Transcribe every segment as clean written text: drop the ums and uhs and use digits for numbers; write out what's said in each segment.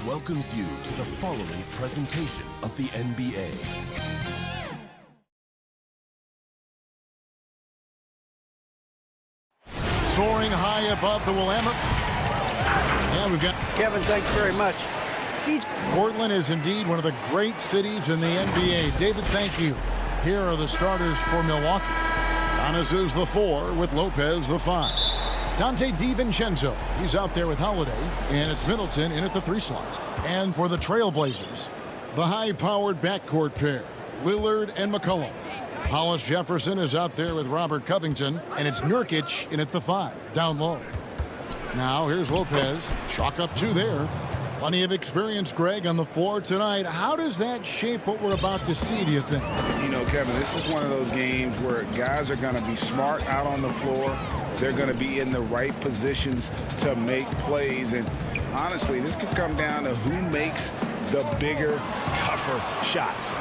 welcomes you to the following presentation of the NBA. Soaring high above the Willamette. And we've got Kevin, thanks very much. Portland is indeed one of the great cities in the NBA. David, thank you. Here are the starters for Milwaukee. Giannis is the 4 with Lopez the 5. Dante DiVincenzo, he's out there with Holiday, and it's Middleton in at the 3 slot. And for the Trailblazers, the high-powered backcourt pair, Lillard and McCollum. Hollis Jefferson is out there with Robert Covington, and it's Nurkic in at the 5, down low. Now here's Lopez, chalk up 2 there. Plenty of experience, Greg, on the floor tonight. How does that shape what we're about to see, do you think? You know, Kevin, this is one of those games where guys are going to be smart out on the floor. They're going to be in the right positions to make plays. And honestly, this could come down to who makes the bigger, tougher shots.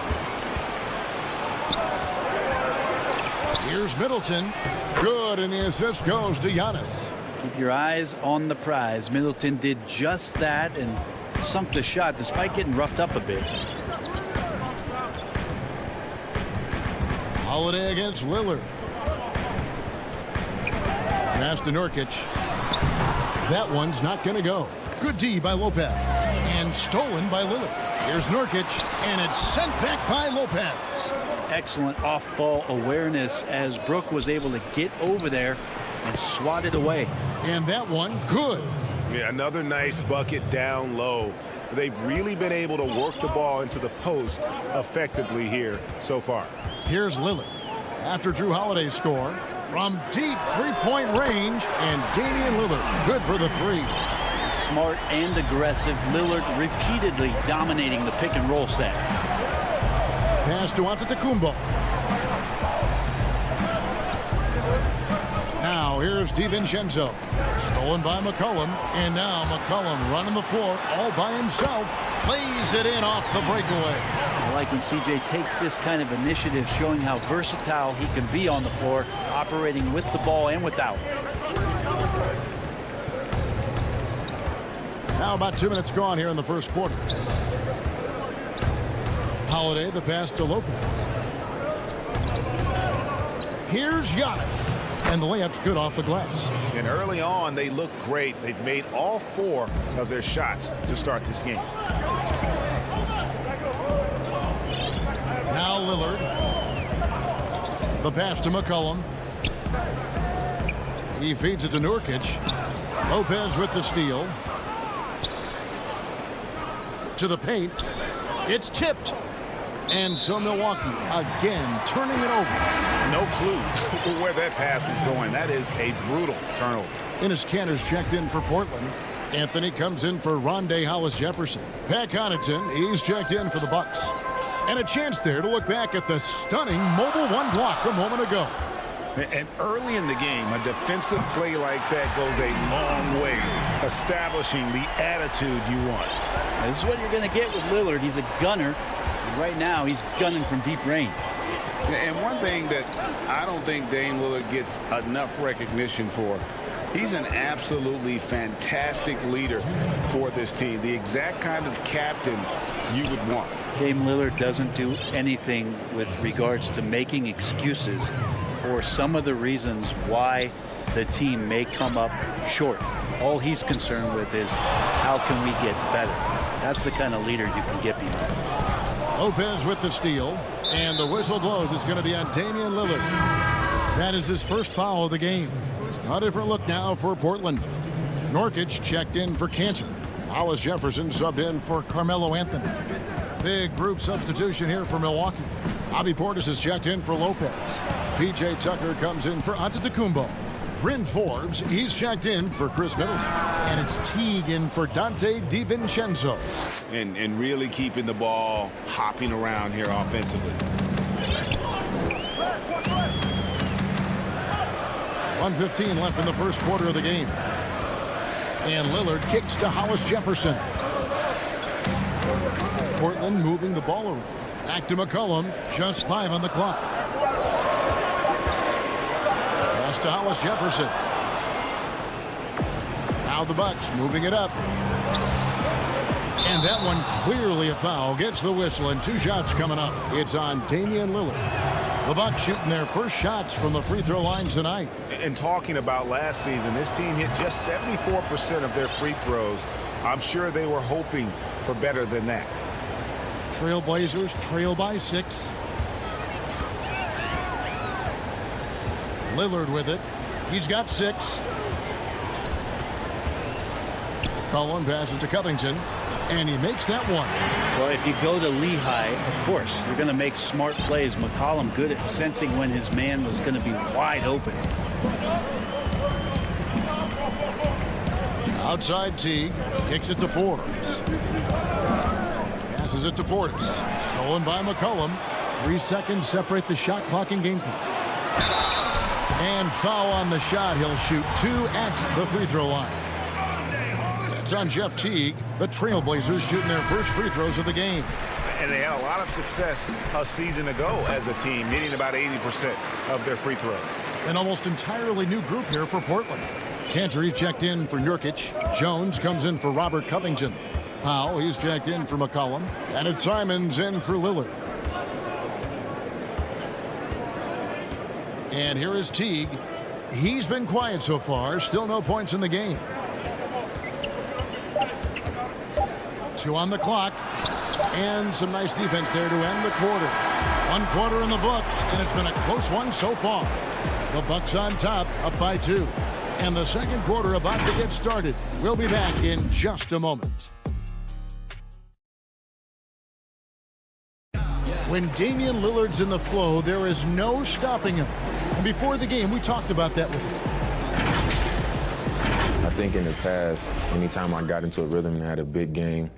Here's Middleton. Good, and the assist goes to Giannis. Keep your eyes on the prize. Middleton did just that and sunk the shot despite getting roughed up a bit. Holiday against Lillard. Pass to Nurkic. That one's not going to go. Good D by Lopez. And stolen by Lillard. Here's Nurkic, and it's sent back by Lopez. Excellent off-ball awareness as Brook was able to get over there and swat it away. And that one, good. Yeah, another nice bucket down low. They've really been able to work the ball into the post effectively here so far. Here's Lillard. After Drew Holiday's score, from deep three-point range, and Damian Lillard, good for the 3. Smart and aggressive. Lillard repeatedly dominating the pick-and-roll set. Pass to Antetokounmpo. Now here's DiVincenzo. Stolen by McCollum. And now McCollum running the floor all by himself. Lays it in off the breakaway. I like when CJ takes this kind of initiative, showing how versatile he can be on the floor, operating with the ball and without. Now about 2 minutes gone here in the first quarter. Holiday, the pass to Lopez. Here's Giannis. And the layup's good off the glass. And early on, they look great. They've made all 4 of their shots to start this game. Now Lillard. The pass to McCollum. He feeds it to Nurkic. Lopez with the steal. To the paint. It's tipped. And so Milwaukee again turning it over. No clue where that pass was going. That is a brutal turnover. Enes Kanter's checked in for Portland. Anthony comes in for Rondé Hollis-Jefferson. Pat Connaughton, he's checked in for the Bucks. And a chance there to look back at the stunning mobile 1 block a moment ago. And early in the game, a defensive play like that goes a long way, establishing the attitude you want. This is what you're going to get with Lillard. He's a gunner. And right now, he's gunning from deep range. And one thing that I don't think Dame Lillard gets enough recognition for, he's an absolutely fantastic leader for this team. The exact kind of captain you would want. Dame Lillard doesn't do anything with regards to making excuses for some of the reasons why the team may come up short. All he's concerned with is how can we get better. That's the kind of leader you can get behind. Lopez with the steal, and the whistle blows. It's going to be on Damian Lillard. That is his first foul of the game. A different look now for Portland. Nurkic checked in for Kanter. Hollis Jefferson subbed in for Carmelo Anthony. Big group substitution here for Milwaukee. Bobby Portis is checked in for Lopez. P.J. Tucker comes in for Antetokounmpo. Bryn Forbes, he's checked in for Chris Middleton. And it's Teague in for Dante DiVincenzo. And really keeping the ball hopping around here offensively. 1:15 left in the first quarter of the game. And Lillard kicks to Hollis Jefferson. Portland moving the ball around. Back to McCollum. Just 5 on the clock. Pass to Hollis Jefferson. Now the Bucks moving it up. And that one clearly a foul. Gets the whistle, and 2 shots coming up. It's on Damian Lillard. The Bucks shooting their first shots from the free throw line tonight. And talking about last season, this team hit just 74% of their free throws. I'm sure they were hoping for better than that. Trailblazers trail by 6. Lillard with it. He's got 6. Cullen passes to Covington, and he makes that one. Well, if you go to Lehigh, of course, you're going to make smart plays. McCollum good at sensing when his man was going to be wide open. Outside Teague, kicks it to Forbes. Passes it to Portis. Stolen by McCollum. 3 seconds separate the shot clock and game clock. And foul on the shot. He'll shoot 2 at the free throw line. It's on Jeff Teague. The Trailblazers shooting their first free throws of the game. And they had a lot of success a season ago as a team, hitting about 80% of their free throws. An almost entirely new group here for Portland. Cantor, checked in for Nurkic. Jones comes in for Robert Covington. Powell, he's checked in for McCollum. And it's Simons in for Lillard. And here is Teague. He's been quiet so far. Still no points in the game. 2 on the clock. And some nice defense there to end the quarter. 1 quarter in the books, and it's been a close one so far. The Bucks on top, up by 2. And the second quarter about to get started. We'll be back in just a moment. When Damian Lillard's in the flow, there is no stopping him. And before the game, we talked about that with him. I think in the past, anytime I got into a rhythm and had a big game,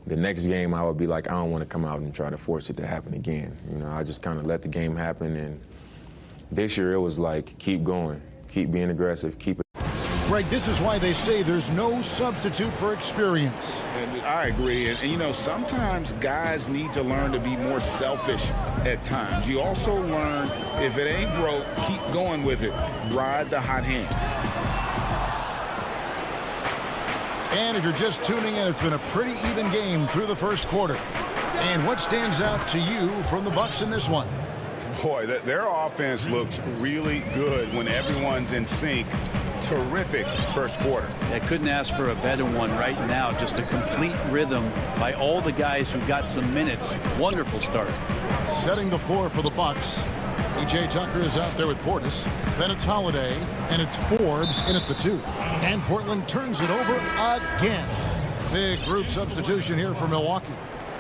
the next game I would be like, I don't want to come out and try to force it to happen again. You know, I just kind of let the game happen. And this year it was like, keep going, keep being aggressive, keep it. Greg, this is why they say there's no substitute for experience. And I agree. And, you know, sometimes guys need to learn to be more selfish at times. You also learn, if it ain't broke, keep going with it. Ride the hot hand. And if you're just tuning in, it's been a pretty even game through the first quarter. And what stands out to you from the Bucks in this one? Boy, their offense looks really good when everyone's in sync. Terrific first quarter. I couldn't ask for a better one right now. Just a complete rhythm by all the guys who got some minutes. Wonderful start. Setting the floor for the Bucks. P.J. Tucker is out there with Portis. Then it's Holiday, and it's Forbes in at the 2. And Portland turns it over again. Big group substitution here for Milwaukee.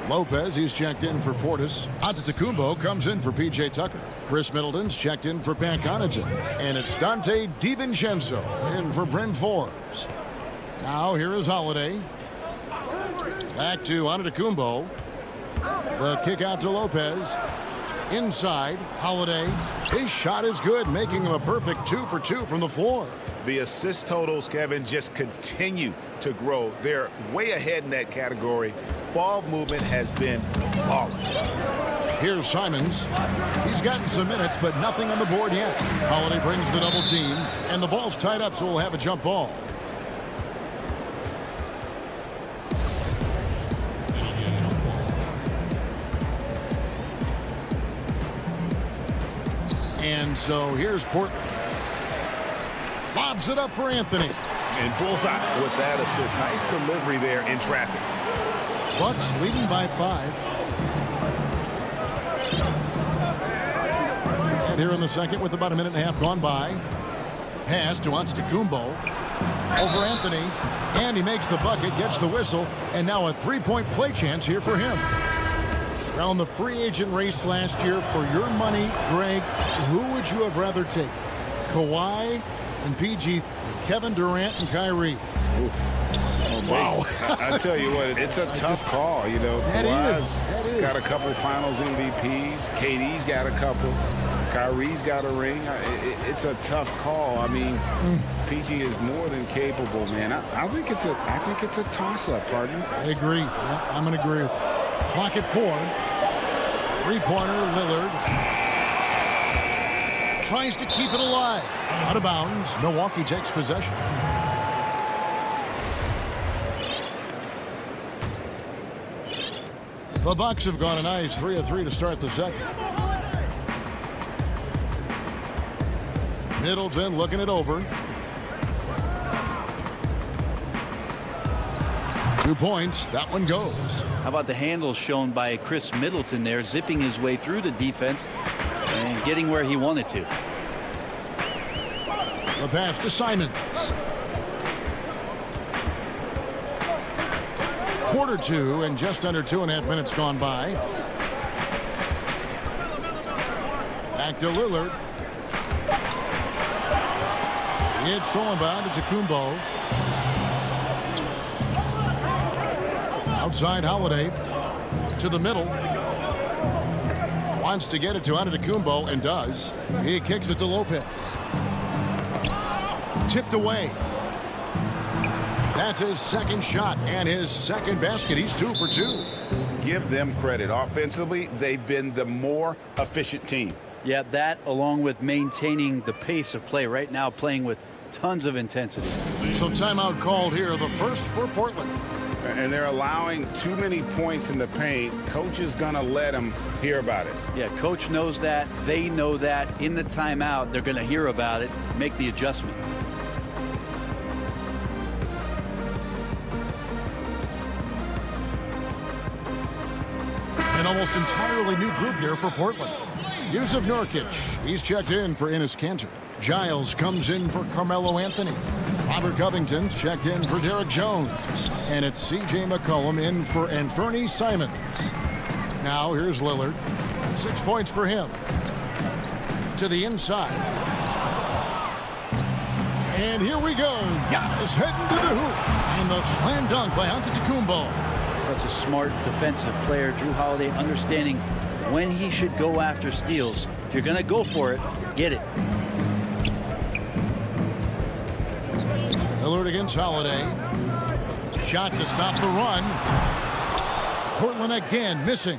Lopez, he's checked in for Portis. Antetokounmpo comes in for P.J. Tucker. Chris Middleton's checked in for Pat Connaughton. And it's Dante DiVincenzo in for Bryn Forbes. Now here is Holiday. Back to Antetokounmpo. The kick out to Lopez. Inside, Holiday. His shot is good, making him a perfect 2 for 2 from the floor. The assist totals, Kevin, just continue to grow. They're way ahead in that category. Ball movement has been flawless. Here's Simons. He's gotten some minutes, but nothing on the board yet. Holiday brings the double team, and the ball's tied up, so we'll have a jump ball. And so here's Portland. Lobs it up for Anthony. And bullseye with that assist. Nice delivery there in traffic. Bucks leading by 5. And here in the second with about a minute and a half gone by. Pass to Antetokounmpo. Over Anthony. And he makes the bucket, gets the whistle. And now a 3-point play chance here for him. Now in the free agent race last year, for your money, Greg, who would you have rather take? Kawhi and PG, Kevin Durant and Kyrie. Wow. I tell you what, it's a tough call. You know, Kawhi's got a couple finals MVPs. KD's got a couple. Kyrie's got a ring. It's a tough call. I mean, PG is more than capable, man. I think it's a toss-up, partner. I agree. Yeah, I'm going to agree with you. Clock at 4. 3-pointer, Lillard. Tries to keep it alive. Out of bounds. Milwaukee takes possession. The Bucks have gone a nice 3 of 3 to start the second. Middleton looking it over. 2 points. That one goes. How about the handles shown by Chris Middleton there, zipping his way through the defense and getting where he wanted to. The pass to Simons. Quarter 2 and just under 2.5 minutes gone by. Back to Lillard. It's stolen by Antetokounmpo. Outside Holiday to the middle. Wants to get it to Antetokounmpo and does. He kicks it to Lopez. Tipped away. That's his second shot and his second basket. He's 2 for 2. Give them credit. Offensively, they've been the more efficient team. Yeah, that along with maintaining the pace of play right now, playing with tons of intensity. So timeout called here, the first for Portland. And they're allowing too many points in the paint. Coach is going to let them hear about it. Yeah, coach knows that. They know that. In the timeout, they're going to hear about it, make the adjustment. An almost entirely new group here for Portland. Yusuf Nurkic, he's checked in for Enes Kanter. Giles comes in for Carmelo Anthony. Robert Covington's checked in for Derek Jones. And it's C.J. McCollum in for Anthony Simons. Now here's Lillard. 6 points for him. To the inside. And here we go. Giannis heading to the hoop. And the slam dunk by Antetokounmpo. Such a smart defensive player. Drew Holiday understanding when he should go after steals. If you're going to go for it, get it. Lillard against Holiday. Shot to stop the run. Portland again missing.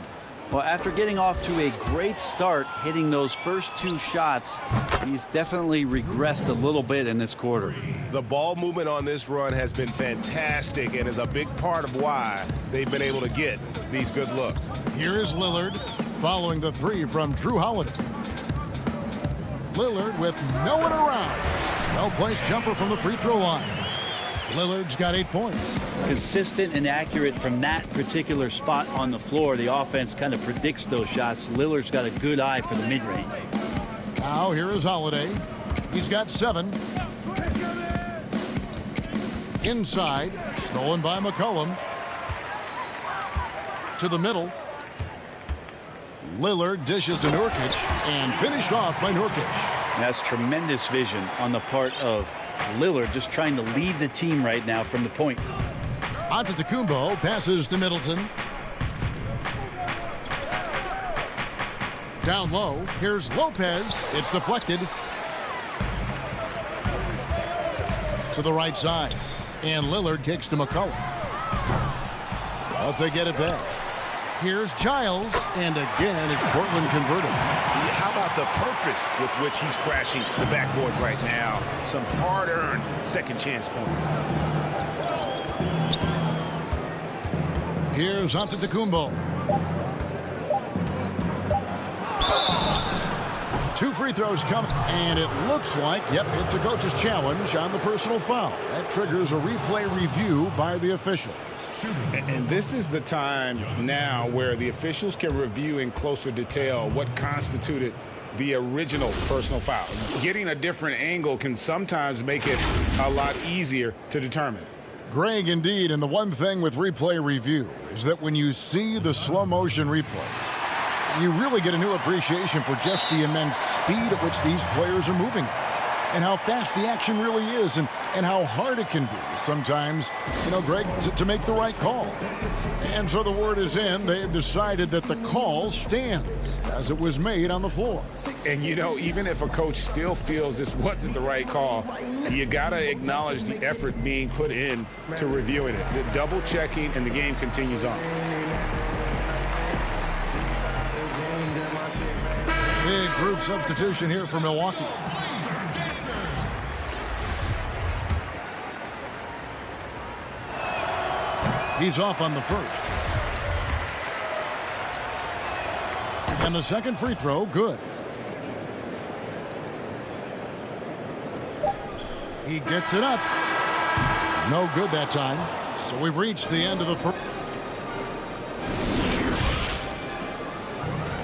Well, after getting off to a great start, hitting those first 2 shots, he's definitely regressed a little bit in this quarter. The ball movement on this run has been fantastic and is a big part of why they've been able to get these good looks. Here is Lillard following the 3 from Drew Holiday. Lillard with no one around. No place jumper from the free throw line. Lillard's got 8 points. Consistent and accurate from that particular spot on the floor. The offense kind of predicts those shots. Lillard's got a good eye for the mid-range. Now here is Holiday. He's got 7. Inside, stolen by McCollum. To the middle. Lillard dishes to Nurkic and finished off by Nurkic. That's tremendous vision on the part of Lillard, just trying to lead the team right now from the point. Antetokounmpo passes to Middleton. Down low, here's Lopez. It's deflected. To the right side. And Lillard kicks to McCollum. But they get it back. Here's Giles, and again, it's Portland converted. How about the purpose with which he's crashing the backboards right now? Some hard-earned second chance points. Here's Antetokounmpo. 2 free throws coming, and it looks like, yep, it's a coach's challenge on the personal foul. That triggers a replay review by the official. And this is the time now where the officials can review in closer detail what constituted the original personal foul. Getting a different angle can sometimes make it a lot easier to determine. Greg, indeed, and the one thing with replay review is that when you see the slow motion replay, you really get a new appreciation for just the immense speed at which these players are moving and how fast the action really is and how hard it can be sometimes, you know, Greg, to make the right call. And so the word is in. They have decided that the call stands as it was made on the floor. And, you know, even if a coach still feels this wasn't the right call, you got to acknowledge the effort being put in to reviewing it. The double checking, and the game continues on. Big group substitution here for Milwaukee. He's off on the first. And the second free throw, good. He gets it up. No good that time. So we've reached the end of the first.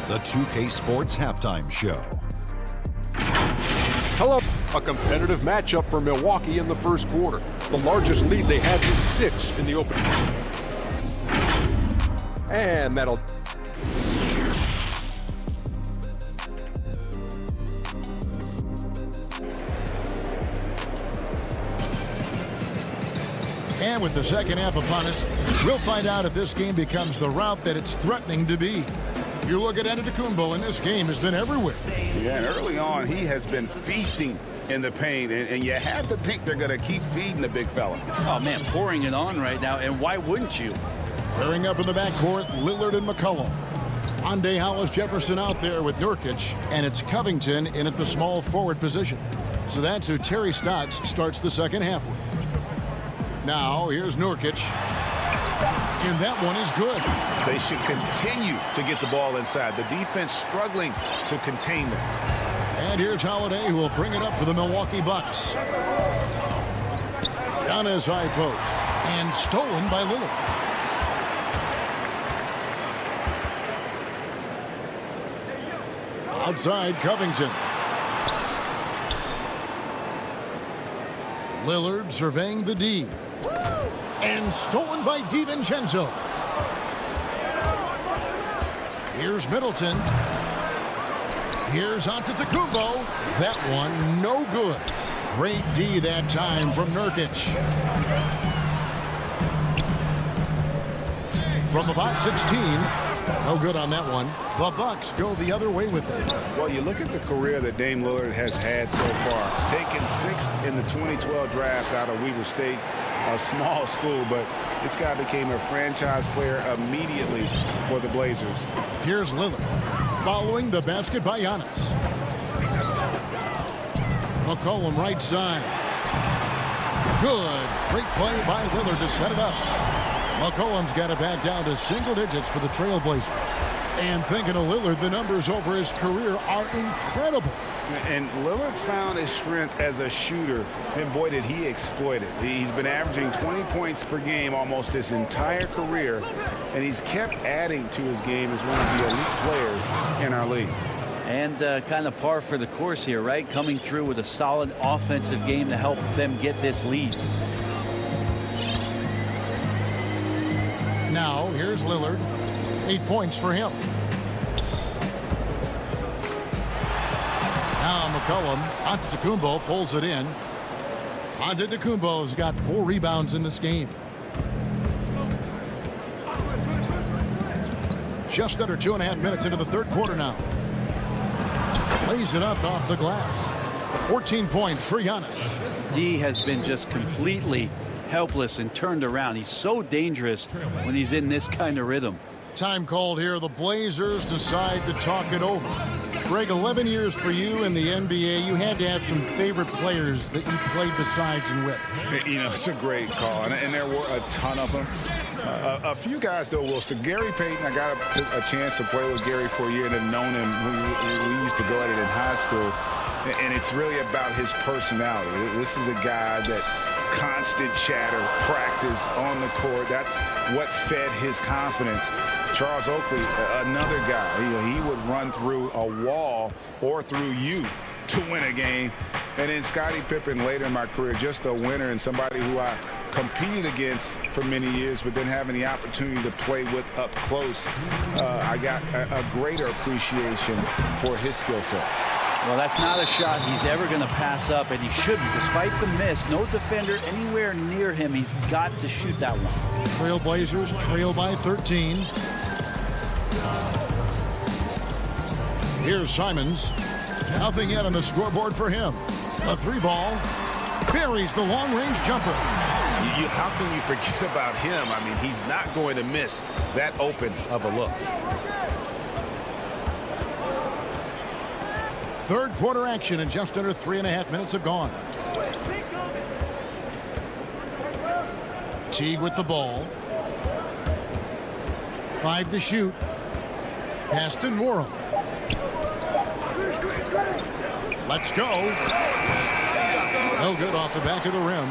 The 2K Sports Halftime Show. Hello. A competitive matchup for Milwaukee in the first quarter. The largest lead they had was 6 in the opening. And that'll... And with the second half upon us, we'll find out if this game becomes the route that it's threatening to be. You look at Antetokounmpo, and this game has been everywhere. Yeah, and early on, he has been feasting in the paint, and you have to think they're going to keep feeding the big fella. Oh, man, pouring it on right now, and why wouldn't you? Pairing up in the backcourt, Lillard and McCollum. Monday Hollis Jefferson out there with Nurkic, and it's Covington in at the small forward position. So that's who Terry Stotts starts the second half with. Now, here's Nurkic. And that one is good. They should continue to get the ball inside. The defense struggling to contain them. And here's Holiday, who will bring it up for the Milwaukee Bucks. Down his high post. And stolen by Lillard. Outside, Covington. Lillard surveying the D. And stolen by DiVincenzo. Here's Middleton. Here's Antetokounmpo. That one no good. Great D that time from Nurkic. From about 16. No good on that one. The Bucks go the other way with it. Well, you look at the career that Dame Lillard has had so far. Taken 6th in the 2012 draft out of Weber State, a small school, but this guy became a franchise player immediately for the Blazers. Here's Lillard following the basket by Giannis. McCollum right side. Good. Great play by Lillard to set it up. McCollum's got it back down to single digits for the Trailblazers. And thinking of Lillard, the numbers over his career are incredible. And Lillard found his strength as a shooter, and boy, did he exploit it. He's been averaging 20 points per game almost his entire career, and he's kept adding to his game as one of the elite players in our league. And kind of par for the course here, right? Coming through with a solid offensive game to help them get this lead. Now, here's Lillard. 8 points for him. Now McCollum, Antetokounmpo pulls it in. Antetokounmpo's got 4 rebounds in this game. Just under 2.5 minutes into the third quarter now. Lays it up off the glass. 14 points for Giannis. D has been just completely helpless and turned around. He's so dangerous when he's in this kind of rhythm. Time called here. The Blazers decide to talk it over. Greg, 11 years for you in the NBA. You had to have some favorite players that you played besides and with. You know, it's a great call, and there were a ton of them. A few guys, though, Wilson. Gary Payton, I got a chance to play with Gary for a year and have known him. We used to go at it in high school, and it's really about his personality. This is a guy that constant chatter, practice on the court. That's what fed his confidence. Charles Oakley, another guy. He would run through a wall or through you to win a game. And then Scottie Pippen later in my career, just a winner and somebody who I competed against for many years, but then having the opportunity to play with up close, I got a greater appreciation for his skill set. Well, that's not a shot he's ever going to pass up, and he shouldn't. Despite the miss, no defender anywhere near him. He's got to shoot that one. Trailblazers trail by 13. Here's Simons. Nothing yet on the scoreboard for him. A 3-ball. Buries the long-range jumper. How can you forget about him? I mean, he's not going to miss that open of a look. Third quarter action, and just under 3.5 minutes have gone. Teague with the ball. 5 to shoot. Pass to Norham. Let's go. No good off the back of the rim.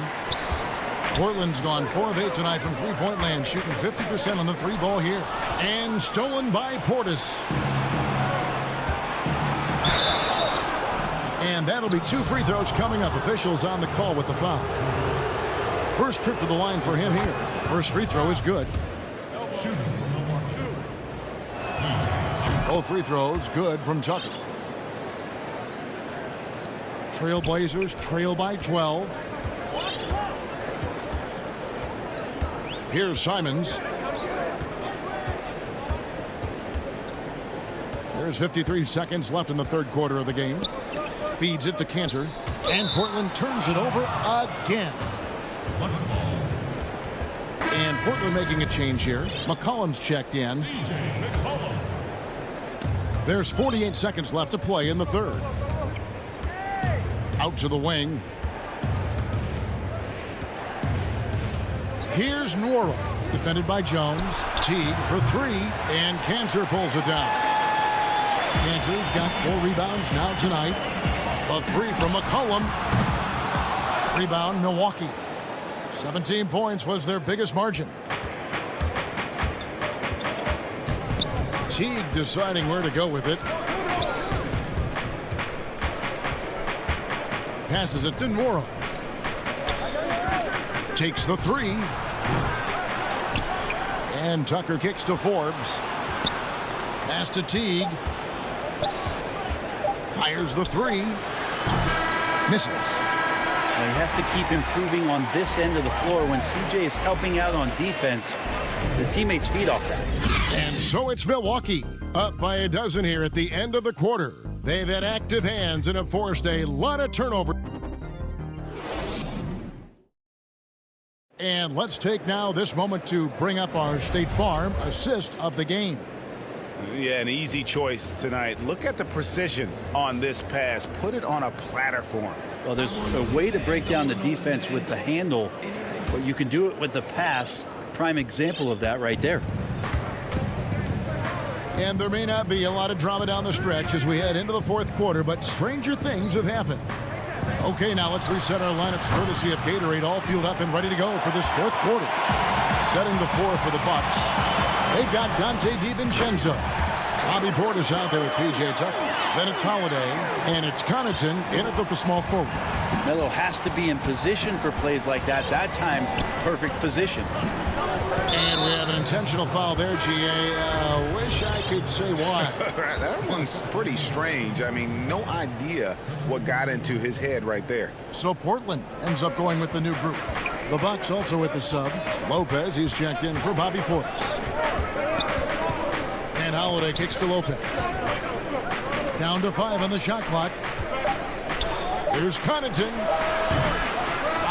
Portland's gone 4 of 8 tonight from three-point land, shooting 50% on the three ball here. And stolen by Portis. And that'll be 2 free throws coming up. Officials on the call with the foul. First trip to the line for him here. First free throw is good. Both free throws good from Tucker. Trailblazers trail by 12. Here's Simons. There's 53 seconds left in the third quarter of the game. Feeds it to Cantor. And Portland turns it over again. And Portland making a change here. McCollum's checked in. There's 48 seconds left to play in the third. Out to the wing. Here's Nwora, defended by Jones. Teague for 3, and Cantor pulls it down. Cantor's got 4 rebounds now tonight. A 3 from McCollum. Rebound, Milwaukee. 17 points was their biggest margin. Teague deciding where to go with it. Passes it to Nwora. Takes the 3. And Tucker kicks to Forbes. Pass to Teague. Fires the 3. Misses. Well, he has to keep improving on this end of the floor. When CJ is helping out on defense, the teammates feed off that. And so it's Milwaukee, up by a dozen here at the end of the quarter. They've had active hands and have forced a lot of turnover. And let's take now this moment to bring up our State Farm assist of the game. Yeah, an easy choice tonight. Look at the precision on this pass. Put it on a platter for him. Well, there's a way to break down the defense with the handle, but you can do it with the pass. Prime example of that right there. And there may not be a lot of drama down the stretch as we head into the fourth quarter, but stranger things have happened. Okay, now let's reset our lineups courtesy of Gatorade, all fueled up and ready to go for this fourth quarter. Setting the floor for the Bucks. They've got Dante DiVincenzo. Bobby Portis out there with P.J. Tucker. Then it's Holiday, and it's Connaughton in at the small forward. Melo has to be in position for plays like that. That time, perfect position. And we have an intentional foul there, G.A. Wish I could say why. That one's pretty strange. I mean, no idea what got into his head right there. So Portland ends up going with the new group. The Bucks also with the sub. Lopez, he's checked in for Bobby Portis. And Holiday kicks to Lopez. Down to 5 on the shot clock. Here's Connaughton.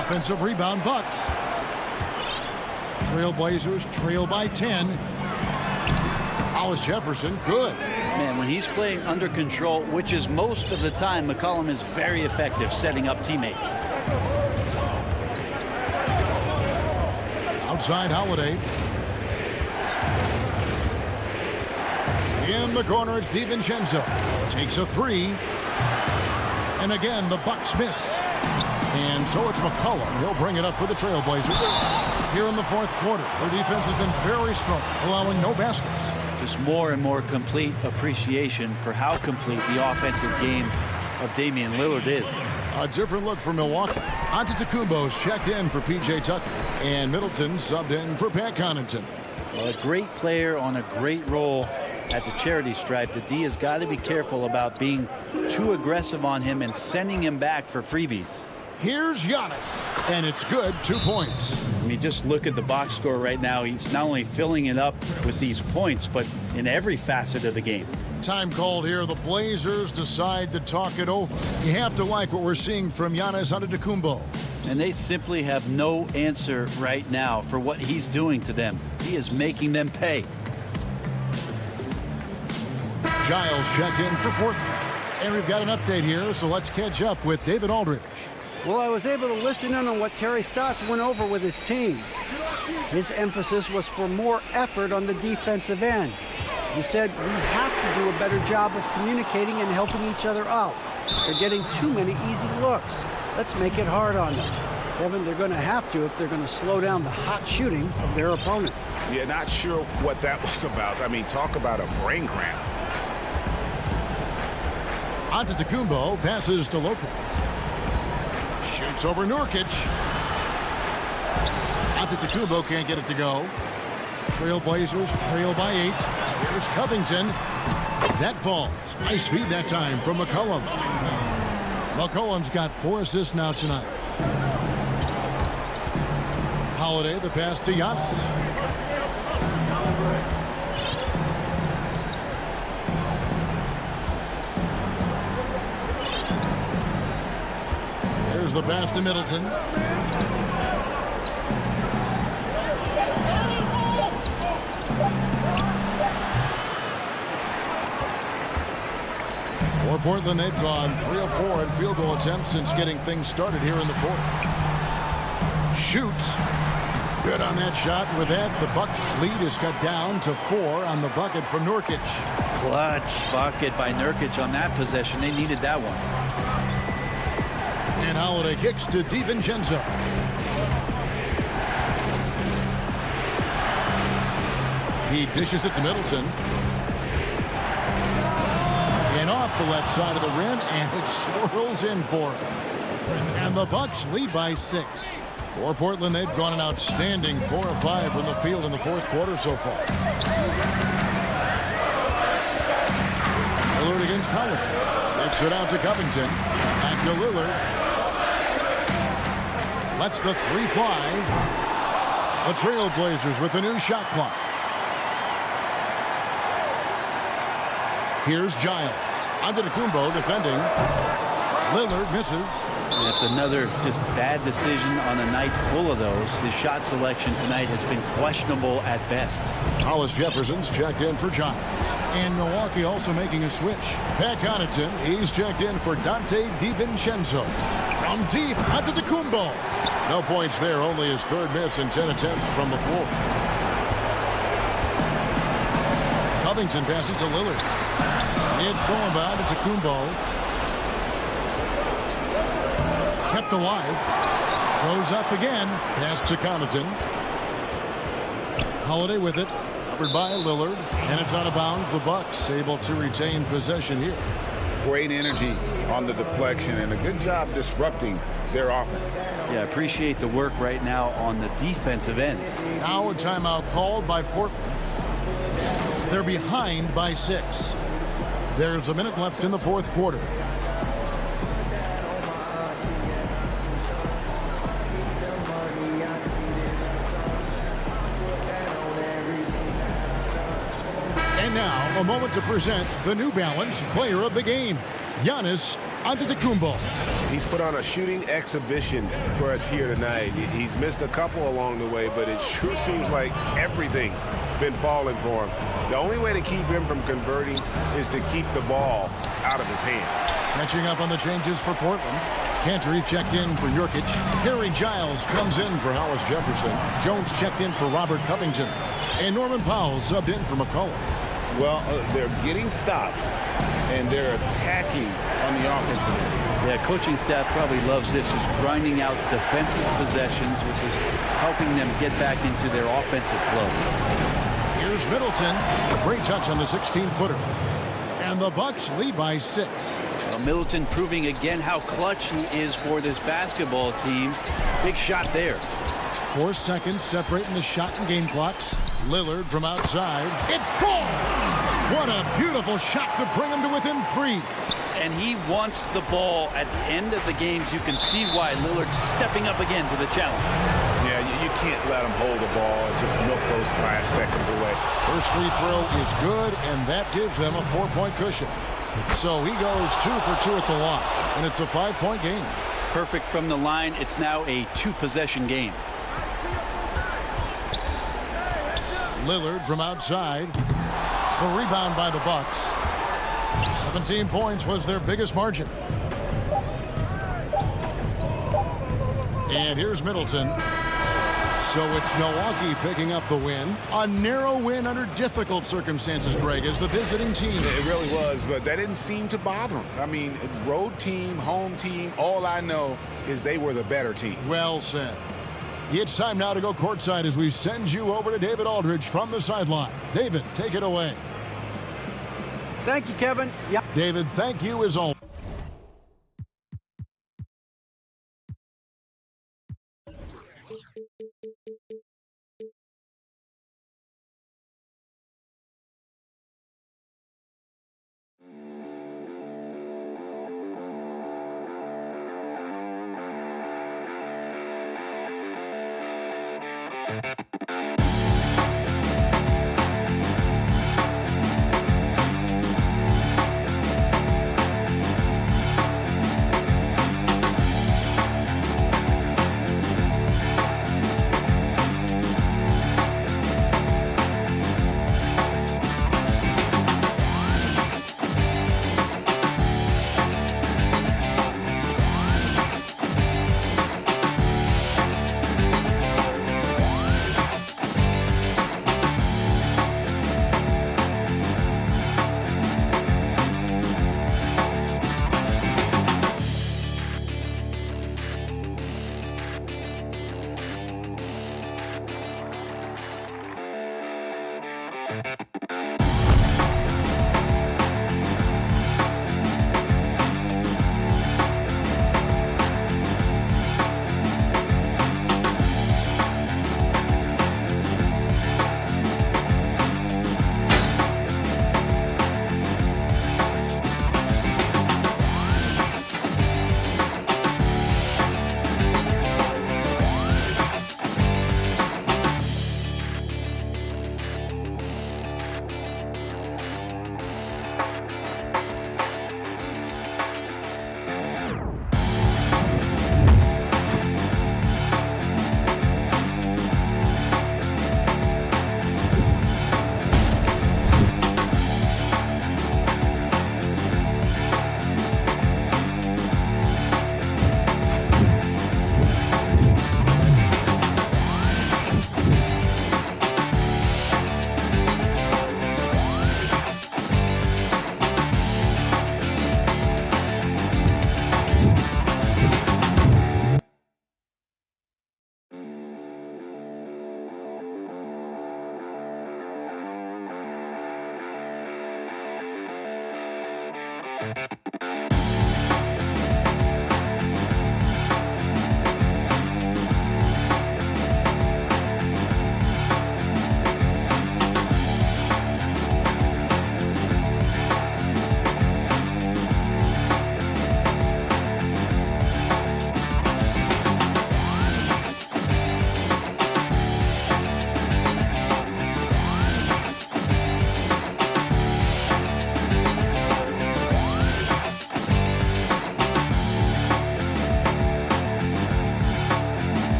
Offensive rebound, Bucks. Trailblazers trail by 10. Hollis Jefferson, good. Man, when he's playing under control, which is most of the time, McCollum is very effective setting up teammates. Outside Holiday. In the corner, it's DiVincenzo. Takes a 3. And again, the Bucks miss. And so it's McCollum. He'll bring it up for the Trailblazers. Here in the fourth quarter, their defense has been very strong, allowing no baskets. Just more and more complete appreciation for how complete the offensive game of Damian Lillard is. A different look for Milwaukee. Antetokounmpo's checked in for P.J. Tucker. And Middleton subbed in for Pat Connaughton. Well, a great player on a great role at the charity stripe. The D has got to be careful about being too aggressive on him and sending him back for freebies. Here's Giannis, and it's good, 2 points. I mean, just look at the box score right now. He's not only filling it up with these points, but in every facet of the game. Time called here. The Blazers decide to talk it over. You have to like what we're seeing from Giannis Antetokounmpo. And they simply have no answer right now for what he's doing to them. He is making them pay. Giles check in for Portland. And we've got an update here, so let's catch up with David Aldridge. Well, I was able to listen in on what Terry Stotts went over with his team. His emphasis was for more effort on the defensive end. He said we have to do a better job of communicating and helping each other out. They're getting too many easy looks. Let's make it hard on them. Kevin, they're going to have to if they're going to slow down the hot shooting of their opponent. Yeah, not sure what that was about. I mean, talk about a brain cramp. Antetokounmpo passes to Lopez. Shoots over Nurkic. Antetokounmpo can't get it to go. Trailblazers trail by 8. Here's Covington. That falls. Nice feed that time from McCollum. McCollum's got 4 assists now tonight. Holiday, the pass to Giannis. There's the pass to Middleton. For Portland, they've gone 3 of 4 in field goal attempts since getting things started here in the 4th. Shoots. Good on that shot. With that, the Bucks' lead is cut down to 4 on the bucket from Nurkic. Clutch bucket by Nurkic on that possession. They needed that one. And Holiday kicks to DiVincenzo. He dishes it to Middleton. And off the left side of the rim, and it swirls in for him. And the Bucks lead by 6. For Portland, they've gone an outstanding 4 of 5 from the field in the 4th quarter so far. Lillard against Howard. Kicks it out to Covington. Back to Lillard. Lets the 3 fly. The Trailblazers with a new shot clock. Here's Giles. Antetokounmpo defending. Lillard misses. That's another just bad decision on a night full of those. His shot selection tonight has been questionable at best. Hollis Jefferson's checked in for Giles. And Milwaukee also making a switch. Pat Connaughton, he's checked in for Dante DiVincenzo. From deep, Antetokounmpo. No points there, only his 3rd miss in 10 attempts from the floor. Covington passes to Lillard. It's thrown by Antetokounmpo. Kept alive. Goes up again. Pass to Connaughton. Holiday with it. Covered by Lillard. And it's out of bounds. The Bucks able to retain possession here. Great energy on the deflection and a good job disrupting their offense. Yeah, appreciate the work right now on the defensive end. Now a timeout called by Portland. They're behind by 6. There's a minute left in the 4th quarter. And now, a moment to present the New Balance Player of the Game, Giannis Antetokounmpo. He's put on a shooting exhibition for us here tonight. He's missed a couple along the way, but it sure seems like everything's been falling for him. The only way to keep him from converting is to keep the ball out of his hand. Catching up on the changes for Portland. Cantor checked in for Nurkic. Harry Giles comes in for Hollis Jefferson. Jones checked in for Robert Covington. And Norman Powell subbed in for McCollum. Well, they're getting stops, and they're attacking on the offensive end. Yeah, coaching staff probably loves this, just grinding out defensive possessions, which is helping them get back into their offensive flow. Here's Middleton. A great touch on the 16-footer. And the Bucks lead by 6. Well, Middleton proving again how clutch he is for this basketball team. Big shot there. 4 seconds separating the shot and game clocks. Lillard from outside. It falls! What a beautiful shot to bring him to within 3. And he wants the ball at the end of the games. You can see why Lillard's stepping up again to the challenge. Yeah, you can't let him hold the ball and just milk those last seconds away. First free throw is good, and that gives them a 4-point cushion. So he goes 2 for 2 at the line, and it's a 5-point game. Perfect from the line. It's now a 2-possession game. Lillard from outside. The rebound by the Bucks. 17 points was their biggest margin. And here's Middleton. So it's Milwaukee picking up the win. A narrow win under difficult circumstances, Greg, as the visiting team. It really was, but that didn't seem to bother them. I mean, road team, home team, all I know is they were the better team. Well said. It's time now to go courtside as we send you over to David Aldridge from the sideline. David, take it away. Thank you, Kevin. Yeah. David, thank you as always.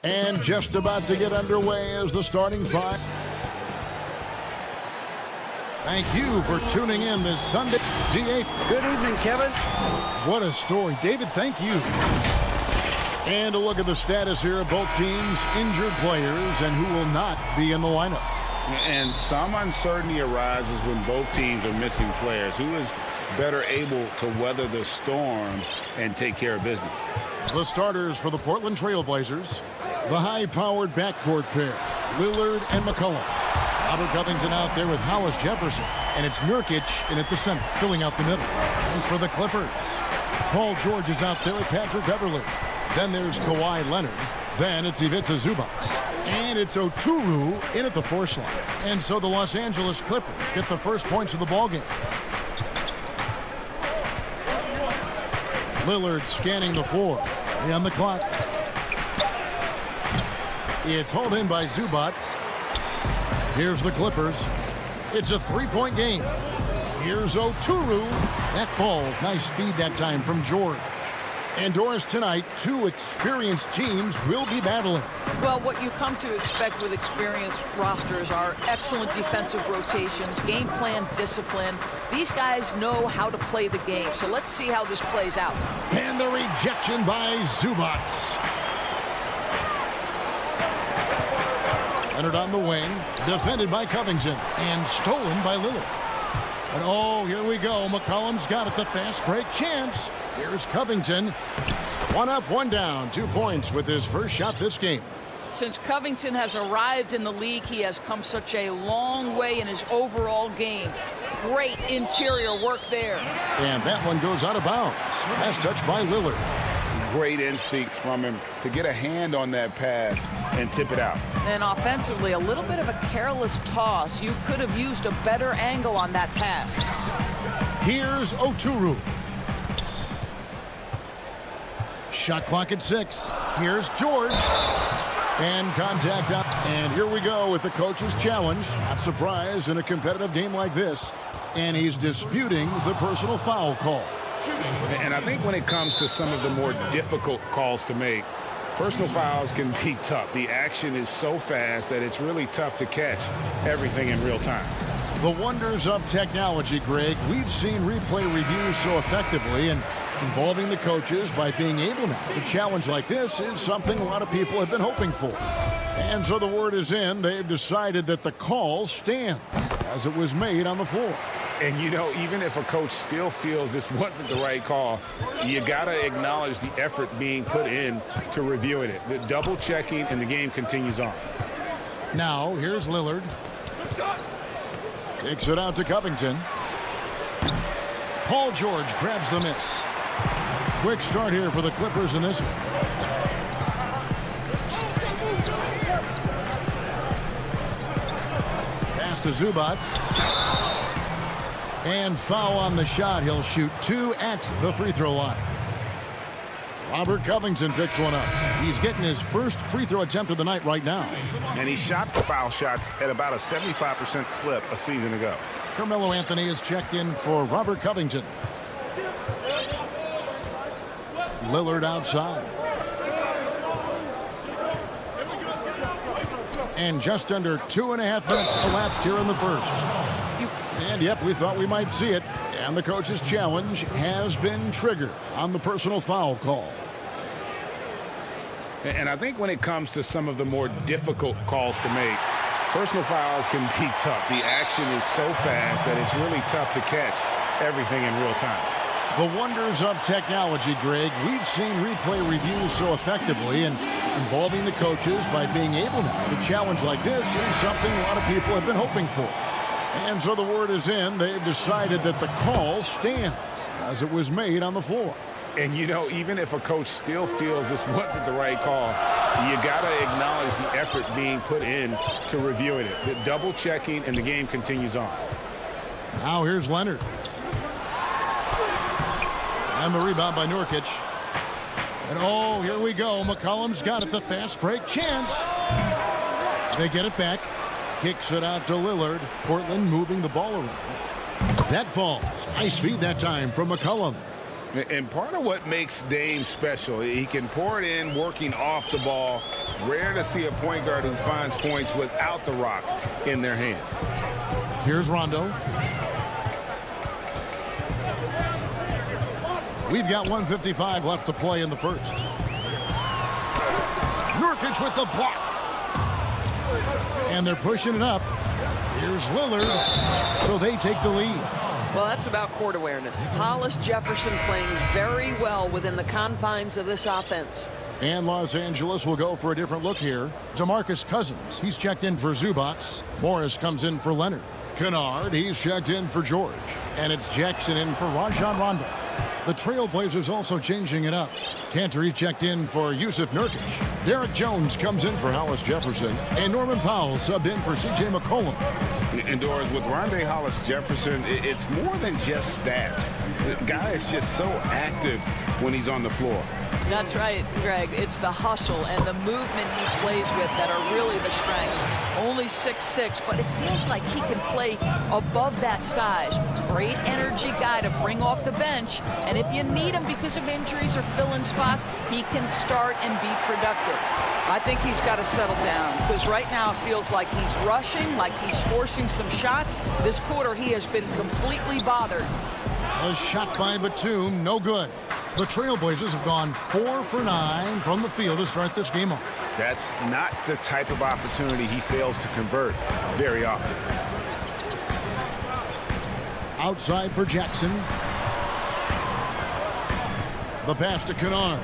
And just about to get underway as the starting five. Thank you for tuning in this Sunday. D8. Good evening, Kevin. What a story. David, thank you. And a look at the status here of both teams' injured players and who will not be in the lineup. And some uncertainty arises when both teams are missing players. Who is better able to weather the storm and take care of business? The starters for the Portland Trail Blazers, the high-powered backcourt pair, Lillard and McCollum. Robert Covington out there with Hollis Jefferson, and it's Nurkic in at the center, filling out the middle. And for the Clippers, Paul George is out there with Patrick Beverley. Then there's Kawhi Leonard. Then it's Ivica Zubac. And it's Oturu in at the 4 slot. And so the Los Angeles Clippers get the first points of the ballgame. Lillard scanning the floor. On the clock. It's hauled in by Zubac. Here's the Clippers. It's a 3-point game. Here's Oturu. That falls. Nice feed that time from George. And Doris, tonight, 2 experienced teams will be battling. Well, what you come to expect with experienced rosters are excellent defensive rotations, game plan discipline. These guys know how to play the game. So let's see how this plays out. And the rejection by Zubac. Leonard on the wing, defended by Covington, and stolen by Lillard. And oh, here we go. McCollum's got it, the fast break chance. Here's Covington. 1 up, 1 down. 2 points with his first shot this game. Since Covington has arrived in the league, he has come such a long way in his overall game. Great interior work there. And that one goes out of bounds. Last touch by Lillard. Great instincts from him to get a hand on that pass and tip it out. And offensively, a little bit of a careless toss. You could have used a better angle on that pass. Here's Oturu. Shot clock at 6. Here's George. And contact up. And here we go with the coach's challenge. Not surprised in a competitive game like this. And he's disputing the personal foul call. And I think when it comes to some of the more difficult calls to make, personal fouls can be tough. The action is so fast that it's really tough to catch everything in real time. The wonders of technology, Greg. We've seen replay reviews so effectively, and involving the coaches by being able now to challenge like this is something a lot of people have been hoping for. And so the word is in. They've decided that the call stands as it was made on the floor. And, you know, even if a coach still feels this wasn't the right call, you got to acknowledge the effort being put in to reviewing it. The double checking, and the game continues on. Now, here's Lillard. Kicks it out to Covington. Paul George grabs the miss. Quick start here for the Clippers in this one. Pass to Zubac. And foul on the shot. He'll shoot 2 at the free throw line. Robert Covington picks one up. He's getting his first free throw attempt of the night right now. And he shot the foul shots at about a 75% clip a season ago. Carmelo Anthony is checked in for Robert Covington. Lillard outside. And just under 2.5 minutes elapsed here in the first. And yep, we thought we might see it. And the coach's challenge has been triggered on the personal foul call. And I think when it comes to some of the more difficult calls to make, personal fouls can be tough. The action is so fast that it's really tough to catch everything in real time. The wonders of technology, Greg. We've seen replay reviews so effectively, and involving the coaches by being able now to challenge like this is something a lot of people have been hoping for. And so the word is in. They've decided that the call stands as it was made on the floor. And, you know, even if a coach still feels this wasn't the right call, you got to acknowledge the effort being put in to reviewing it. The double checking, and the game continues on. Now here's Leonard. And the rebound by Nurkic. And oh, here we go. McCollum's got it. The fast break chance. They get it back. Kicks it out to Lillard. Portland moving the ball around. That falls. Nice feed that time from McCollum. And part of what makes Dame special, he can pour it in working off the ball. Rare to see a point guard who finds points without the rock in their hands. Here's Rondo. We've got 1:55 left to play in the first. Nurkic with the block. And they're pushing it up. Here's Lillard. So they take the lead. Well, that's about court awareness. Hollis Jefferson playing very well within the confines of this offense. And Los Angeles will go for a different look here. DeMarcus Cousins, he's checked in for Zubac. Morris comes in for Leonard. Kennard, he's checked in for George. And it's Jackson in for Rajon Rondo. The Trailblazers also changing it up. Cantor, he's checked in for Yusuf Nurkic. Derek Jones comes in for Hollis Jefferson. And Norman Powell subbed in for C.J. McCollum. Indoors with Rondé Hollis Jefferson, it's more than just stats. The guy is just so active when he's on the floor. That's right, Greg. It's the hustle and the movement he plays with that are really the strengths. Only 6'6", but it feels like he can play above that size. Great energy guy to bring off the bench. And if you need him because of injuries or fill-in spots, he can start and be productive. I think he's got to settle down because right now it feels like he's rushing, like he's forcing some shots. This quarter he has been completely bothered. A shot by Batum, no good. The Trailblazers have gone 4 for 9 from the field to start this game off. That's not the type of opportunity he fails to convert very often. Outside for Jackson. The pass to Kennard.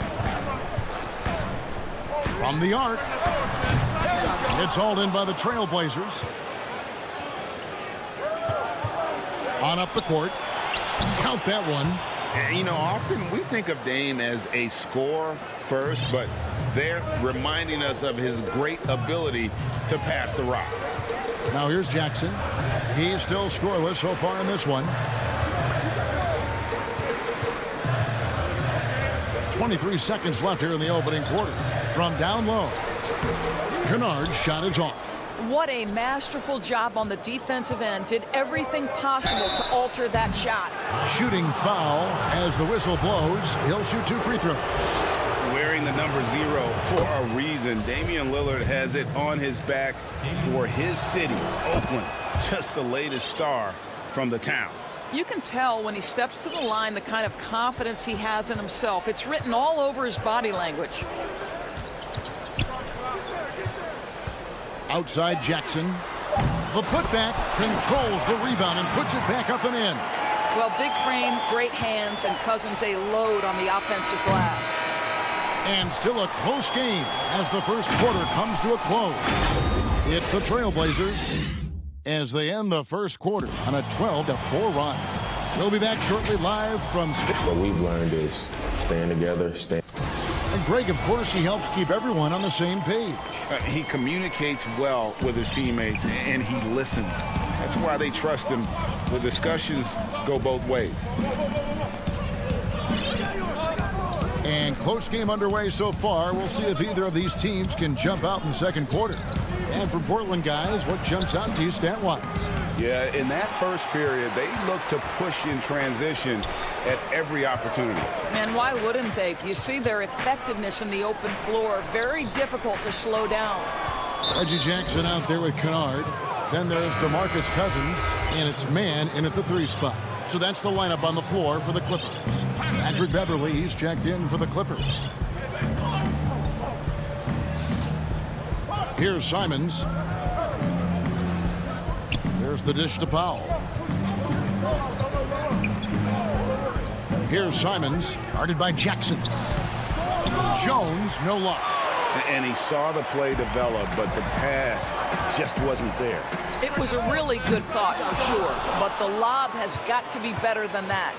From the arc. It's hauled in by the Trailblazers. On up the court. Count that one. And, you know, often we think of Dame as a scorer first, but they're reminding us of his great ability to pass the rock. Now here's Jackson. He's still scoreless so far in this one. 23 seconds left here in the opening quarter. From down low. Kennard's shot is off. What a masterful job on the defensive end. Did everything possible to alter that shot. Shooting foul as the whistle blows. He'll shoot 2 free throws. Wearing the number 0 for a reason. Damian Lillard has it on his back for his city, Oakland. Just the latest star from the town. You can tell when he steps to the line the kind of confidence he has in himself. It's written all over his body language. Outside Jackson. The putback controls the rebound and puts it back up and in. Well, big frame, great hands, and Cousins a load on the offensive glass. And still a close game as the first quarter comes to a close. It's the Trailblazers as they end the first quarter on a 12-4 run. We'll be back shortly live from... What we've learned is staying together, And Greg, of course, he helps keep everyone on the same page. He communicates well with his teammates, and he listens. That's why they trust him. The discussions go both ways. And close game underway so far. We'll see if either of these teams can jump out in the second quarter. And for Portland guys, what jumps out to you stat-wise? Yeah, in that first period, they look to push in transition at every opportunity. And why wouldn't they? You see their effectiveness in the open floor. Very difficult to slow down. Reggie Jackson out there with Kennard. Then there's DeMarcus Cousins, and it's man in at the 3 spot. So that's the lineup on the floor for the Clippers. Patrick Beverly, he's checked in for the Clippers. Here's Simons. There's the dish to Powell. Here's Simons, guarded by Jackson. Jones, no luck. And he saw the play develop, but the pass just wasn't there. It was a really good thought for sure, but the lob has got to be better than that.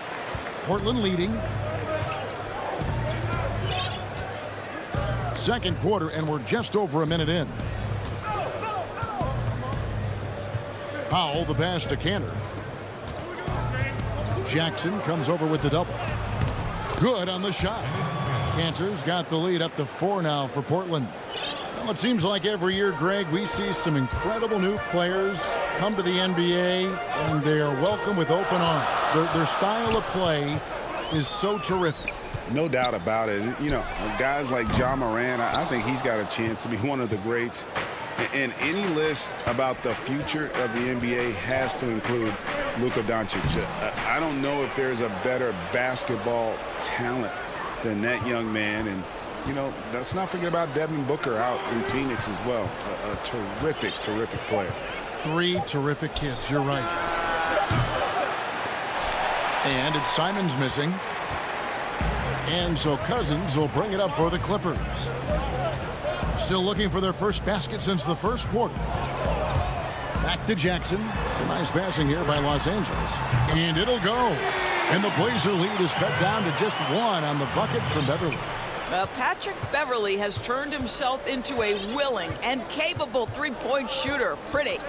Portland leading. Second quarter, and we're just over a minute in. Powell, the pass to Cantor. Jackson comes over with the double. Good on the shot. Cantor's got the lead up to 4 now for Portland. Well, it seems like every year, Greg, we see some incredible new players come to the NBA, and they are welcome with open arms. Their style of play is so terrific. No doubt about it. You know, guys like John Moran, I think he's got a chance to be one of the greats. And any list about the future of the NBA has to include Luka Doncic. I don't know if there's a better basketball talent than that young man. And, you know, let's not forget about Devin Booker out in Phoenix as well. A terrific, terrific player. 3 terrific kids. You're right. And it's Simons missing. And so Cousins will bring it up for the Clippers. Still looking for their first basket since the first quarter. Back to Jackson. Some nice passing here by Los Angeles. And it'll go. And the Blazer lead is cut down to just 1 on the bucket from Beverly. Patrick Beverly has turned himself into a willing and capable three-point shooter. Pretty.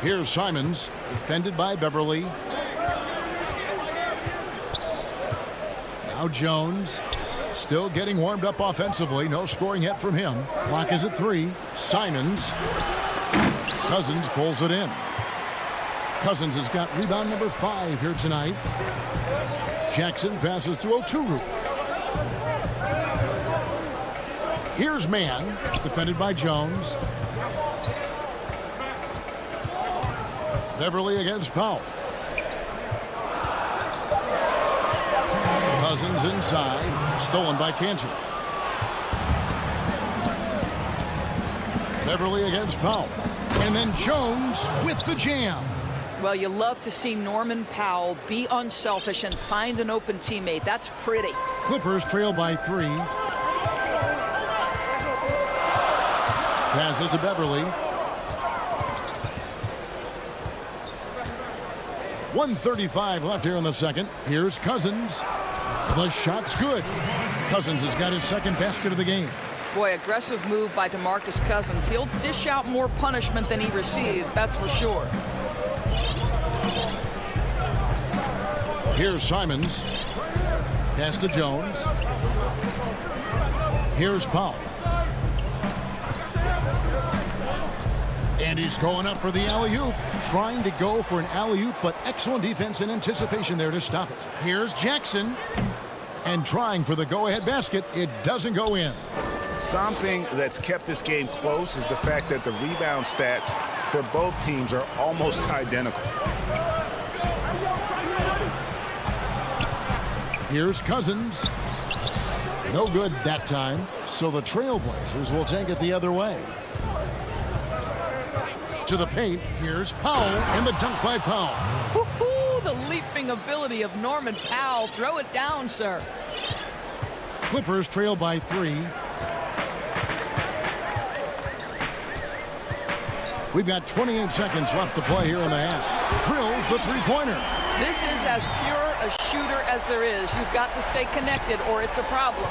Here's Simons, defended by Beverly. Now Jones, still getting warmed up offensively. No scoring yet from him. Clock is at 3. Simons. Cousins pulls it in. Cousins has got rebound number 5 here tonight. Jackson passes to Oturu. Here's Mann, defended by Jones. Beverly against Powell. Cousins inside, stolen by Cantor. Beverly against Powell. And then Jones with the jam. Well, you love to see Norman Powell be unselfish and find an open teammate. That's pretty. Clippers trail by 3. Passes to Beverly. 1:35 left here in the second. Here's Cousins. The shot's good. Cousins has got his second basket of the game. Boy, aggressive move by DeMarcus Cousins. He'll dish out more punishment than he receives, that's for sure. Here's Simons. Pass to Jones. Here's Powell. And he's going up for the alley-oop. Trying to go for an alley-oop, but excellent defense and anticipation there to stop it. Here's Jackson. And trying for the go-ahead basket. It doesn't go in. Something that's kept this game close is the fact that the rebound stats for both teams are almost identical. Here's Cousins. No good that time. So the Trailblazers will take it the other way. To the paint. Here's Powell. And the dunk by Powell. Woo-hoo, the leaping ability of Norman Powell. Throw it down, sir. Clippers trail by 3. We've got 28 seconds left to play here in the half. Drills the three-pointer. This is as pure a shooter as there is. You've got to stay connected or it's a problem.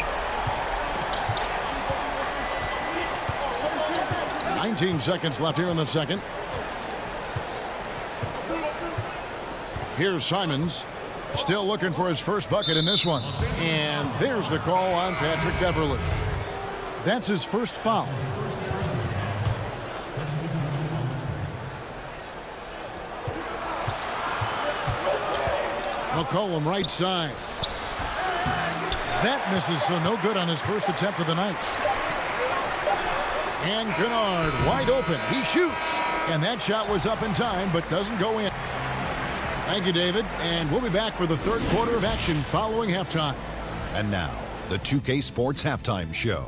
19 seconds left here in the second. Here's Simons. Still looking for his first bucket in this one. And there's the call on Patrick Beverly. That's his first foul. McCollum right side. That misses, so no good on his first attempt of the night. And Kennard wide open. He shoots. And that shot was up in time, but doesn't go in. Thank you, David. And we'll be back for the third quarter of action following halftime. And now, the 2K Sports Halftime Show.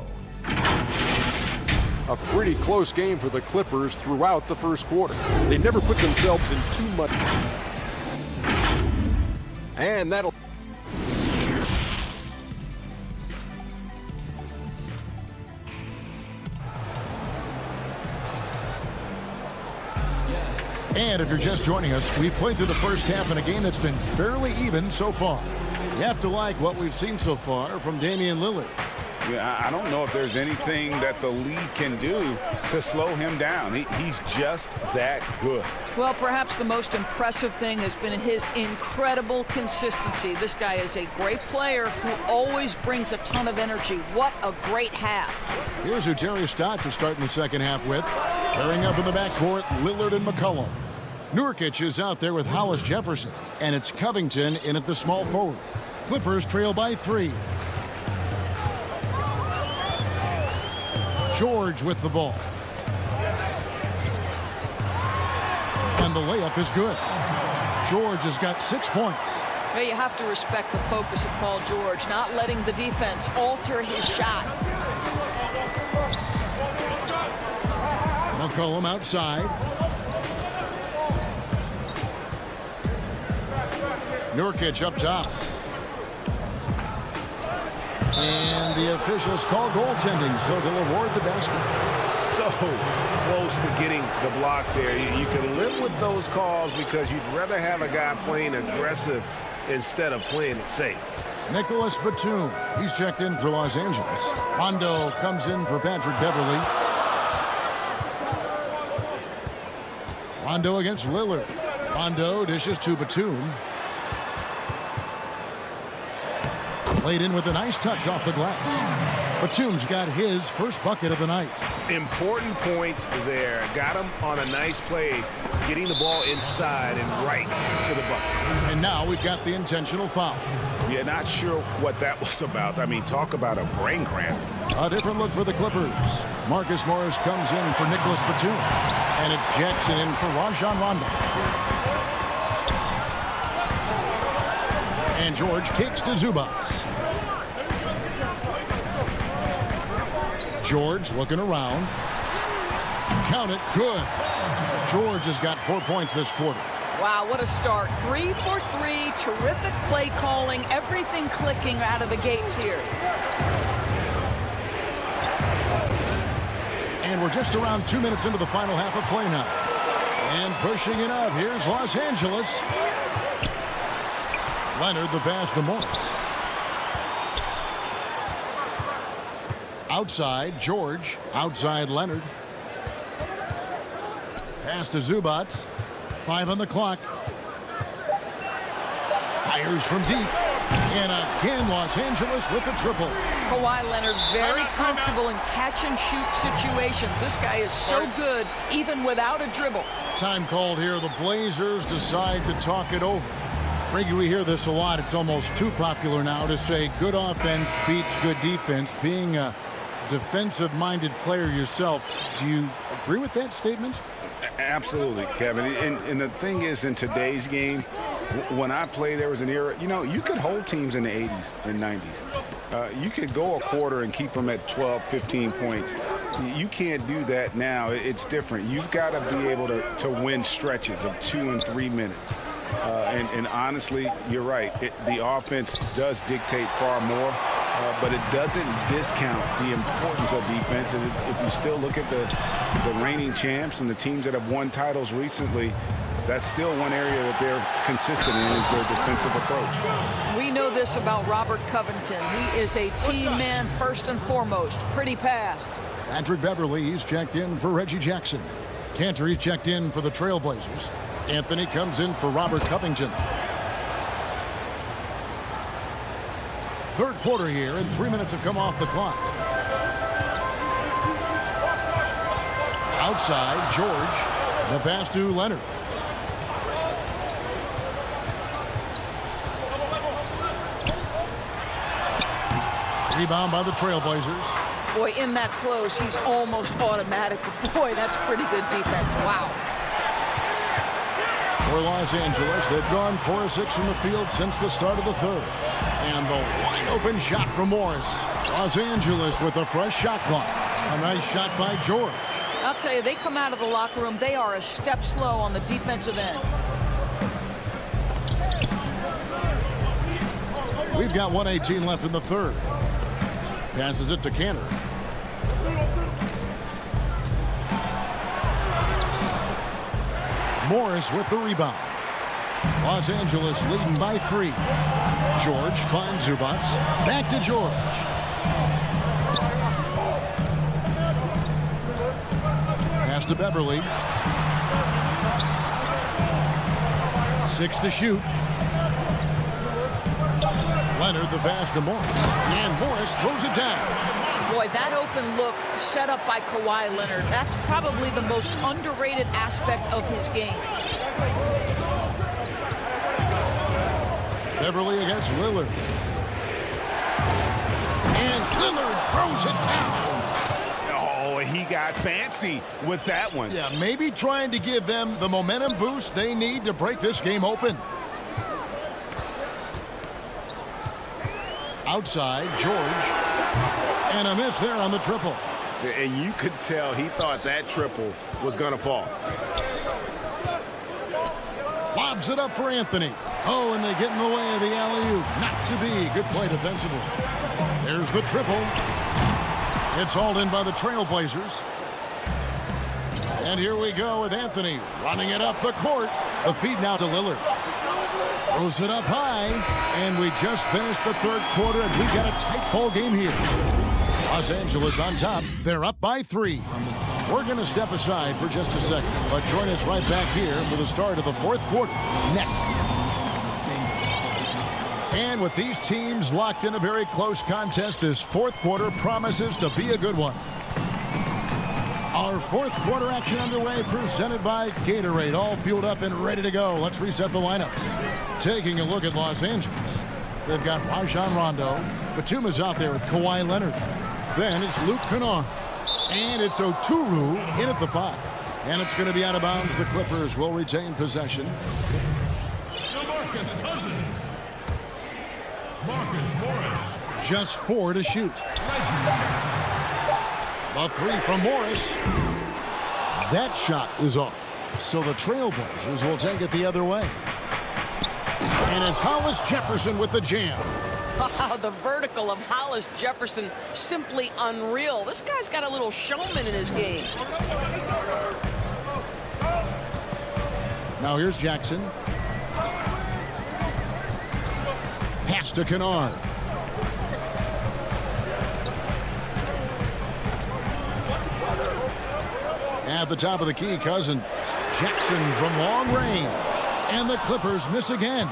A pretty close game for the Clippers throughout the first quarter. They never put themselves in too much. And that'll... And if you're just joining us, we've played through the first half in a game that's been fairly even so far. You have to like what we've seen so far from Damian Lillard. Yeah, I don't know if there's anything that the league can do to slow him down. He's just that good. Well, perhaps the most impressive thing has been his incredible consistency. This guy is a great player who always brings a ton of energy. What a great half. Here's who Terry Stotts is starting the second half with. Pairing up in the backcourt, Lillard and McCollum. Nurkic is out there with Hollis Jefferson, and it's Covington in at the small forward. Clippers trail by 3. George with the ball. And the layup is good. George has got 6 points. Well, you have to respect the focus of Paul George, not letting the defense alter his shot. McCollum outside. Nurkic up top. And the officials call goaltending, so they'll award the basket. So close to getting the block there. You can live with those calls because you'd rather have a guy playing aggressive instead of playing it safe. Nicholas Batum, he's checked in for Los Angeles. Rondo comes in for Patrick Beverly. Rondo against Lillard. Rondo dishes to Batum. Played in with a nice touch off the glass. Batum's got his first bucket of the night. Important points there. Got him on a nice play, getting the ball inside and right to the bucket. And now we've got the intentional foul. Yeah, not sure what that was about. I mean, talk about a brain cramp. A different look for the Clippers. Marcus Morris comes in for Nicholas Batum. And it's Jackson in for Rajon Rondo. And George kicks to Zubats. George looking around. Count it. Good. George has got 4 points this quarter. Wow, what a start. 3 for 3. Terrific play calling. Everything clicking out of the gates here. And we're just around 2 minutes into the final half of play now. And pushing it up. Here's Los Angeles. Leonard the pass to Morris. Outside, George. Outside, Leonard. Pass to Zubats. 5 on the clock. Fires from deep. And again, Los Angeles with a triple. Kawhi Leonard very comfortable in catch-and-shoot situations. This guy is so good, even without a dribble. Time called here. The Blazers decide to talk it over. Frankie, we hear this a lot. It's almost too popular now to say good offense beats good defense. Being a defensive-minded player yourself, do you agree with that statement? Absolutely, Kevin. And the thing is, in today's game, when I played, there was an era, you could hold teams in the 80s and 90s. You could go a quarter and keep them at 12, 15 points. You can't do that now. It's different. You've got to be able to win stretches of 2 and 3 minutes. And honestly, you're right. The offense does dictate far more, but it doesn't discount the importance of defense. And if you still look at the reigning champs and the teams that have won titles recently, that's still one area that they're consistent in is their defensive approach. We know this about Robert Covington. He is a team man first and foremost. Pretty pass. Patrick Beverly, he's checked in for Reggie Jackson. Cantor, he's checked in for the Trailblazers. Anthony comes in for Robert Covington. Third quarter here, and 3 minutes have come off the clock. Outside, George. The pass to Leonard. Rebound by the Trailblazers. Boy, in that close, he's almost automatic. Boy, that's pretty good defense. Wow. For Los Angeles, they've gone 4 of 6 from the field since the start of the third. And the wide open shot from Morris. Los Angeles with a fresh shot clock. A nice shot by George. I'll tell you, they come out of the locker room, they are a step slow on the defensive end. We've got 1:18 left in the third. Passes it to Cantor. Morris with the rebound. Los Angeles leading by 3. George finds Zubats. Back to George. Pass to Beverly. 6 to shoot. Leonard the pass to Morris. And Morris throws it down. Boy, that open look set up by Kawhi Leonard, that's probably the most underrated aspect of his game. Beverly against Lillard. And Lillard throws it down. Oh, he got fancy with that one. Yeah, maybe trying to give them the momentum boost they need to break this game open. Outside, George. And a miss there on the triple. And you could tell he thought that triple was going to fall. Lobs it up for Anthony. Oh, and they get in the way of the alley-oop. Not to be. Good play defensively. There's the triple. It's hauled in by the Trailblazers. And here we go with Anthony running it up the court. The feed now to Lillard. Throws it up high. And we just finished the third quarter, and we got a tight ball game here. Los Angeles on top. They're up by 3. We're going to step aside for just a second, but join us right back here for the start of the fourth quarter next. And with these teams locked in a very close contest, this fourth quarter promises to be a good one. Our fourth quarter action underway, presented by Gatorade, all fueled up and ready to go. Let's reset the lineups. Taking a look at Los Angeles. They've got Rajon Rondo. Batum is out there with Kawhi Leonard. Then it's Luke Kennard. And it's Oturu in at the 5. And it's going to be out of bounds. The Clippers will retain possession. Marcus Morris. Just 4 to shoot. A 3 from Morris. That shot is off. So the Trailblazers will take it the other way. And it's Hollis Jefferson with the jam. Wow, the vertical of Hollis Jefferson, simply unreal. This guy's got a little showman in his game. Now here's Jackson. Pass to Kennard. At the top of the key, Cousins. Jackson from long range. And the Clippers miss again.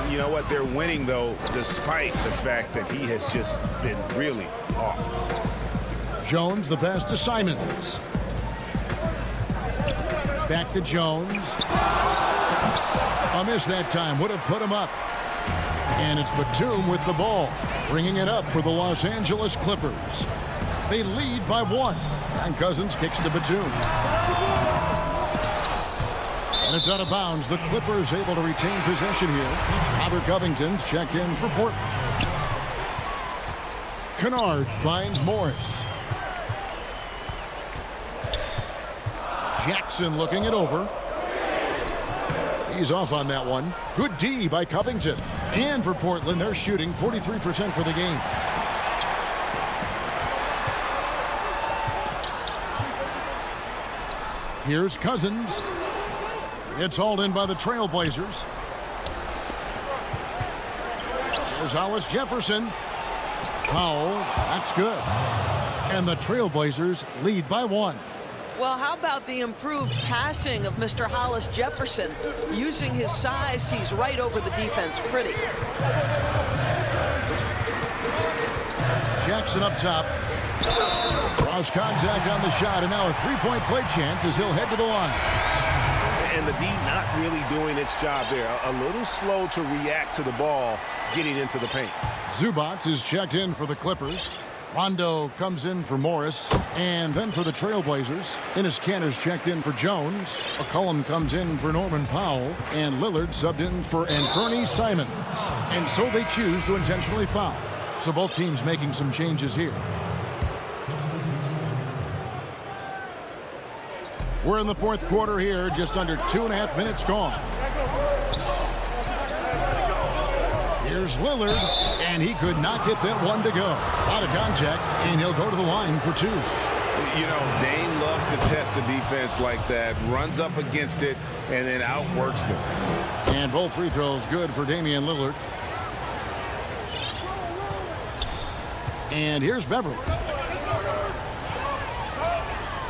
You know what? They're winning, though, despite the fact that he has just been really off. Jones, the pass to Simons. Back to Jones. A miss that time. Would have put him up. And it's Batum with the ball, bringing it up for the Los Angeles Clippers. They lead by 1. And Cousins kicks to Batum. And it's out of bounds. The Clippers able to retain possession here. Robert Covington's checked in for Portland. Kennard finds Morris. Jackson looking it over. He's off on that one. Good D by Covington. And for Portland, they're shooting 43% for the game. Here's Cousins. It's hauled in by the Trailblazers. There's Hollis Jefferson. Powell, that's good. And the Trailblazers lead by 1. Well, how about the improved passing of Mr. Hollis Jefferson? Using his size, he's right over the defense. Pretty. Jackson up top. Draws contact on the shot, and now a three-point play chance as he'll head to the line. And the D not really doing its job there. A little slow to react to the ball getting into the paint. Zubac is checked in for the Clippers. Rondo comes in for Morris, and then for the Trailblazers. Enes Kanter's checked in for Jones. McCollum comes in for Norman Powell, and Lillard subbed in for Anthony Simons. And so they choose to intentionally foul. So both teams making some changes here. We're in the fourth quarter here, just under 2.5 minutes gone. Here's Lillard, and he could not get that one to go. Out of contact, and he'll go to the line for 2. You know, Dame loves to test the defense like that, runs up against it, and then outworks them. And both free throws good for Damian Lillard. And here's Beverly.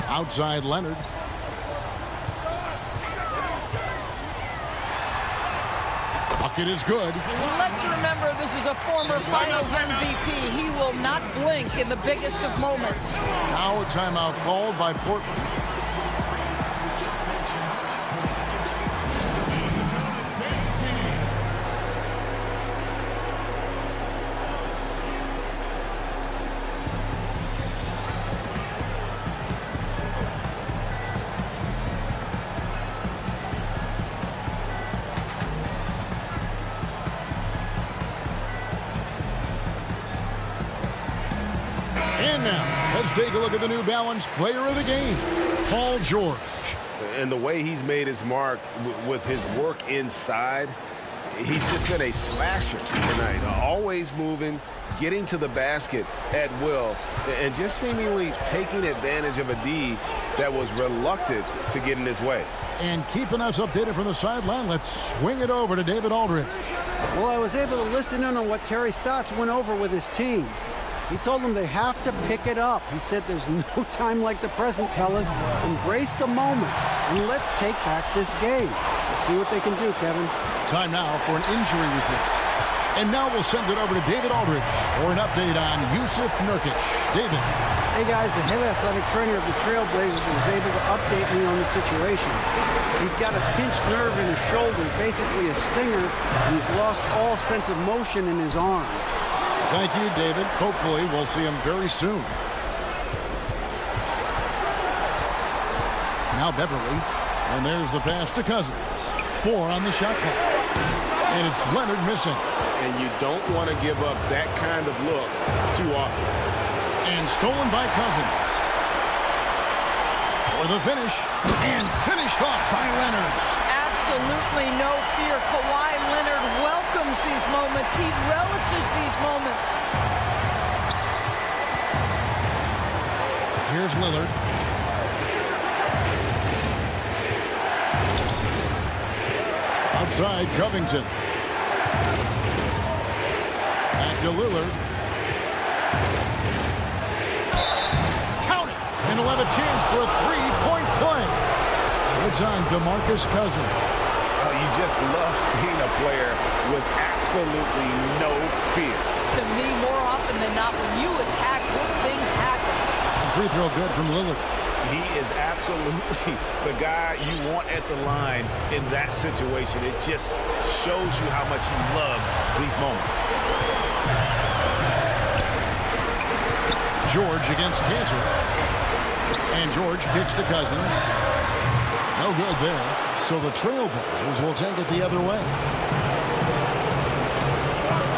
Outside Leonard. Bucket is good. Let's remember this is a former Finals MVP. He will not blink in the biggest of moments. Now a timeout called by Portland. And now, let's take a look at the New Balance player of the game, Paul George. And the way he's made his mark with his work inside, he's just been a slasher tonight. Always moving, getting to the basket at will, and just seemingly taking advantage of a D that was reluctant to get in his way. And keeping us updated from the sideline, let's swing it over to David Aldridge. Well, I was able to listen in on what Terry Stotts went over with his team. He told them they have to pick it up. He said there's no time like the present, fellas. Embrace the moment, and let's take back this game. Let's see what they can do, Kevin. Time now for an injury report. And now we'll send it over to David Aldridge for an update on Yusuf Nurkic. David. Hey, guys, the head athletic trainer of the Trailblazers was able to update me on the situation. He's got a pinched nerve in his shoulder, basically a stinger, and he's lost all sense of motion in his arm. Thank you, David. Hopefully, we'll see him very soon. Now Beverly, and there's the pass to Cousins. 4 on the shot clock. And it's Leonard missing. And you don't want to give up that kind of look too often. And stolen by Cousins. For the finish. And finished off by Leonard. Absolutely no fear. Kawhi Leonard welcomes these moments. He relishes these moments. Here's Lillard. Outside Covington. Back to Lillard. Count it! And he'll have a chance for a three-point play. It's on DeMarcus Cousins. You just love seeing a player with absolutely no fear. To me, more often than not, when you attack, good things happen. And free throw good from Lillard. He is absolutely the guy you want at the line in that situation. It just shows you how much he loves these moments. George against Cantor. And George kicks to Cousins. No good there. So the Trailblazers will take it the other way.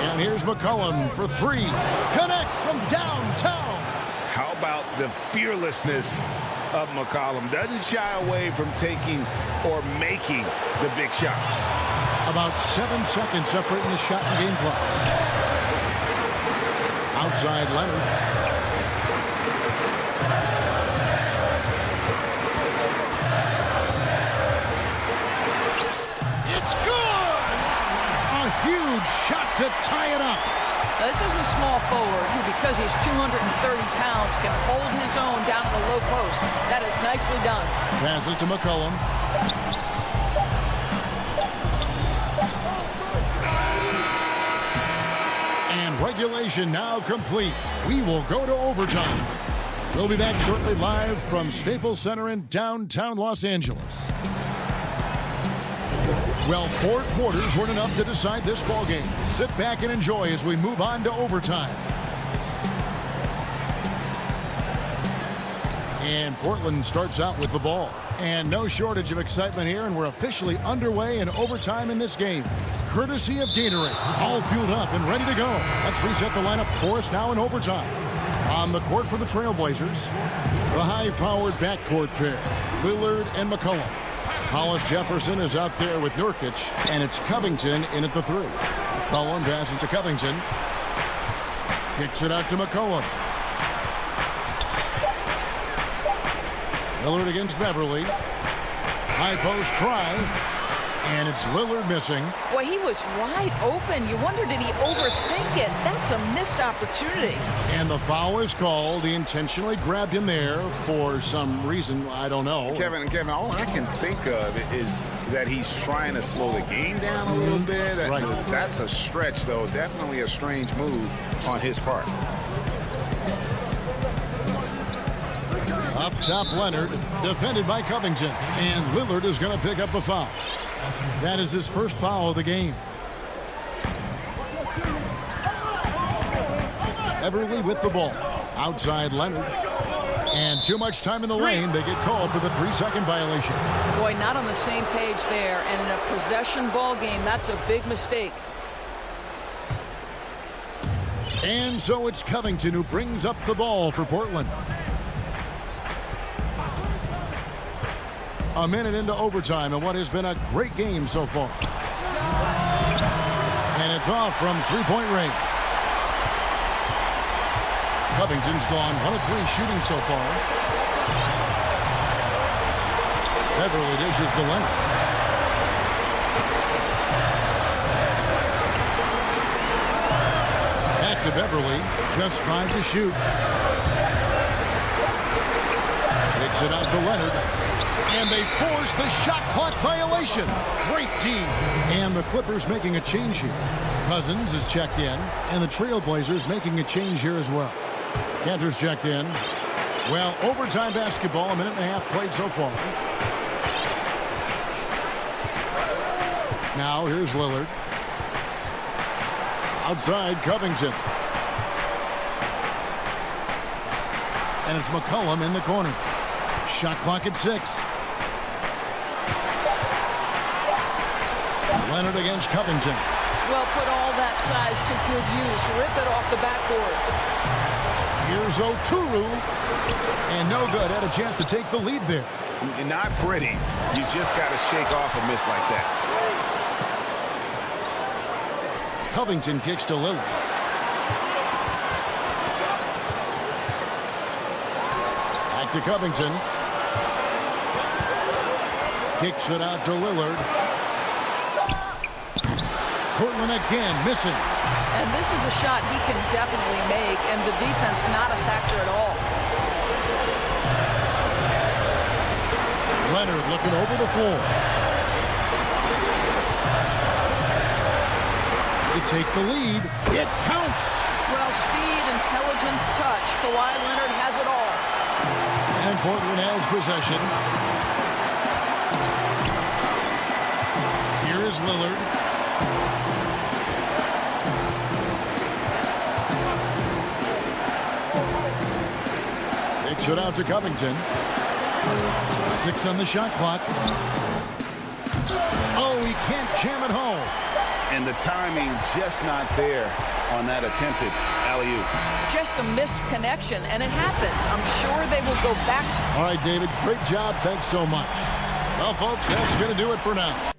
And here's McCollum for 3. Connects from downtown. How about the fearlessness of McCollum? Doesn't shy away from taking or making the big shots. About 7 seconds separating the shot and game clocks. Outside Leonard. Huge shot to tie it up. Now, this is a small forward who, because he's 230 pounds, can hold his own down at the low post. That is nicely done. Passes to McCollum. And regulation now complete. We will go to overtime. We'll be back shortly live from Staples Center in downtown Los Angeles. Well, 4 quarters weren't enough to decide this ball game. Sit back and enjoy as we move on to overtime. And Portland starts out with the ball. And no shortage of excitement here, and we're officially underway in overtime in this game. Courtesy of Gatorade. All fueled up and ready to go. Let's reset the lineup for us now in overtime. On the court for the Trailblazers, the high-powered backcourt pair, Lillard and McCollum. Hollis Jefferson is out there with Nurkic, and it's Covington in at the 3. McCollum passes to Covington. Kicks it out to McCollum. Lillard against Beverly. High post try. And it's Lillard missing. Boy, he was wide open. You wonder, did he overthink it? That's a missed opportunity. And the foul is called. He intentionally grabbed him there for some reason. I don't know. Kevin, all I can think of is that he's trying to slow the game down a little bit. Right. That's a stretch, though. Definitely a strange move on his part. Up top, Leonard, defended by Covington. And Lillard is going to pick up a foul. That is his first foul of the game. Everly with the ball. Outside Leonard. And too much time in the lane. They get called for the 3-second violation. Boy, not on the same page there. And in a possession ball game, that's a big mistake. And so it's Covington who brings up the ball for Portland. A minute into overtime in what has been a great game so far. And it's off from three-point range. Covington's gone 1 of 3 shooting so far. Beverly dishes to Leonard. Back to Beverly. Just 5 to shoot. Takes it out to Leonard. And they force the shot clock violation. Great team. And the Clippers making a change here. Cousins is checked in. And the Trailblazers making a change here as well. Cantor's checked in. Well, overtime basketball, a minute and a half played so far. Now, here's Lillard. Outside, Covington. And it's McCollum in the corner. Shot clock at 6. Leonard against Covington. Well, put all that size to good use. Rip it off the backboard. Here's Okuru. And no good. Had a chance to take the lead there. Not pretty. You just got to shake off a miss like that. Covington kicks to Lillard. Back to Covington. Kicks it out to Lillard. Portland again missing. And this is a shot he can definitely make, and the defense not a factor at all. Leonard looking over the floor. To take the lead. It counts. Well, speed, intelligence, touch. Kawhi Leonard has it all. And Portland has possession. Here is Lillard. Takes it out to Covington. 6 on the shot clock. Oh, he can't jam it home. And the timing just not there on that attempted alley-oop. Just a missed connection, and it happens. I'm sure they will go back. All right, David, great job. Thanks so much. Well, folks, that's going to do it for now.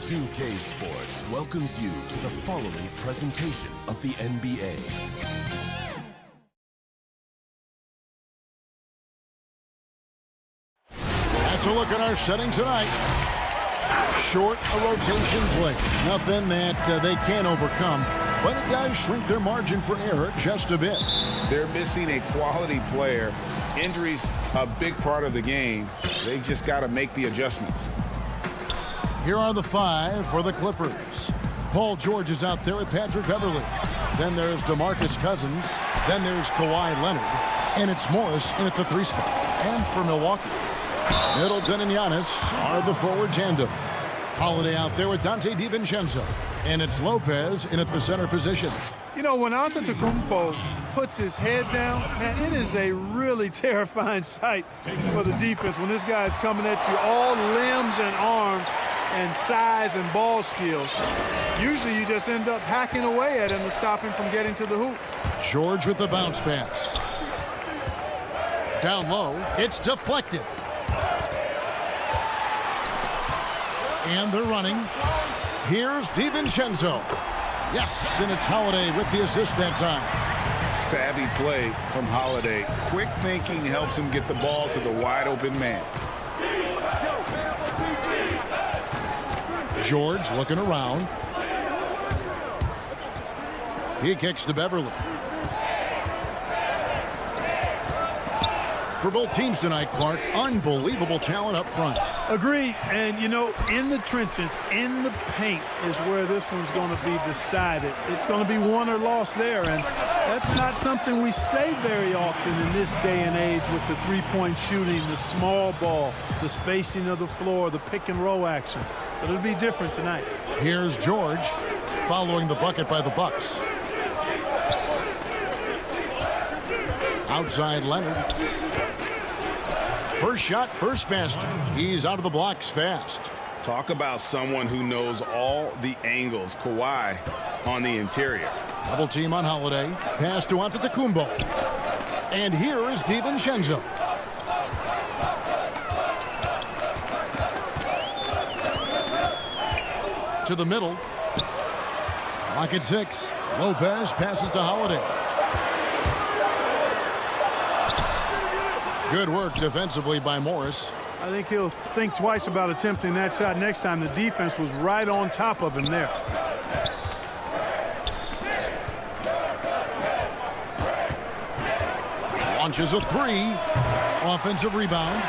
2K Sports welcomes you to the following presentation of the NBA. That's a look at our setting tonight. Short a rotation play. Nothing that they can't overcome, but it does shrink their margin for error just a bit. They're missing a quality player. Injuries a big part of the game. They just got to make the adjustments. Here are the 5 for the Clippers. Paul George is out there with Patrick Beverley. Then there's DeMarcus Cousins. Then there's Kawhi Leonard. And it's Morris in at the 3 spot. And for Milwaukee, Middleton and Giannis are the forward tandem. Holiday out there with Dante DiVincenzo. And it's Lopez in at the center position. You know, when Antetokounmpo puts his head down, man, it is a really terrifying sight for the defense when this guy's coming at you all limbs and arms and size and ball skills. Usually you just end up hacking away at him to stop him from getting to the hoop. George with the bounce pass. Down low, it's deflected. And they're running. Here's DiVincenzo. Yes, and it's Holiday with the assist that time. Savvy play from Holiday. Quick thinking helps him get the ball to the wide open man. George looking around. He kicks to Beverly. For both teams tonight, Clark, unbelievable talent up front. Agreed. And, you know, in the trenches, in the paint is where this one's going to be decided. It's going to be won or lost there. And that's not something we say very often in this day and age with the three-point shooting, the small ball, the spacing of the floor, the pick and roll action. But it'll be different tonight. Here's George following the bucket by the Bucks. Outside Leonard. First shot, first basket. He's out of the blocks fast. Talk about someone who knows all the angles. Kawhi on the interior. Double team on Holiday. Pass to Antetokounmpo. And here is DiVincenzo. To the middle. Clock at 6. Lopez passes to Holiday. Good work defensively by Morris. I think he'll think twice about attempting that shot next time. The defense was right on top of him there. Launches a 3. Offensive rebound.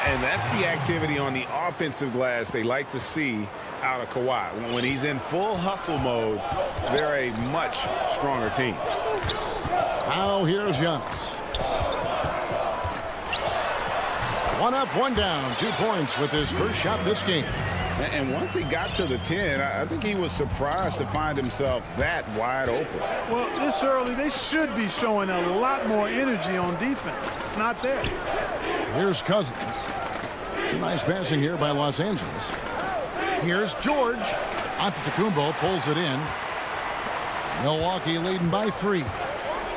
And that's the activity on the offensive glass they like to see out of Kawhi. When he's in full hustle mode, they're a much stronger team. Now here's Giannis. 1 up, 1 down. 2 points with his first shot this game. And once he got to the 10, I think he was surprised to find himself that wide open. Well, this early, they should be showing a lot more energy on defense. It's not there. Here's Cousins. Some nice passing here by Los Angeles. Here's George. Antetokounmpo pulls it in. Milwaukee leading by 3.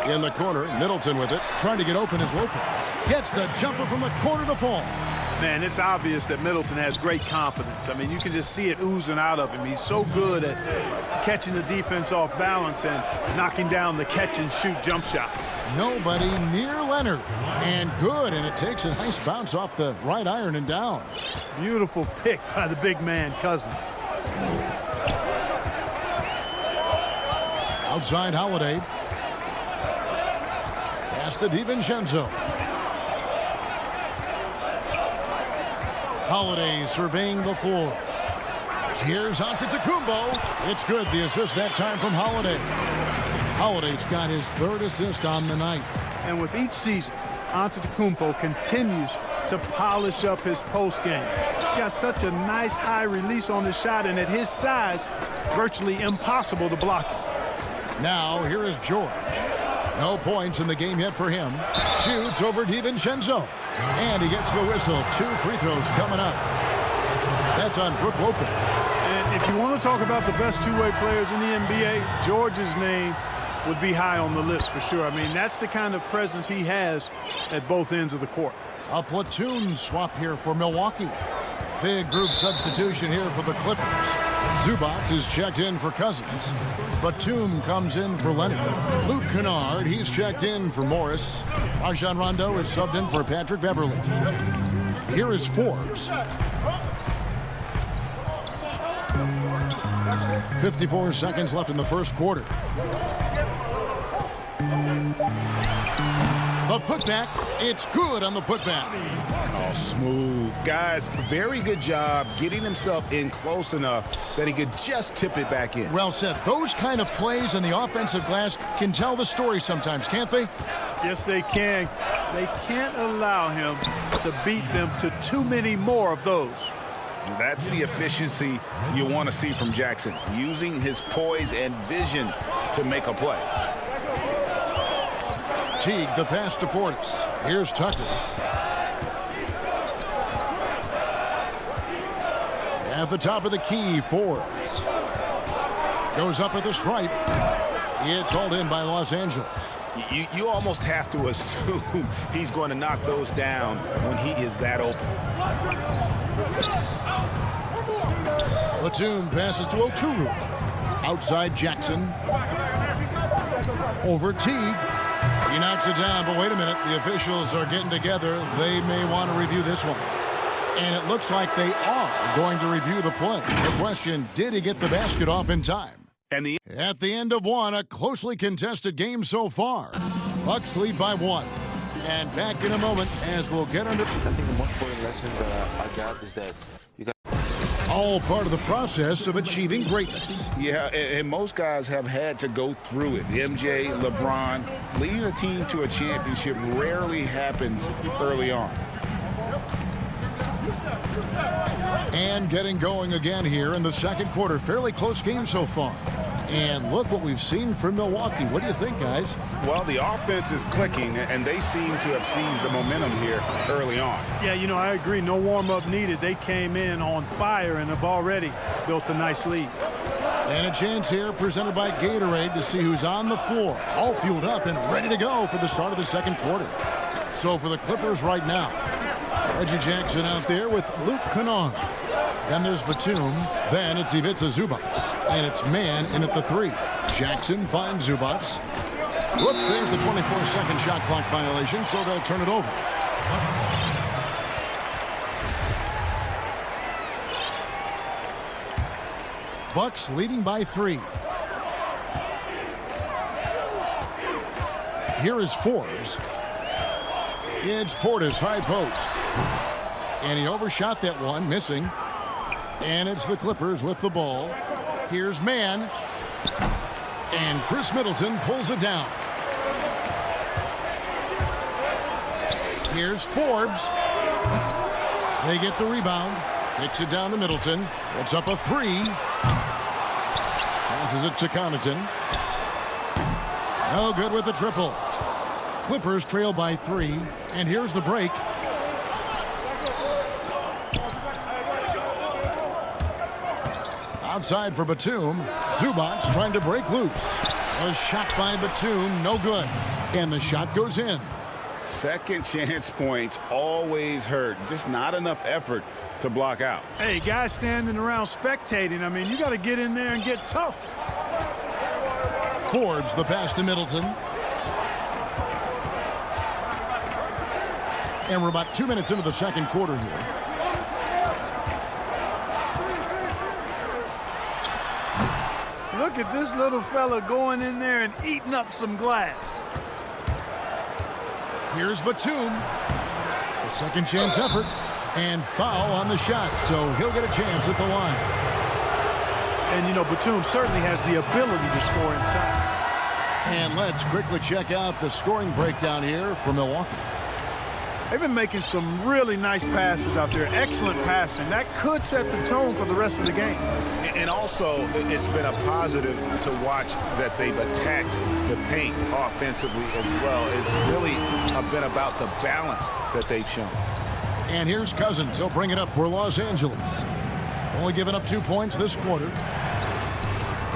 In the corner, Middleton with it, trying to get open as Lopez. Gets the jumper from the corner to fall. Man, it's obvious that Middleton has great confidence. I mean, you can just see it oozing out of him. He's so good at catching the defense off balance and knocking down the catch-and-shoot jump shot. Nobody near Leonard. And good, and it takes a nice bounce off the right iron and down. Beautiful pick by the big man, Cousins. Outside Holiday. Pass to DiVincenzo. Holiday surveying the floor. Here's Antetokounmpo. It's good. The assist that time from Holiday. Holiday's got his 3rd assist on the night. And with each season, Antetokounmpo continues to polish up his post game. He's got such a nice high release on the shot, and at his size, virtually impossible to block it. Now here is George. No points in the game yet for him. Shoots over DiVincenzo. And he gets the whistle. 2 free throws coming up. That's on Brook Lopez. And if you want to talk about the best two-way players in the NBA, George's name would be high on the list for sure. I mean, that's the kind of presence he has at both ends of the court. A platoon swap here for Milwaukee. Big group substitution here for the Clippers. Zubac is checked in for Cousins. Batum comes in for Leonard. Luke Kennard, he's checked in for Morris. Rajon Rondo is subbed in for Patrick Beverly. Here is Forbes. 54 seconds left in the first quarter. The putback, it's good on the putback. Oh, smooth. Guys, very good job getting himself in close enough that he could just tip it back in. Well said. Those kind of plays in the offensive glass can tell the story sometimes, can't they? Yes, they can. They can't allow him to beat them to too many more of those. That's the efficiency you want to see from Jackson, using his poise and vision to make a play. Teague, the pass to Portis. Here's Tucker. At the top of the key, Forbes. Goes up at the stripe. It's hauled in by Los Angeles. You almost have to assume he's going to knock those down when he is that open. Batum passes to Okuru. Outside Jackson. Over Teague. He knocks it down, but wait a minute. The officials are getting together. They may want to review this one. And it looks like they are going to review the play. The question, did he get the basket off in time? At the end of one, a closely contested game so far. Bucks lead by 1. And back in a moment as we'll get under. I think the most important lesson that I got is that you got. All part of the process of achieving greatness. Yeah, and most guys have had to go through it. MJ, LeBron, leading a team to a championship rarely happens early on. And getting going again here in the second quarter. Fairly close game so far. And look what we've seen from Milwaukee. What do you think, guys? Well, the offense is clicking, and they seem to have seized the momentum here early on. Yeah, you know, I agree. No warm-up needed. They came in on fire and have already built a nice lead. And a chance here presented by Gatorade to see who's on the floor. All fueled up and ready to go for the start of the second quarter. So for the Clippers right now, Reggie Jackson out there with Luke Kennard. Then there's Batum. Then it's Ivica Zubac. And it's man in at the 3. Jackson finds Zubac. Whoops, there's the 24-second shot clock violation, so they'll turn it over. Bucks leading by 3. Here is Forbes. It's Portis, high post. And he overshot that one, missing. And it's the Clippers with the ball. Here's man. And Chris Middleton pulls it down. Here's Forbes. They get the rebound. Takes it down to Middleton. It's up a 3. Passes it to Connaughton. No good with the triple. Clippers trail by 3. And here's the break. Outside for Batum. Zubac trying to break loose. A shot by Batum, no good. And the shot goes in. Second chance points always hurt. Just not enough effort to block out. Hey, guys standing around spectating. I mean, you got to get in there and get tough. Forbes, the pass to Middleton. And we're about 2 minutes into the second quarter here. Look at this little fella going in there and eating up some glass. Here's Batum. The second chance effort. And foul on the shot, so he'll get a chance at the line. And, you know, Batum certainly has the ability to score inside. And let's quickly check out the scoring breakdown here for Milwaukee. They've been making some really nice passes out there. Excellent passing. That could set the tone for the rest of the game. And also, it's been a positive to watch that they've attacked the paint offensively as well. It's really been about the balance that they've shown. And here's Cousins. He'll bring it up for Los Angeles. Only giving up 2 points this quarter.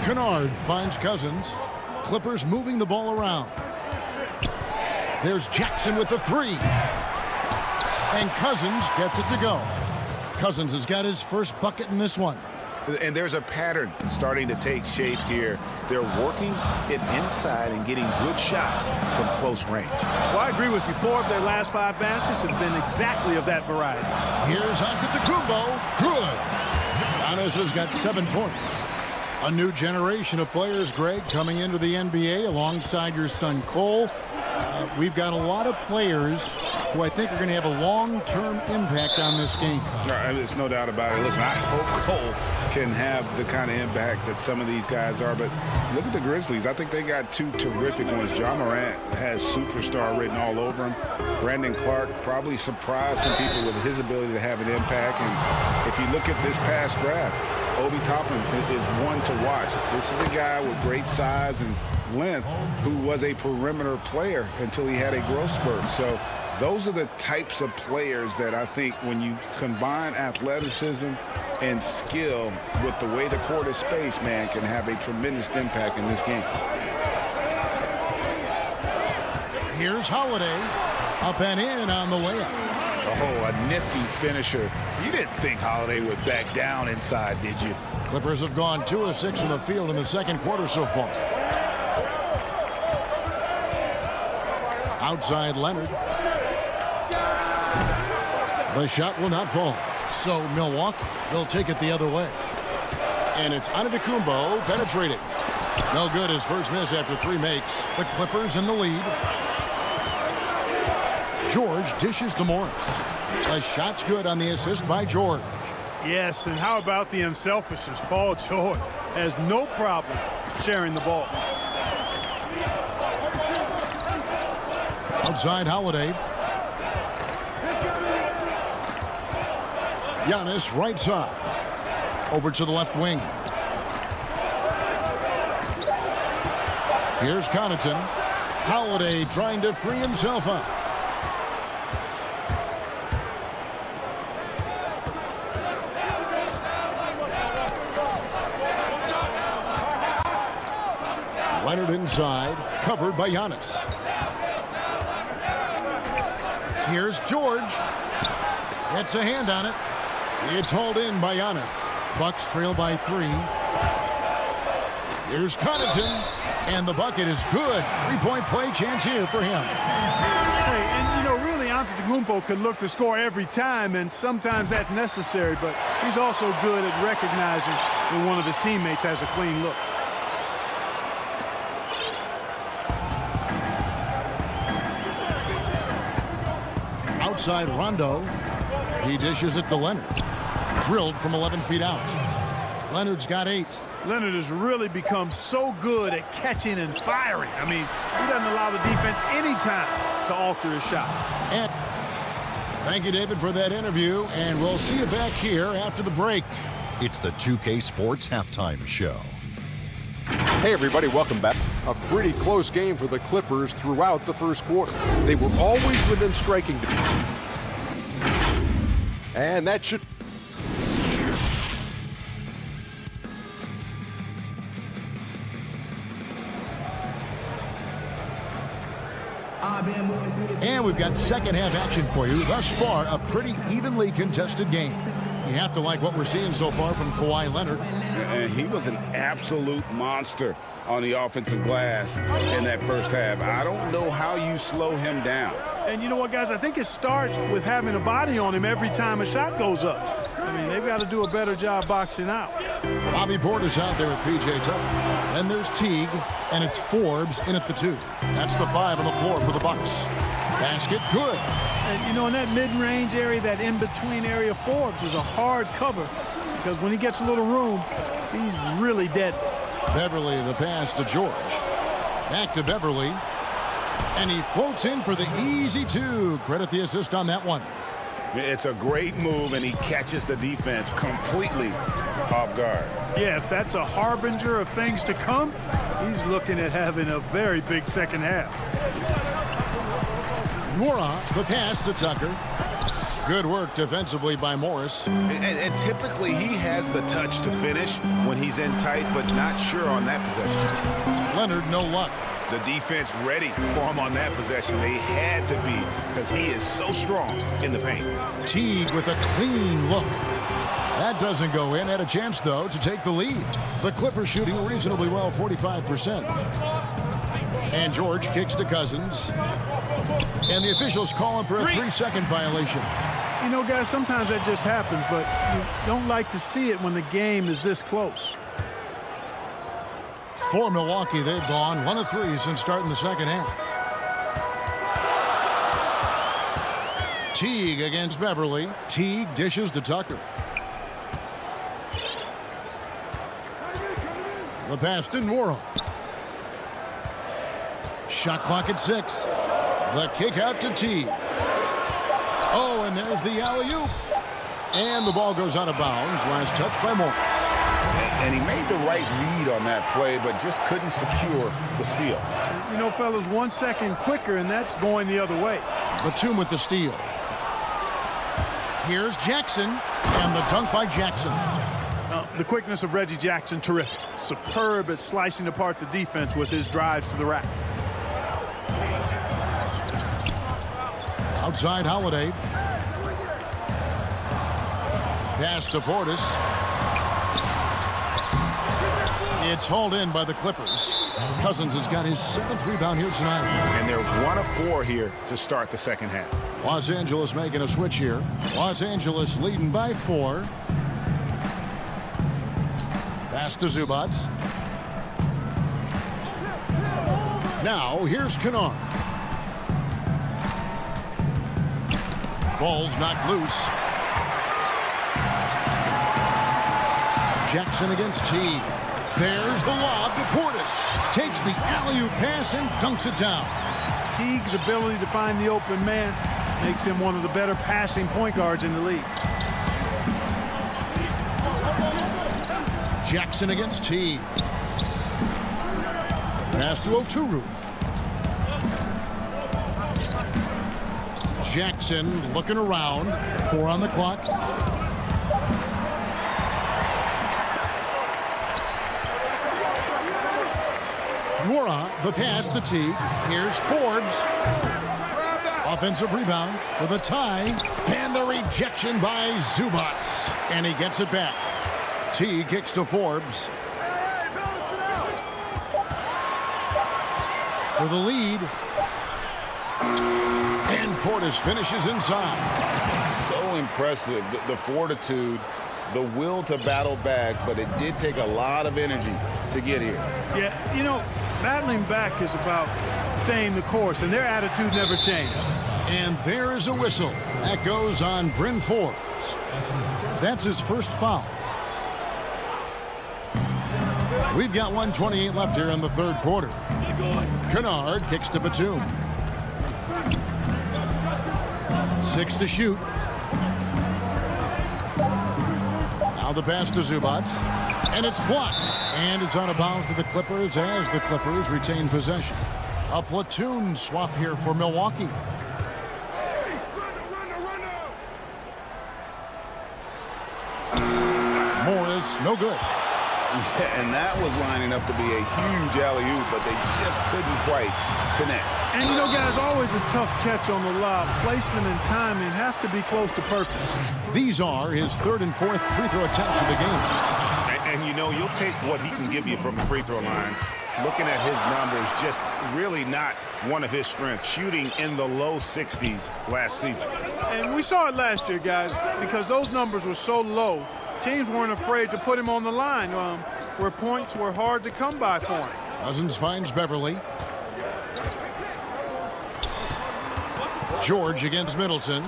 Kennard finds Cousins. Clippers moving the ball around. There's Jackson with the 3. And Cousins gets it to go. Cousins has got his first bucket in this one. And there's a pattern starting to take shape here. They're working it inside and getting good shots from close range. Well, I agree with you. 4 of their last 5 baskets have been exactly of that variety. Here's Antetokounmpo. Good. Giannis has got 7 points. A new generation of players, Greg, coming into the NBA alongside your son Cole. We've got a lot of players who I think are going to have a long-term impact on this game. There's no doubt about it. Listen, I hope Cole can have the kind of impact that some of these guys are, but look at the Grizzlies. I think they got 2 terrific ones. Ja Morant has superstar written all over him. Brandon Clark probably surprised some people with his ability to have an impact. And if you look at this past draft, Obi Toppin is one to watch. This is a guy with great size and length who was a perimeter player until he had a growth spurt. So those are the types of players that I think when you combine athleticism and skill with the way the court is spaced, man, can have a tremendous impact in this game. Here's Holiday. Up and in on the layup. Oh, a nifty finisher. You didn't think Holiday would back down inside, did you? Clippers have gone 2 of 6 from the field in the second quarter so far. Outside Leonard. The shot will not fall. So Milwaukee will take it the other way. And it's Antetokounmpo penetrating. No good. His first miss after 3 makes. The Clippers in the lead. George dishes to Morris. The shot's good on the assist by George. Yes, and how about the unselfishness? Paul George has no problem sharing the ball. Outside Holiday. Giannis right side. Over to the left wing. Here's Connaughton. Holiday trying to free himself up. Leonard inside, covered by Giannis. Here's George. Gets a hand on it. It's hauled in by Giannis. Bucks trail by 3. Here's Connaughton, and the bucket is good. 3-point play chance here for him. Hey, and you know, really, Antetokounmpo could look to score every time, and sometimes that's necessary, but he's also good at recognizing when one of his teammates has a clean look. Outside Rondo. He dishes it to Leonard. Drilled from 11 feet out. Leonard's got 8. Leonard has really become so good at catching and firing. I mean, he doesn't allow the defense any time to alter his shot. And thank you, David, for that interview, and we'll see you back here after the break. It's the 2K Sports Halftime Show. Hey everybody, welcome back. A pretty close game for the Clippers throughout the first quarter. They were always within striking distance. And that should... And we've got second half action for you. Thus far, a pretty evenly contested game. You have to like what we're seeing so far from Kawhi Leonard. And he was an absolute monster on the offensive glass in that first half. I don't know how you slow him down. And you know what, guys? I think it starts with having a body on him every time a shot goes up. I mean, they've got to do a better job boxing out. Bobby Portis out there with P.J. Tucker. Then there's Teague, and it's Forbes in at the 2. That's the 5 on the floor for the Bucks. Basket good. And, you know, in that mid-range area, that in-between area, Forbes is a hard cover because when he gets a little room, he's really dead. Beverly, the pass to George. Back to Beverly. And he floats in for the easy 2. Credit the assist on that one. It's a great move, and he catches the defense completely off guard. Yeah, if that's a harbinger of things to come, he's looking at having a very big second half. Nora, the pass to Tucker. Good work defensively by Morris. And typically he has the touch to finish when he's in tight, but not sure on that possession. Leonard, no luck. The defense ready for him on that possession. They had to be, because he is so strong in the paint. Teague with a clean look. That doesn't go in. Had a chance, though, to take the lead. The Clippers shooting reasonably well, 45%. And George kicks to Cousins. And the officials call him for a 3-second violation. You know, guys, sometimes that just happens, but you don't like to see it when the game is this close. For Milwaukee, they've gone 1 of 3 since starting the second half. Teague against Beverly. Teague dishes to Tucker. The pass to Nwora. Shot clock at 6. The kick out to Teague. Oh, and there's the alley-oop. And the ball goes out of bounds. Last touch by Morris. And he made the right read on that play, but just couldn't secure the steal. You know, fellas, 1 second quicker, and that's going the other way. Batum with the steal. Here's Jackson, and the dunk by Jackson. The quickness of Reggie Jackson, terrific. Superb at slicing apart the defense with his drives to the rack. Outside Holiday. Pass to Portis. It's hauled in by the Clippers. Cousins has got his 7th rebound here tonight. And they're 1 of 4 here to start the second half. Los Angeles making a switch here. Los Angeles leading by 4. Pass to Zubac. Now here's Kennard. Ball's knocked loose. Jackson against Teague. Bears the lob to Portis. Takes the alley-oop pass and dunks it down. Teague's ability to find the open man makes him one of the better passing point guards in the league. Jackson against Teague. Pass to Oturu. Jackson looking around. 4 on the clock. Nwora, the pass to Teague. Here's Forbes. Offensive rebound for the tie. And the rejection by Zubac. And he gets it back. Teague kicks to Forbes. For the lead. And Portis finishes inside. So impressive. The fortitude, the will to battle back, but it did take a lot of energy to get here. Yeah, you know, battling back is about staying the course, and their attitude never changed. And there is a whistle. That goes on Bryn Forbes. That's his first foul. We've got 1:28 left here in the third quarter. Kennard kicks to Batum. 6 to shoot. Now the pass to Zubac. And it's blocked. And it's out of bounds to the Clippers as the Clippers retain possession. A platoon swap here for Milwaukee. Morris, no good. Yeah, and that was lining up to be a huge alley-oop, but they just couldn't quite connect. And, you know, guys, always a tough catch on the lob. Placement and timing have to be close to perfect. These are his 3rd and 4th free throw attempts of the game. And you know, you'll take what he can give you from the free throw line. Looking at his numbers, just really not one of his strengths. Shooting in the low 60s last season. And we saw it last year, guys, because those numbers were so low. Teams weren't afraid to put him on the line where points were hard to come by for him. Cousins finds Beverly. George against Middleton.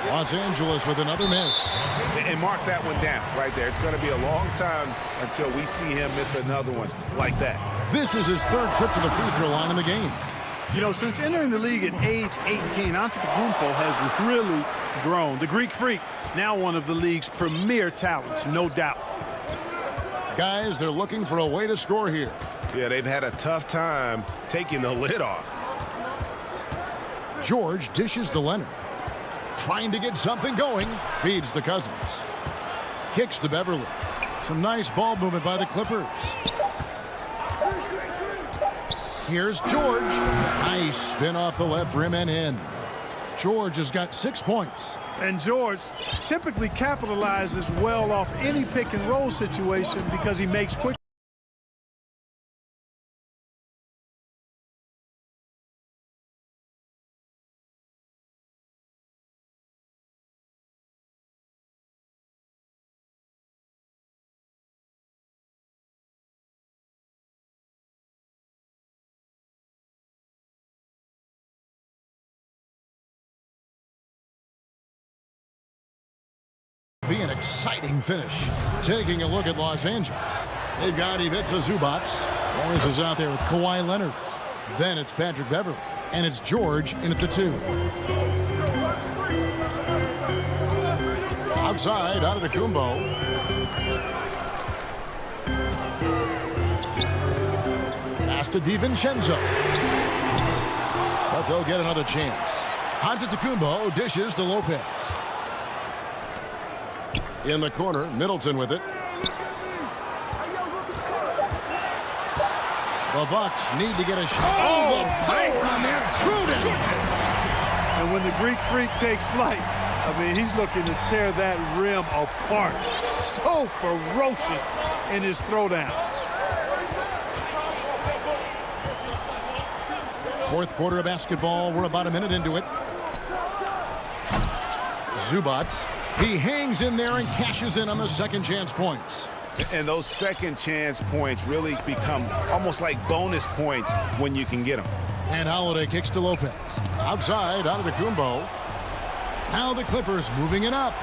Los Angeles with another miss. And mark that one down right there. It's going to be a long time until we see him miss another one like that. This is his 3rd trip to the free throw line in the game. You know, since entering the league at age 18, Antetokounmpo has really grown. The Greek Freak, now one of the league's premier talents, no doubt. Guys, they're looking for a way to score here. Yeah, they've had a tough time taking the lid off. George dishes to Leonard. Trying to get something going. Feeds to Cousins. Kicks to Beverly. Some nice ball movement by the Clippers. Here's George. Nice spin off the left rim and in. George has got 6 points. And George typically capitalizes well off any pick and roll situation because he makes quick. Be an exciting finish. Taking a look at Los Angeles. They've got Ivica Zubac. Morris is out there with Kawhi Leonard. Then it's Patrick Beverley. And it's George in at the 2. Outside, Antetokounmpo. Pass to DiVincenzo. But they'll get another chance. Antetokounmpo dishes to Lopez. In the corner, Middleton with it. The Bucks need to get a shot. Oh, the power on that. Gruden. And when the Greek Freak takes flight, I mean, he's looking to tear that rim apart. So ferocious in his throwdowns. Fourth quarter of basketball. We're about a minute into it. Zubac. He hangs in there and cashes in on the second chance points. And those second chance points really become almost like bonus points when you can get them. And Holiday kicks to Lopez. Outside, Antetokounmpo. Now the Clippers moving it up.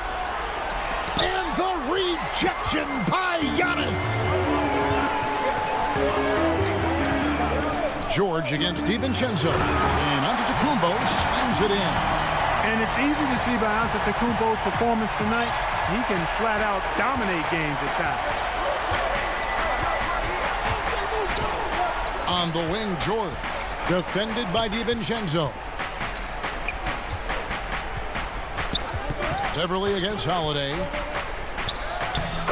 And the rejection by Giannis. George against DiVincenzo. And Antetokounmpo slams it in. And it's easy to see by Antetokounmpo's performance tonight, he can flat out dominate games at times. On the wing, George. Defended by DiVincenzo. Beverly against Holiday.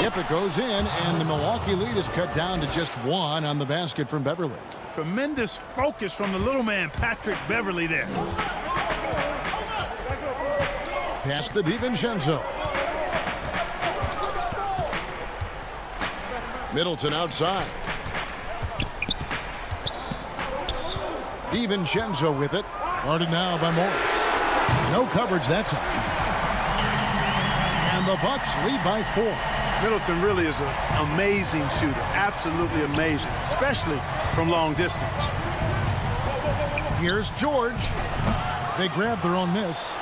Yep, it goes in, and the Milwaukee lead is cut down to just 1 on the basket from Beverly. Tremendous focus from the little man, Patrick Beverly, there. Pass to DiVincenzo. Middleton outside. DiVincenzo with it. Guarded now by Morris. No coverage that time. And the Bucks lead by 4. Middleton really is an amazing shooter. Absolutely amazing, especially from long distance. Here's George. They grab their own miss.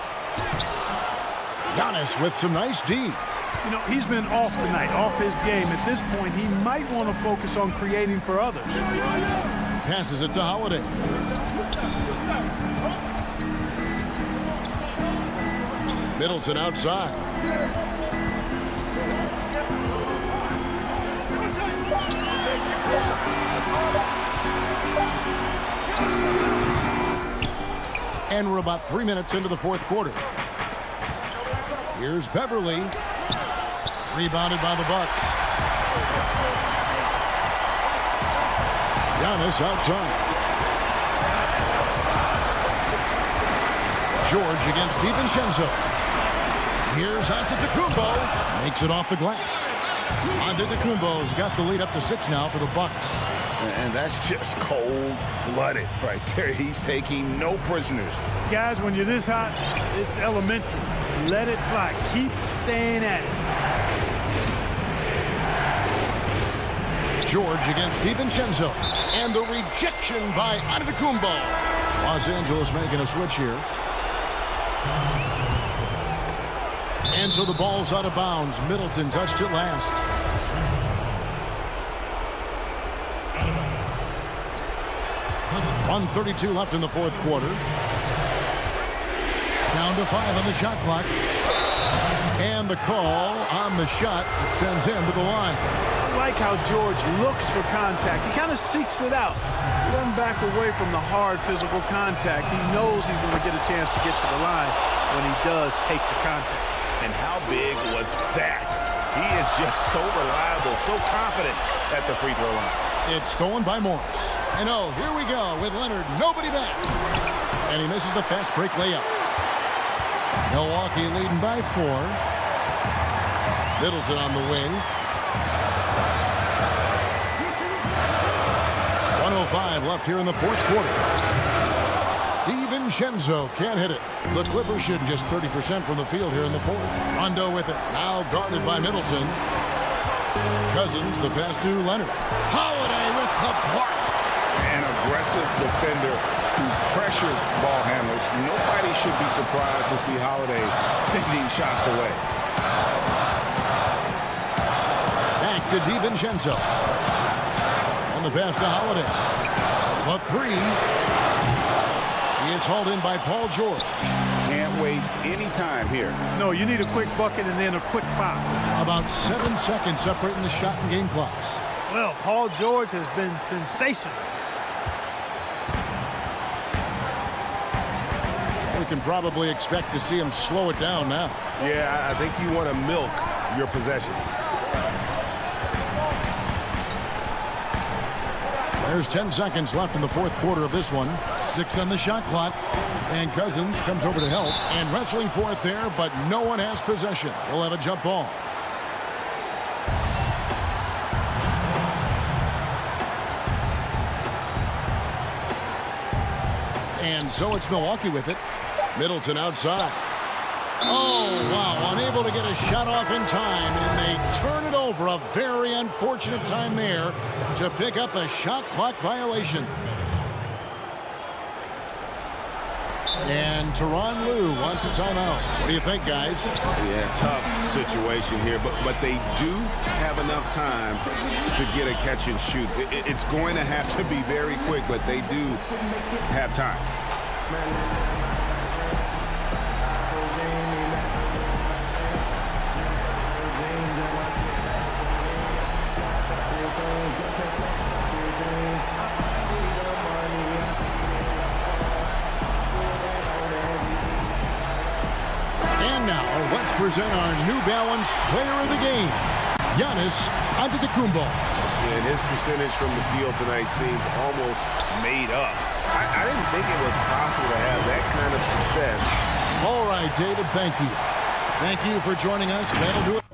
Giannis with some nice D. You know, he's been off tonight, off his game. At this point, he might want to focus on creating for others. Passes it to Holiday. Middleton outside. And we're about 3 minutes into the fourth quarter. Here's Beverly. Rebounded by the Bucks. Giannis outside. George against DiVincenzo. Here's Antetokounmpo. Makes it off the glass. Antetokounmpo's got the lead up to 6 now for the Bucks. And that's just cold-blooded right there. He's taking no prisoners. Guys, when you're this hot, it's elementary. Let it fly. Keep staying at it. George against DiVincenzo. And the rejection by Antetokounmpo. Los Angeles making a switch here. And so the ball's out of bounds. Middleton touched it last. .132 left in the fourth quarter. Down to 5 on the shot clock. And the call on the shot that sends him to the line. I like how George looks for contact. He kind of seeks it out. He doesn't back away from the hard physical contact. He knows he's going to get a chance to get to the line when he does take the contact. And how big was that? He is just so reliable, so confident at the free throw line. It's stolen by Morris. And oh, here we go with Leonard. Nobody back. And he misses the fast break layup. Milwaukee leading by 4. Middleton on the wing. 1:05 left here in the fourth quarter. DiVincenzo can't hit it. The Clippers shooting just 30% from the field here in the fourth. Rondo with it. Now guarded by Middleton. Cousins, the pass to Leonard. Holiday with the block. An aggressive defender who pressures ball handlers. Nobody should be surprised to see Holiday sending shots away. Back to DiVincenzo. On the pass to Holiday. The 3. He is hauled in by Paul George. Can't waste any time here. No, you need a quick bucket and then a quick foul. About 7 seconds separating the shot and game clocks. Well, Paul George has been sensational. We can probably expect to see him slow it down now. Yeah, I think you want to milk your possessions. There's 10 seconds left in the fourth quarter of this one. 6 on the shot clock. And Cousins comes over to help. And wrestling for it there, but no one has possession. He'll have a jump ball. And so it's Milwaukee with it. Middleton outside. Oh, wow. Unable to get a shot off in time, and they turn it over. A very unfortunate time there to pick up a shot clock violation. And Tyronn Lue wants a timeout. What do you think, guys? Yeah, tough situation here, but they do have enough time to get a catch and shoot. It's going to have to be very quick, but they do have time. And now, let's present our New Balance player of the game, Giannis Antetokounmpo. And his percentage from the field tonight seemed almost made up. I didn't think it was possible to have that kind of success. All right, David, thank you. Thank you for joining us. That'll do it.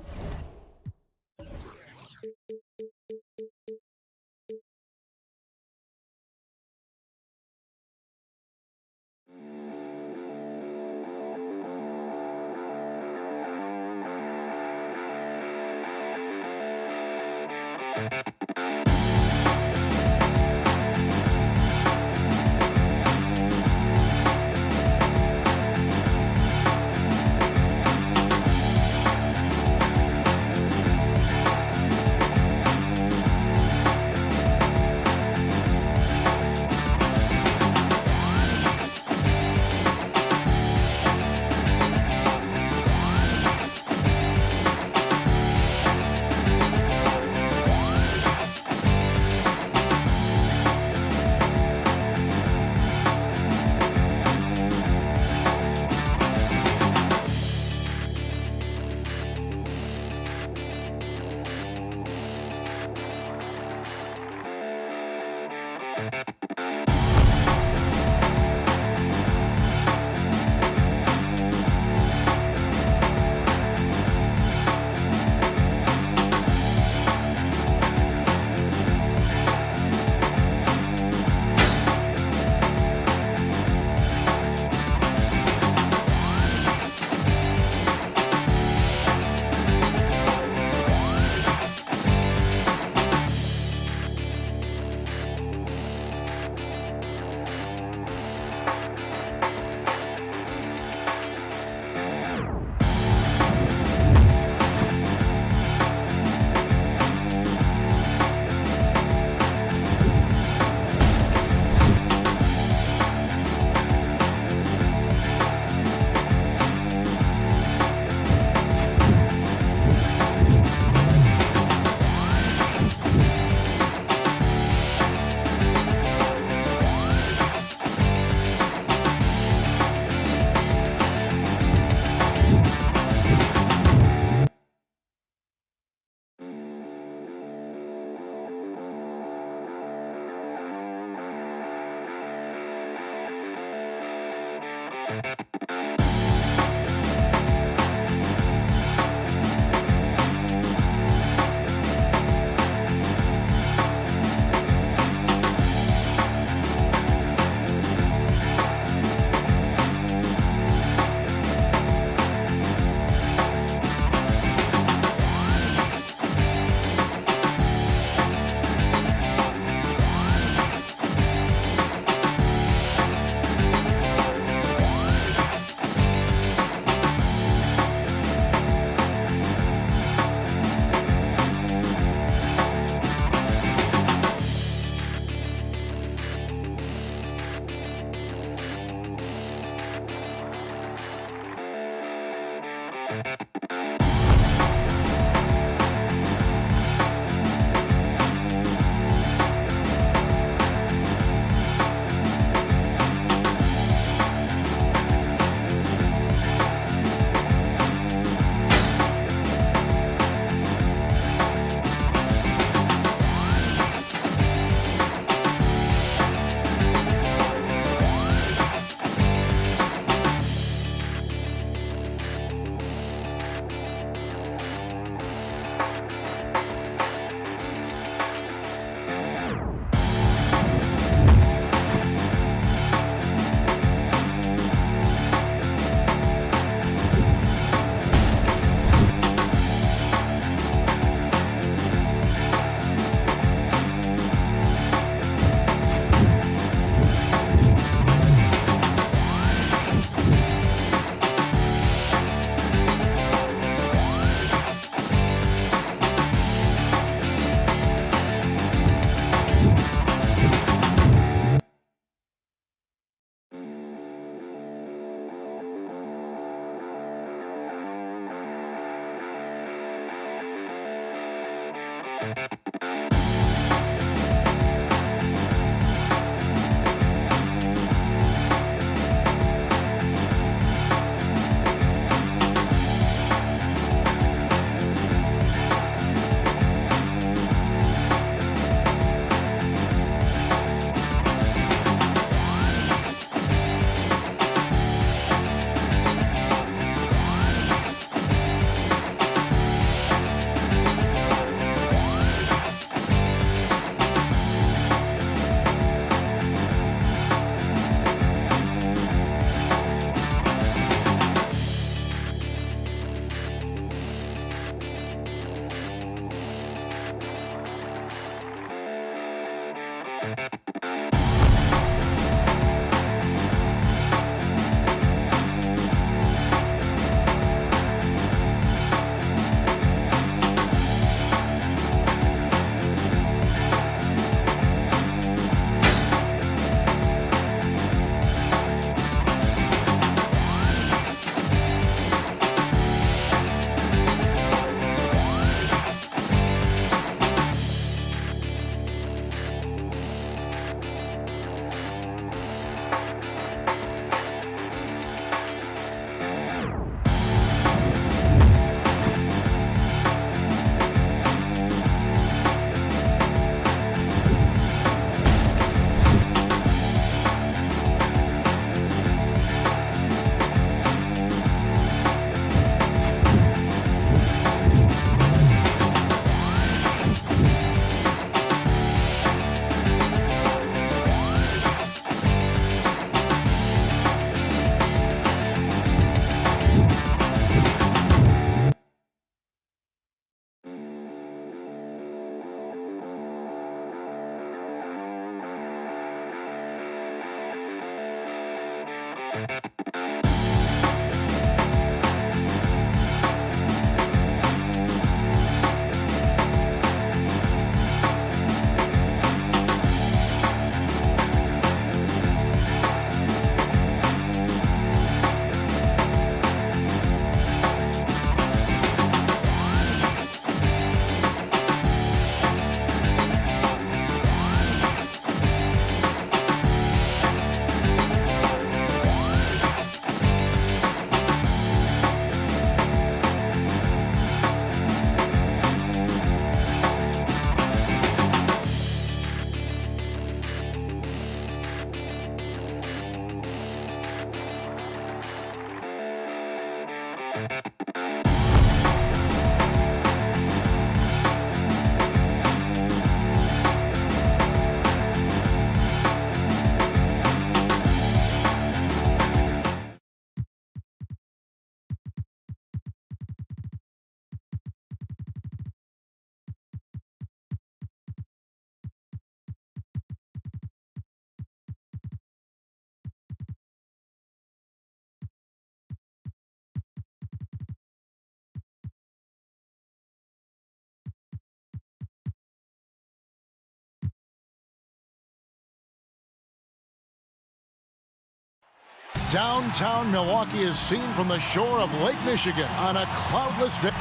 Downtown Milwaukee is seen from the shore of Lake Michigan on a cloudless day.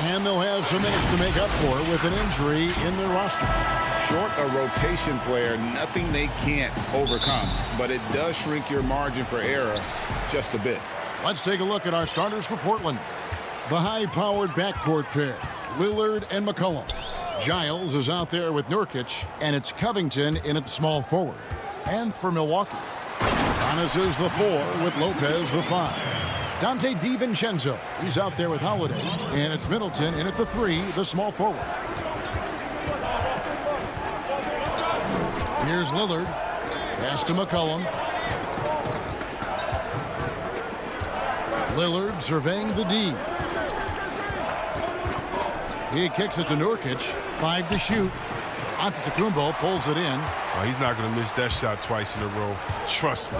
And they'll have some minutes to make up for with an injury in their roster. Short a rotation player, nothing they can't overcome. But it does shrink your margin for error just a bit. Let's take a look at our starters for Portland. The high-powered backcourt pair, Lillard and McCollum. Giles is out there with Nurkic, and it's Covington in at small forward. And for Milwaukee, Giannis is the 4 with Lopez the 5. Dante DiVincenzo, he's out there with Holiday. And it's Middleton in at the 3, the small forward. Here's Lillard. Pass to McCollum. Lillard surveying the D. He kicks it to Nurkic. 5 to shoot. Antetokounmpo pulls it in. Oh, he's not going to miss that shot twice in a row. Trust me.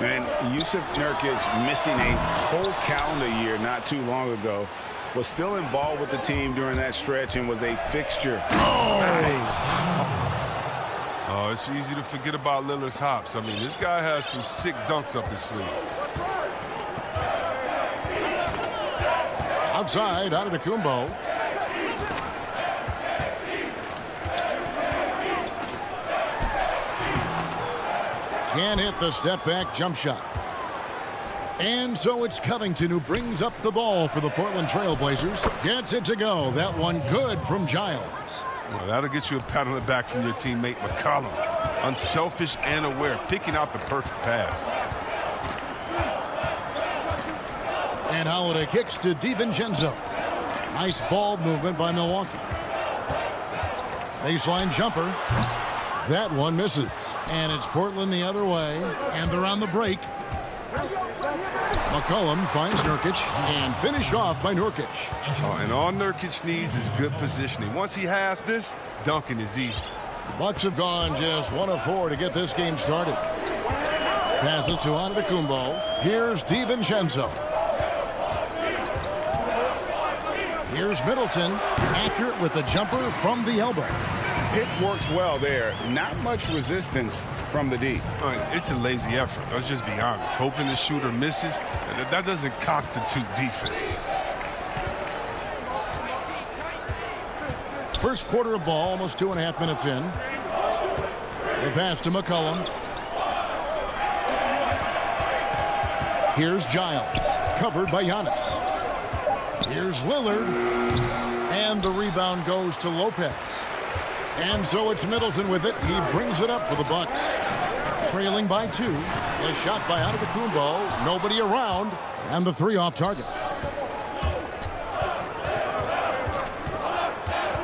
And Yusuf Nurkic, missing a whole calendar year not too long ago, was still involved with the team during that stretch and was a fixture. Oh, nice. Oh, it's easy to forget about Lillard's hops. I mean, this guy has some sick dunks up his sleeve. Outside, Antetokounmpo. Can't hit the step-back jump shot. And so it's Covington who brings up the ball for the Portland Trail Blazers. Gets it to go. That one good from Giles. Well, that'll get you a pat on the back from your teammate McCollum. Unselfish and aware, picking out the perfect pass. And Holiday kicks to DiVincenzo. Nice ball movement by Milwaukee. Baseline jumper. That one misses. And it's Portland the other way. And they're on the break. McCollum finds Nurkic and finished off by Nurkic. Oh, and all Nurkic needs is good positioning. Once he has this, dunking is easy. The Bucks have gone just 1 of 4 to get this game started. Passes to Antetokounmpo. Here's DiVincenzo. Here's Middleton. Accurate with the jumper from the elbow. It works well there. Not much resistance from the D. It's a lazy effort. Let's just be honest. Hoping the shooter misses, that doesn't constitute defense. First quarter of ball, almost 2.5 minutes in. The pass to McCollum. Here's Giles, covered by Giannis. Here's Lillard, and the rebound goes to Lopez. And so it's Middleton with it. He brings it up for the Bucks. Trailing by 2. The shot by Antetokounmpo. Nobody around. And the 3 off target.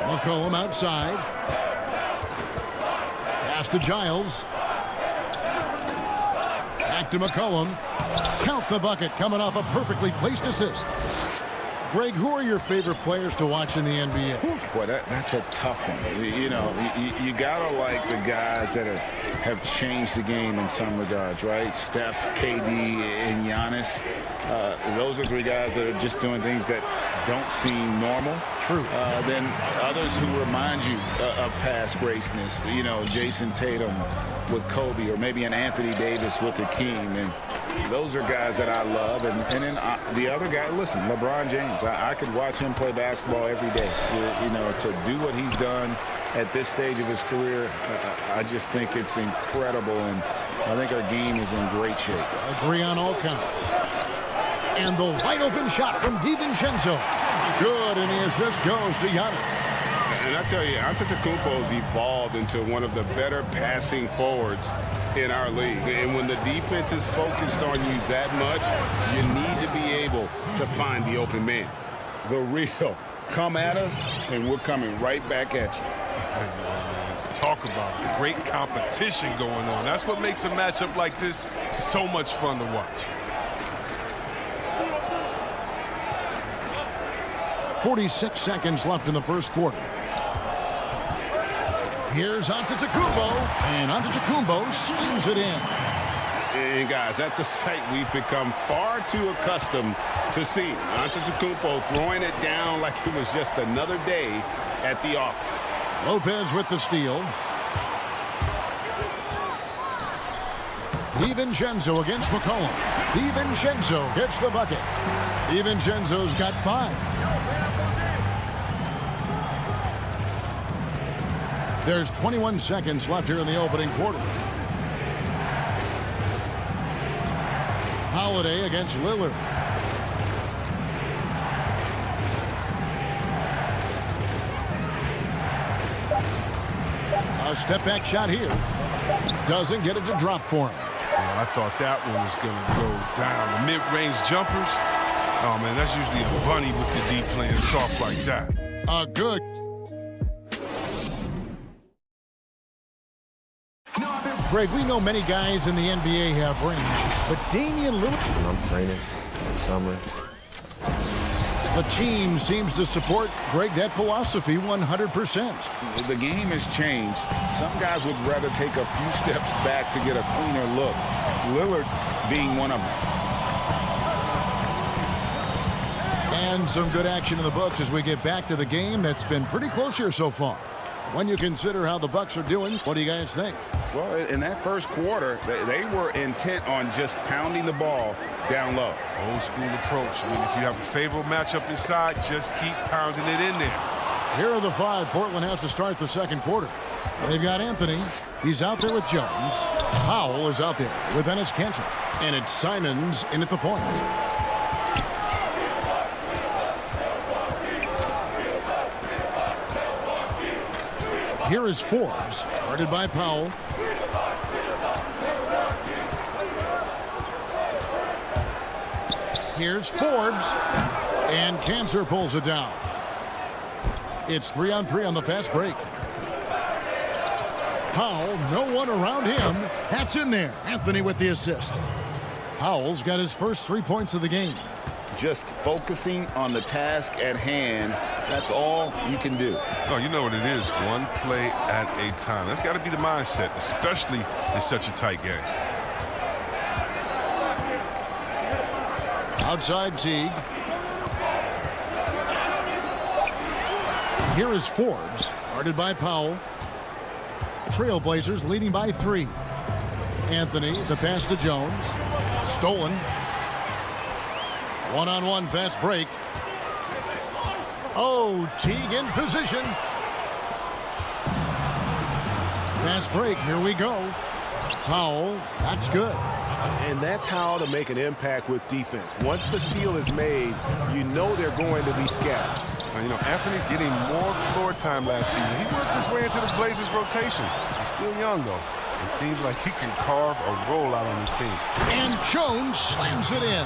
McCollum outside. Pass to Giles. Back to McCollum. Count the bucket coming off a perfectly placed assist. Greg, who are your favorite players to watch in the NBA? Boy, that's a tough one. You know, you gotta like the guys that have changed the game in some regards, right? Steph, KD, and Giannis. Those are 3 guys that are just doing things that don't seem normal. True. Then others who remind you of past greatness. You know, Jason Tatum with Kobe, or maybe an Anthony Davis with Hakeem. And those are guys that I love. And then the other guy, listen, LeBron James. I could watch him play basketball every day. You know, to do what he's done at this stage of his career, I just think it's incredible. And I think our game is in great shape. Agree on all counts. And the wide open shot from DiVincenzo. Good, and the assist goes to Giannis. And I tell you, Antetokounmpo's evolved into one of the better passing forwards in our league. And when the defense is focused on you that much, you need to be able to find the open man. The real come at us, and we're coming right back at you. Let's talk about it. Great competition going on. That's what makes a matchup like this so much fun to watch. 46 seconds left in the first quarter. Here's Antetokounmpo, and Antetokounmpo slams it in. And guys, that's a sight we've become far too accustomed to seeing. Antetokounmpo throwing it down like it was just another day at the office. Lopez with the steal. DiVincenzo against McCollum. DiVincenzo gets the bucket. DiVincenzo's got 5. There's 21 seconds left here in the opening quarter. Holiday against Lillard. A step-back shot here. Doesn't get it to drop for him. I thought that one was going to go down. The mid-range jumpers, oh, man, that's usually a bunny with the D playing soft like that. A good. Greg, we know many guys in the NBA have range, but Damian Lillard... When I'm training in the summer. The team seems to support, Greg, that philosophy 100%. The game has changed. Some guys would rather take a few steps back to get a cleaner look. Lillard being one of them. And some good action in the books as we get back to the game that's been pretty close here so far. When you consider how the Bucks are doing, what do you guys think? Well, in that first quarter, they were intent on just pounding the ball down low. Old school approach. I mean, if you have a favorable matchup inside, just keep pounding it in there. Here are the 5 Portland has to start the second quarter. They've got Anthony. He's out there with Jones. Powell is out there with Enes Kanter. And it's Simons in at the point. Here is Forbes, guarded by Powell. Here's Forbes, and Kanter pulls it down. It's 3-on-3 on the fast break. Powell, no one around him. That's in there. Anthony with the assist. Powell's got his first 3 points of the game. Just focusing on the task at hand. That's all you can do. Oh, you know what it is. One play at a time. That's got to be the mindset, especially in such a tight game. Outside Teague. Here is Forbes, guarded by Powell. Trailblazers leading by 3. Anthony, the pass to Jones. Stolen. One-on-one fast break. Oh, Teague in position. Fast break, here we go. Powell, that's good. And that's how to make an impact with defense. Once the steal is made, you know they're going to be scattered. You know, Anthony's getting more floor time last season. He worked his way into the Blazers rotation. He's still young, though. It seems like he can carve a rollout on his team. And Jones slams it in.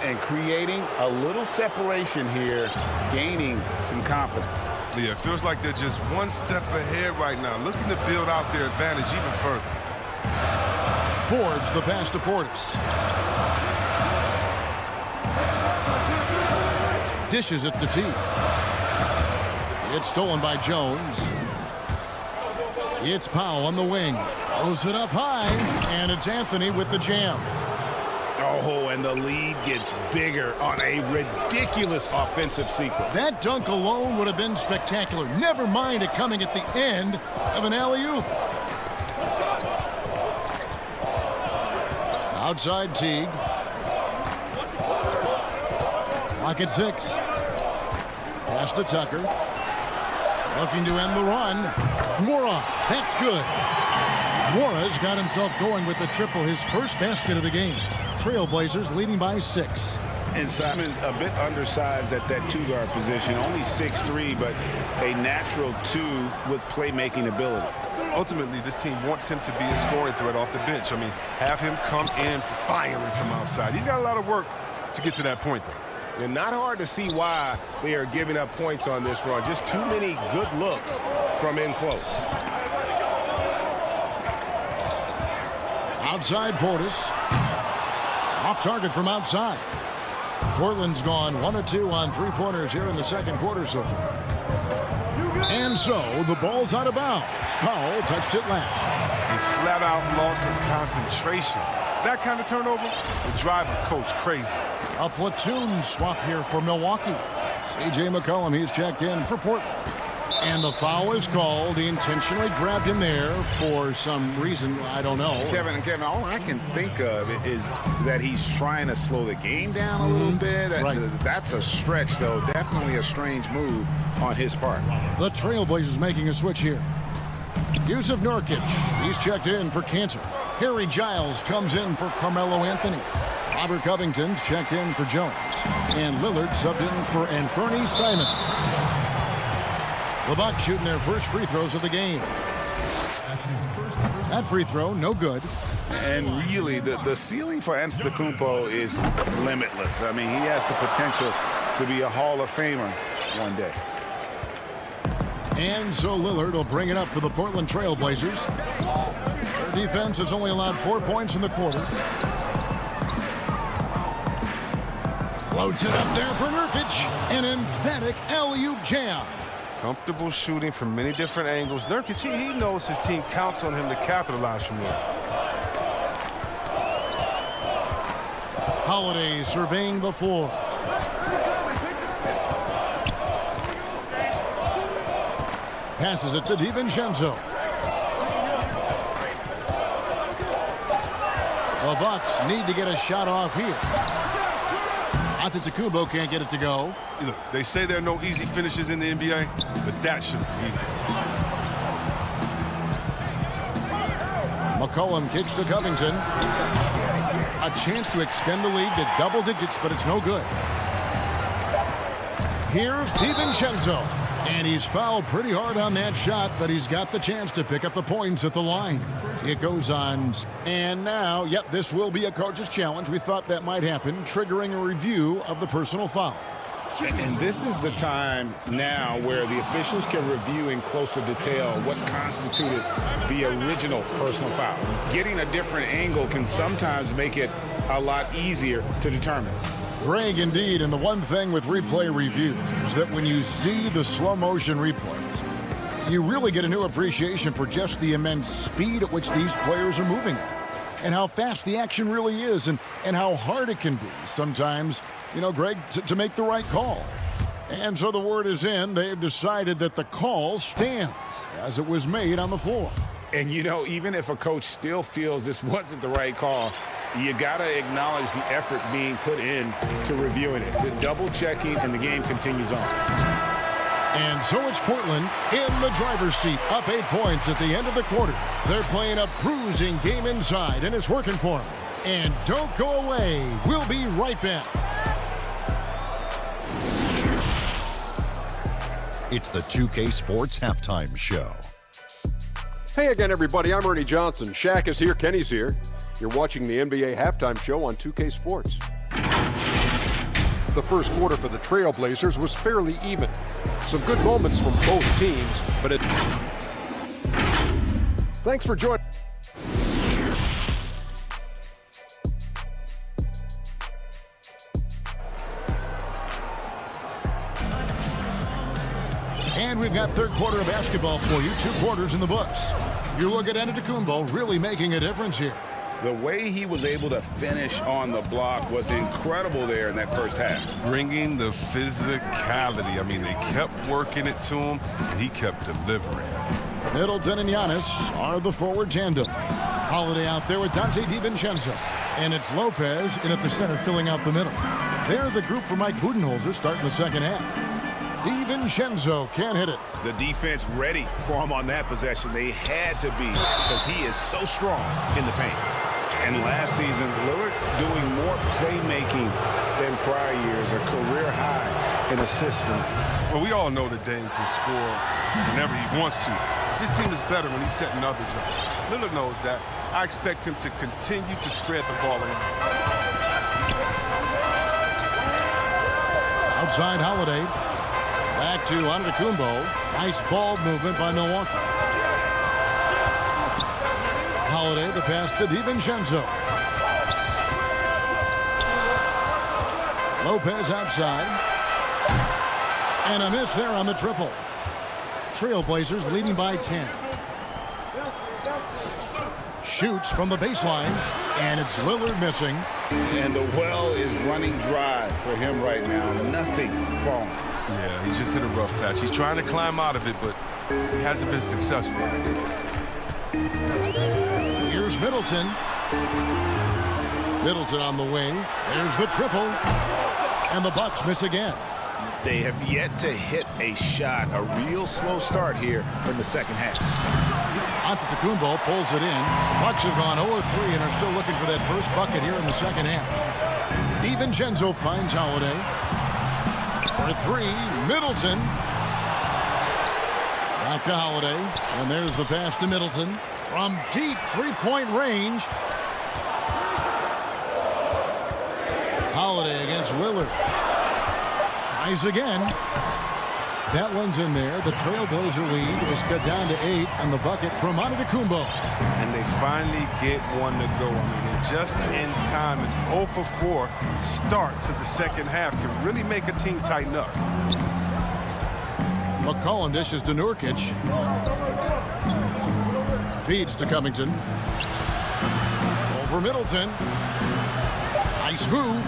And creating a little separation here, gaining some confidence. Yeah, it feels like they're just one step ahead right now, looking to build out their advantage even further. Forbes, the pass to Portis. Dishes it to Teague. It's stolen by Jones. It's Powell on the wing. Throws it up high, and it's Anthony with the jam. Oh, and the lead gets bigger on a ridiculous offensive sequence. That dunk alone would have been spectacular. Never mind it coming at the end of an alley-oop. Outside Teague. Clock at 6. Pass to Tucker. Looking to end the run. Mora, that's good. Mora's got himself going with the triple, his first basket of the game. Trailblazers leading by 6. And Simon's a bit undersized at that two-guard position, only 6'3", but a natural 2 with playmaking ability. Ultimately, this team wants him to be a scoring threat off the bench. I mean, have him come in firing from outside. He's got a lot of work to get to that point, though. And not hard to see why they are giving up points on this run. Just too many good looks from in close. Outside Portis. Off target from outside. Portland's gone 1 of 2 on three-pointers here in the second quarter so far. And so the ball's out of bounds. Powell touched it last. A flat-out loss of concentration. That kind of turnover would drive a coach crazy. A platoon swap here for Milwaukee. C.J. McCollum, he's checked in for Portland. And the foul is called. He intentionally grabbed him there for some reason. I don't know. Kevin, all I can think of is that he's trying to slow the game down a little bit. Right. That's a stretch, though. Definitely a strange move on his part. The Trailblazers making a switch here. Yusuf Nurkic, he's checked in for Cantor. Harry Giles comes in for Carmelo Anthony. Robert Covington's checked in for Jones. And Lillard subbed in for Anthony Simons. The Bucks shooting their first free throws of the game. That free throw, no good. And really, the ceiling for Antetokounmpo is limitless. I mean, he has the potential to be a Hall of Famer one day. And so Lillard will bring it up for the Portland Trailblazers. Their defense has only allowed 4 points in the quarter. Floats it up there for Nurkic. An emphatic alley-oop jam. Comfortable shooting from many different angles. Nurkic, he knows his team counts on him to capitalize from there. Holiday surveying the floor. Passes it to DiVincenzo. The Bucks need to get a shot off here. Antetokounmpo can't get it to go. Look, they say there are no easy finishes in the NBA, but that shouldn't be easy. McCollum kicks to Covington. A chance to extend the lead to double digits, but it's no good. Here's DiVincenzo. And he's fouled pretty hard on that shot, but he's got the chance to pick up the points at the line. It goes on. And now, yep, this will be a coach's challenge. We thought that might happen, triggering a review of the personal foul. And this is the time now where the officials can review in closer detail what constituted the original personal foul. Getting a different angle can sometimes make it a lot easier to determine. Greg, indeed, and the one thing with replay reviews is that when you see the slow motion replays, you really get a new appreciation for just the immense speed at which these players are moving and how fast the action really is and how hard it can be sometimes, you know, Greg, to make the right call. And so the word is in. They've decided that the call stands as it was made on the floor. And, you know, even if a coach still feels this wasn't the right call, you got to acknowledge the effort being put in to reviewing it. The double checking, and the game continues on. And so it's Portland in the driver's seat, up 8 points at the end of the quarter. They're playing a bruising game inside, and it's working for them. And don't go away. We'll be right back. It's the 2K Sports Halftime Show. Hey again, everybody. I'm Ernie Johnson. Shaq is here. Kenny's here. You're watching the NBA Halftime Show on 2K Sports. The first quarter for the Trailblazers was fairly even. Some good moments from both teams, but it... Thanks for joining. And we've got third quarter of basketball for you. 2 quarters in the books. You look at Antetokounmpo really making a difference here. The way he was able to finish on the block was incredible there in that first half. Bringing the physicality. I mean, they kept working it to him, and he kept delivering. Middleton and Giannis are the forward tandem. Holiday out there with Dante DiVincenzo. And it's Lopez in at the center filling out the middle. They're the group for Mike Budenholzer starting the second half. DiVincenzo can't hit it. The defense ready for him on that possession. They had to be because he is so strong in the paint. And last season, Lillard doing more playmaking than prior years, a career high in assists. Well, we all know that Dame can score whenever he wants to. This team is better when he's setting others up. Lillard knows that. I expect him to continue to spread the ball around. Outside Holiday. Back to Antetokounmpo. Nice ball movement by Milwaukee. Holiday, the pass to DiVincenzo. Lopez outside. And a miss there on the triple. Trailblazers leading by 10. Shoots from the baseline, and it's Lillard missing. And the well is running dry for him right now. Nothing falling. Yeah, he just hit a rough patch. He's trying to climb out of it, but he hasn't been successful. Here's Middleton. Middleton on the wing. There's the triple. And the Bucks miss again. They have yet to hit a shot, a real slow start here in the second half. Antetokounmpo pulls it in. Bucks have gone 0-3 and are still looking for that first bucket here in the second half. DiVincenzo finds Holiday. For three, Middleton. Back to Holiday. And there's the pass to Middleton. From deep three-point range. Holiday against Lillard. Tries again. That one's in there. The Trailblazer lead is cut down to 8 on the bucket from Antetokounmpo. And they finally get one to go. I mean, just in time. An 0 for 4 start to the second half can really make a team tighten up. McCollum dishes to Nurkic. Feeds to Covington. Over Middleton. Nice move.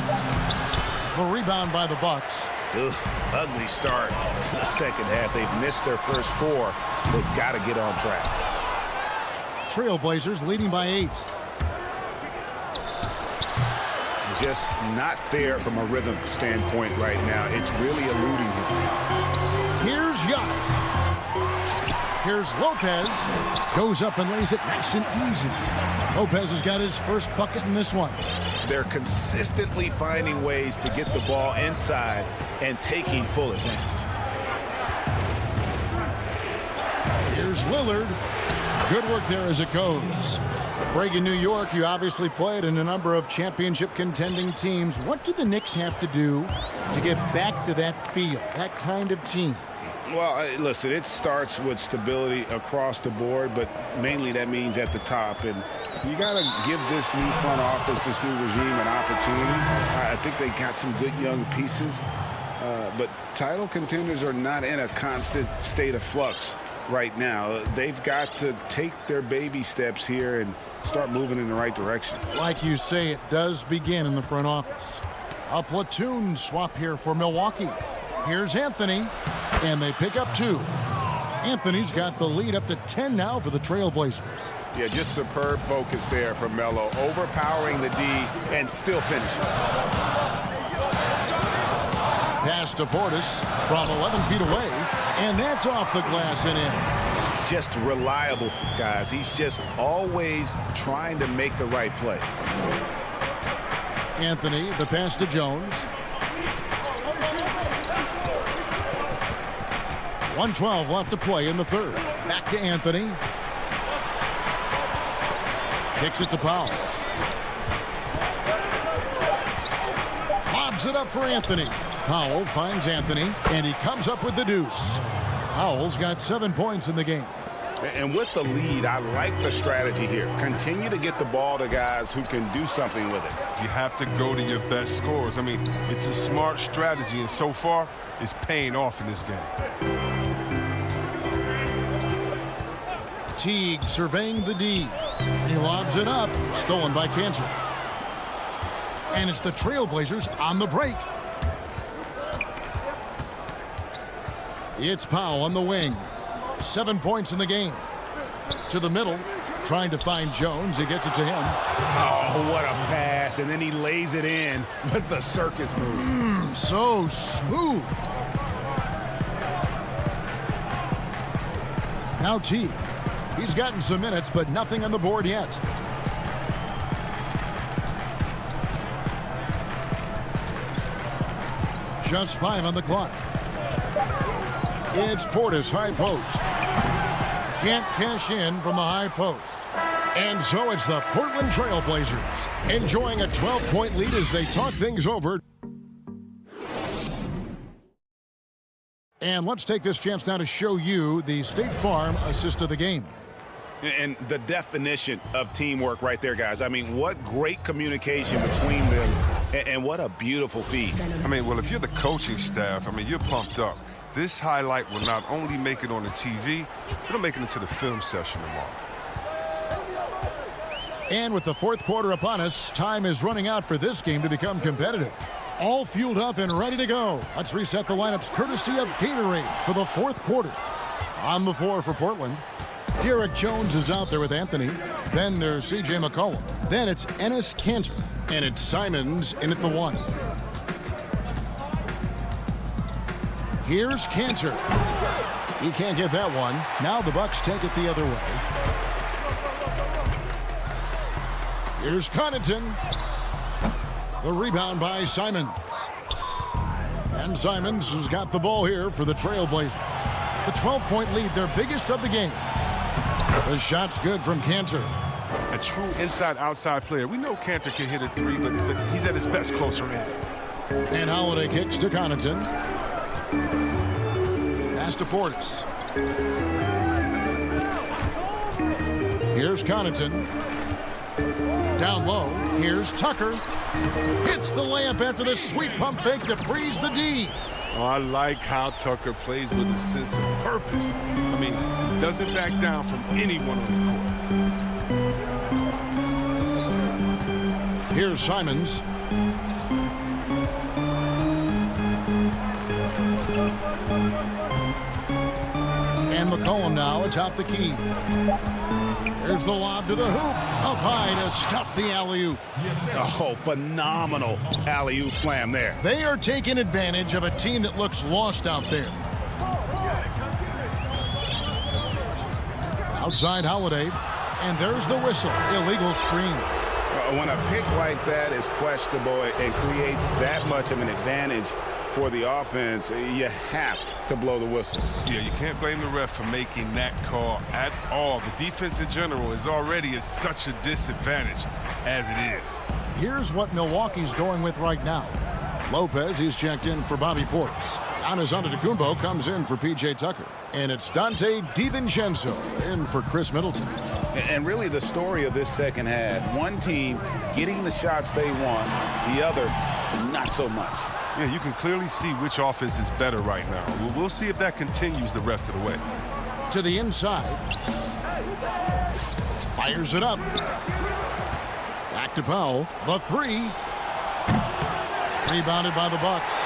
The rebound by the Bucks. Ugh, ugly start to the second half. They've missed their first 4. They've got to get on track. Trailblazers leading by 8. Just not there from a rhythm standpoint right now. It's really eluding him. Here's Giannis. Here's Lopez. Goes up and lays it nice and easy. Lopez has got his first bucket in this one. They're consistently finding ways to get the ball inside and taking full advantage. Here's Lillard. Good work there as it goes. Greg, in New York, you obviously played in a number of championship contending teams. What do the Knicks have to do to get back to that feel, that kind of team? Well, listen, it starts with stability across the board, but mainly that means at the top. And you got to give this new front office, this new regime, an opportunity. I think they got some good young pieces, but title contenders are not in a constant state of flux right now. They've got to take their baby steps here and start moving in the right direction. Like you say, it does begin in the front office. A platoon swap here for Milwaukee. Here's Anthony, and they pick up 2. Anthony's got the lead up to 10 now for the Trailblazers. Yeah, just superb focus there from Melo, overpowering the D and still finishes. Pass to Portis from 11 feet away, and that's off the glass and in. Just reliable, guys. He's just always trying to make the right play. Anthony, the pass to Jones. 1:12 left to play in the third. Back to Anthony. Kicks it to Powell. Lobs it up for Anthony. Powell finds Anthony, and he comes up with the deuce. Powell's got 7 points in the game. And with the lead, I like the strategy here. Continue to get the ball to guys who can do something with it. You have to go to your best scorers. I mean, it's a smart strategy, and so far, it's paying off in this game. Teague surveying the D. He lobs it up. Stolen by Cantor. And it's the Trailblazers on the break. It's Powell on the wing. 7 points in the game. To the middle. Trying to find Jones. He gets it to him. Oh, what a pass. And then he lays it in with the circus move. So smooth. Now Teague. He's gotten some minutes, but nothing on the board yet. Just 5 on the clock. It's Portis, high post. Can't cash in from the high post. And so it's the Portland Trail Blazers enjoying a 12-point lead as they talk things over. And let's take this chance now to show you the State Farm assist of the game. And the definition of teamwork right there, guys. I mean, what great communication between them, and what a beautiful feed. I mean, well, if you're the coaching staff, I mean, you're pumped up. This highlight will not only make it on the TV, it'll make it into the film session tomorrow. And with the fourth quarter upon us, time is running out for this game to become competitive. All fueled up and ready to go. Let's reset the lineups courtesy of Gatorade for the fourth quarter. On the floor for Portland, Derek Jones is out there with Anthony. Then there's C.J. McCollum. Then it's Enes Kanter. And it's Simons in at the 1. Here's Kanter. He can't get that one. Now the Bucks take it the other way. Here's Connaughton. The rebound by Simons. And Simons has got the ball here for the Trailblazers. The 12-point lead, their biggest of the game. The shot's good from Kanter. A true inside-outside player. We know Kanter can hit a 3, but he's at his best closer in. And Holiday kicks to Connaughton. Pass to Portis. Here's Connaughton. Down low, here's Tucker. Hits the layup after the sweet pump fake to freeze the D. Oh, I like how Tucker plays with a sense of purpose. I mean, doesn't back down from anyone on the court. Here's Simons. And McCollum now atop the key. Here's the lob to the hoop. Up high to stuff the alley-oop. Oh, phenomenal alley-oop slam there. They are taking advantage of a team that looks lost out there. Outside Holiday. And there's the whistle. Illegal screen. When a pick like that is questionable and creates that much of an advantage for the offense, you have to blow the whistle. Yeah, you can't blame the ref for making that call at all. The defense in general is already at such a disadvantage as it is. Here's what Milwaukee's going with right now. Lopez, he's checked in for Bobby Portis. Giannis Antetokounmpo comes in for P.J. Tucker. And it's Dante DiVincenzo in for Chris Middleton. And really the story of this second half, one team getting the shots they want, the other not so much. Yeah, you can clearly see which offense is better right now. We'll see if that continues the rest of the way. To the inside. Fires it up. Back to Powell. The 3. Rebounded by the Bucks.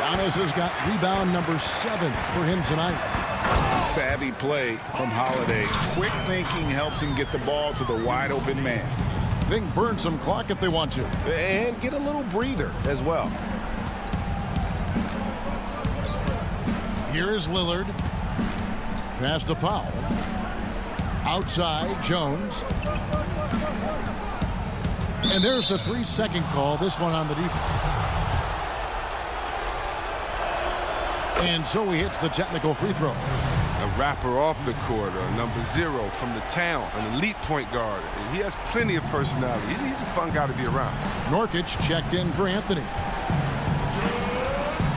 Giannis has got rebound number 7 for him tonight. Savvy play from Holiday. Quick thinking helps him get the ball to the wide open man. They can burn some clock if they want to. And get a little breather as well. Here is Lillard. Pass to Powell. Outside, Jones. And there's the 3-second call, this one on the defense. And so he hits the technical free throw. A rapper off the court, number 0 from the town, an elite point guard. He has plenty of personality. He's a fun guy to be around. Nurkic checked in for Anthony.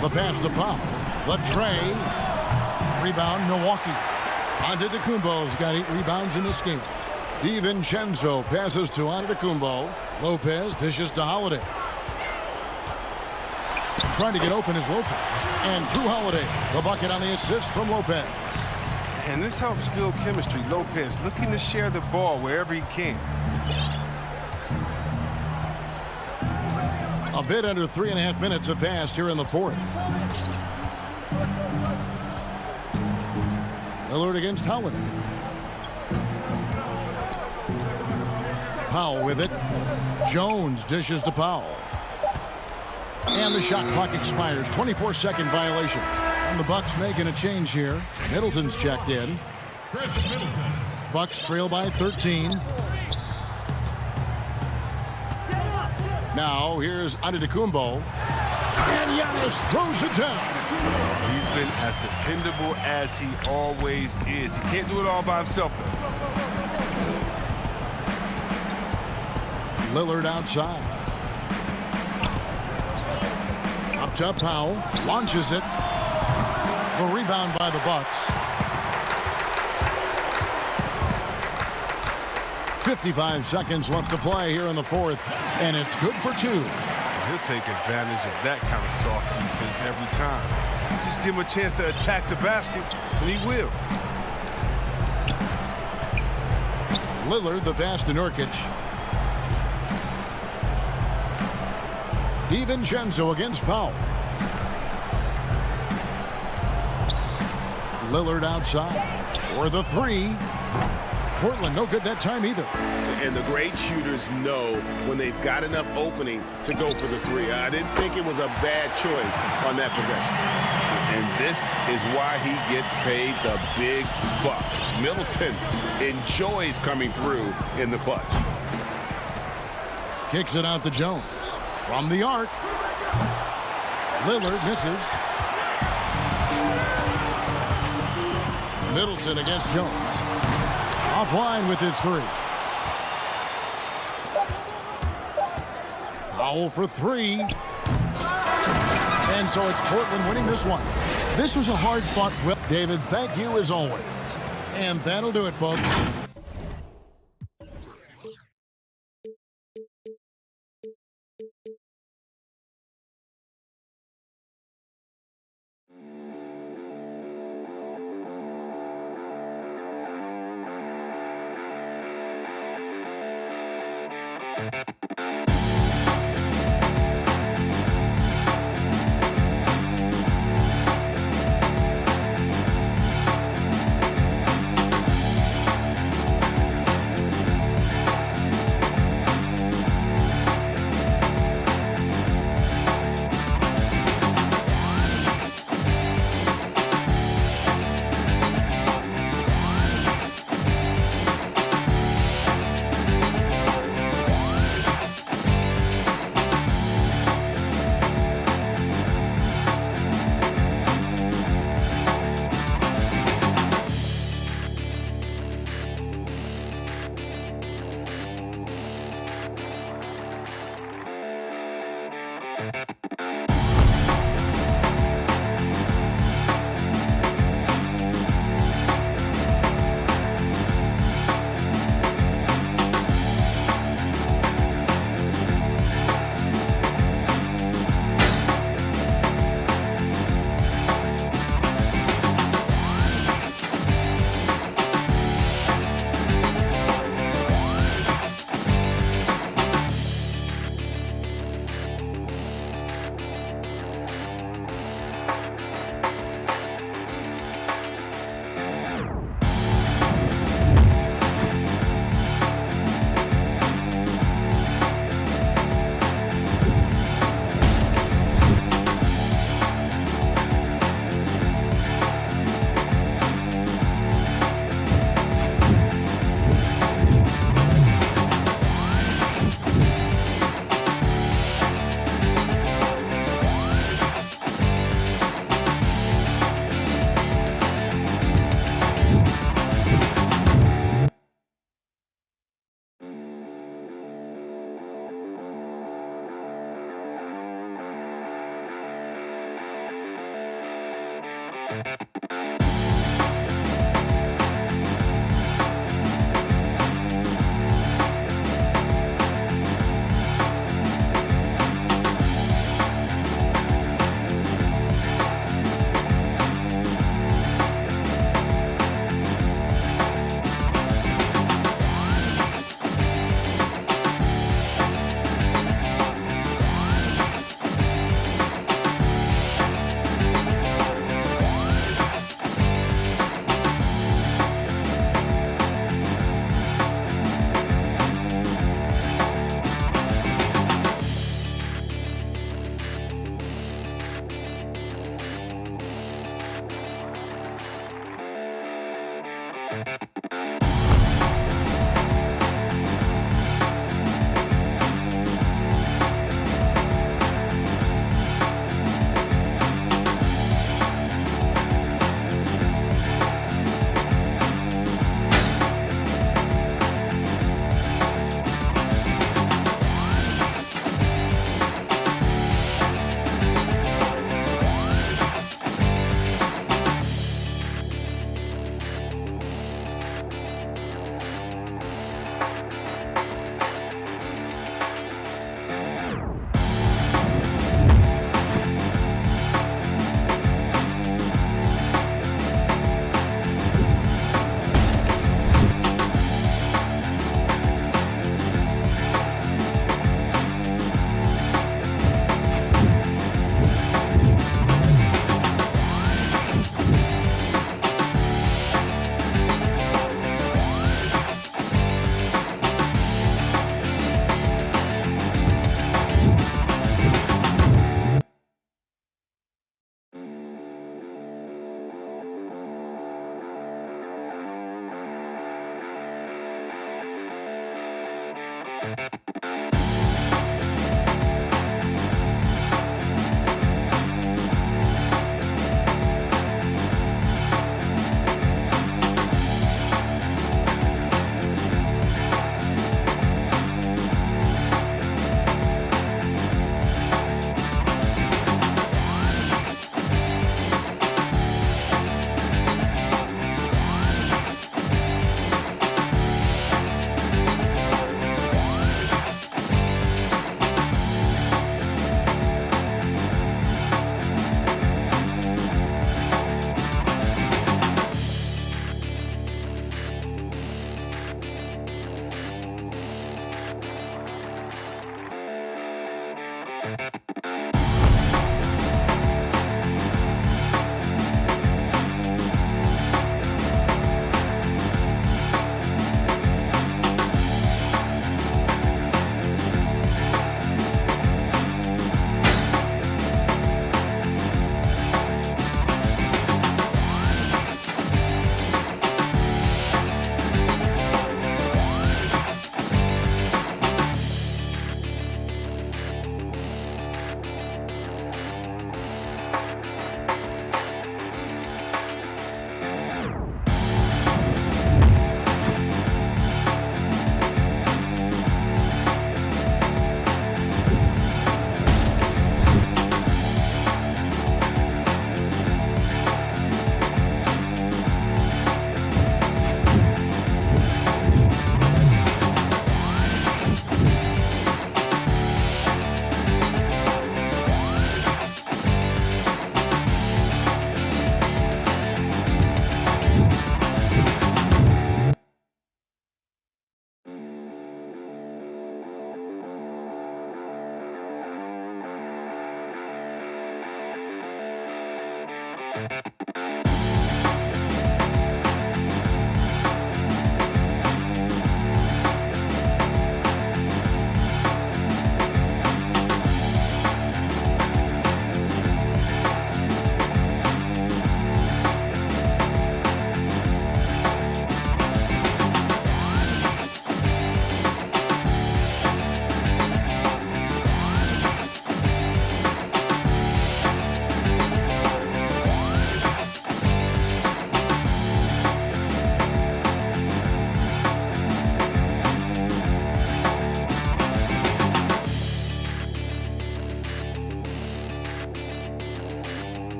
The pass to Powell. The tray. Rebound, Milwaukee. Antetokounmpo's got 8 rebounds in this game. DiVincenzo passes to Antetokounmpo. Lopez dishes to Holiday. Trying to get open is Lopez. And Drew Holiday, the bucket on the assist from Lopez. And this helps build chemistry. Lopez looking to share the ball wherever he can. A bit under 3.5 minutes have passed here in the fourth. Lillard against Holiday. Powell with it. Jones dishes to Powell. And the shot clock expires. 24-second violation. And the Bucks making a change here. Middleton's checked in. Chris Middleton. Bucks trail by 13. Now here's Antetokounmpo. And Giannis throws it down. He's been as dependable as he always is. He can't do it all by himself, though. Lillard outside. Up to Powell. Launches it. A rebound by the Bucks. 55 seconds left to play here in the fourth, and it's good for two. He'll take advantage of that kind of soft defense every time. Just give him a chance to attack the basket, and he will. Lillard, the pass to Nurkic. DiVincenzo against Powell. Lillard outside for the three. Portland no good that time either. And the great shooters know when they've got enough opening to go for the three. I didn't think it was a bad choice on that possession. And this is why he gets paid the big bucks. Middleton enjoys coming through in the clutch. Kicks it out to Jones. From the arc. Lillard misses. Middleton against Jones. Offline with his three. Powell for three. And so it's Portland winning this one. This was a hard-fought win. David, thank you as always. And that'll do it, folks.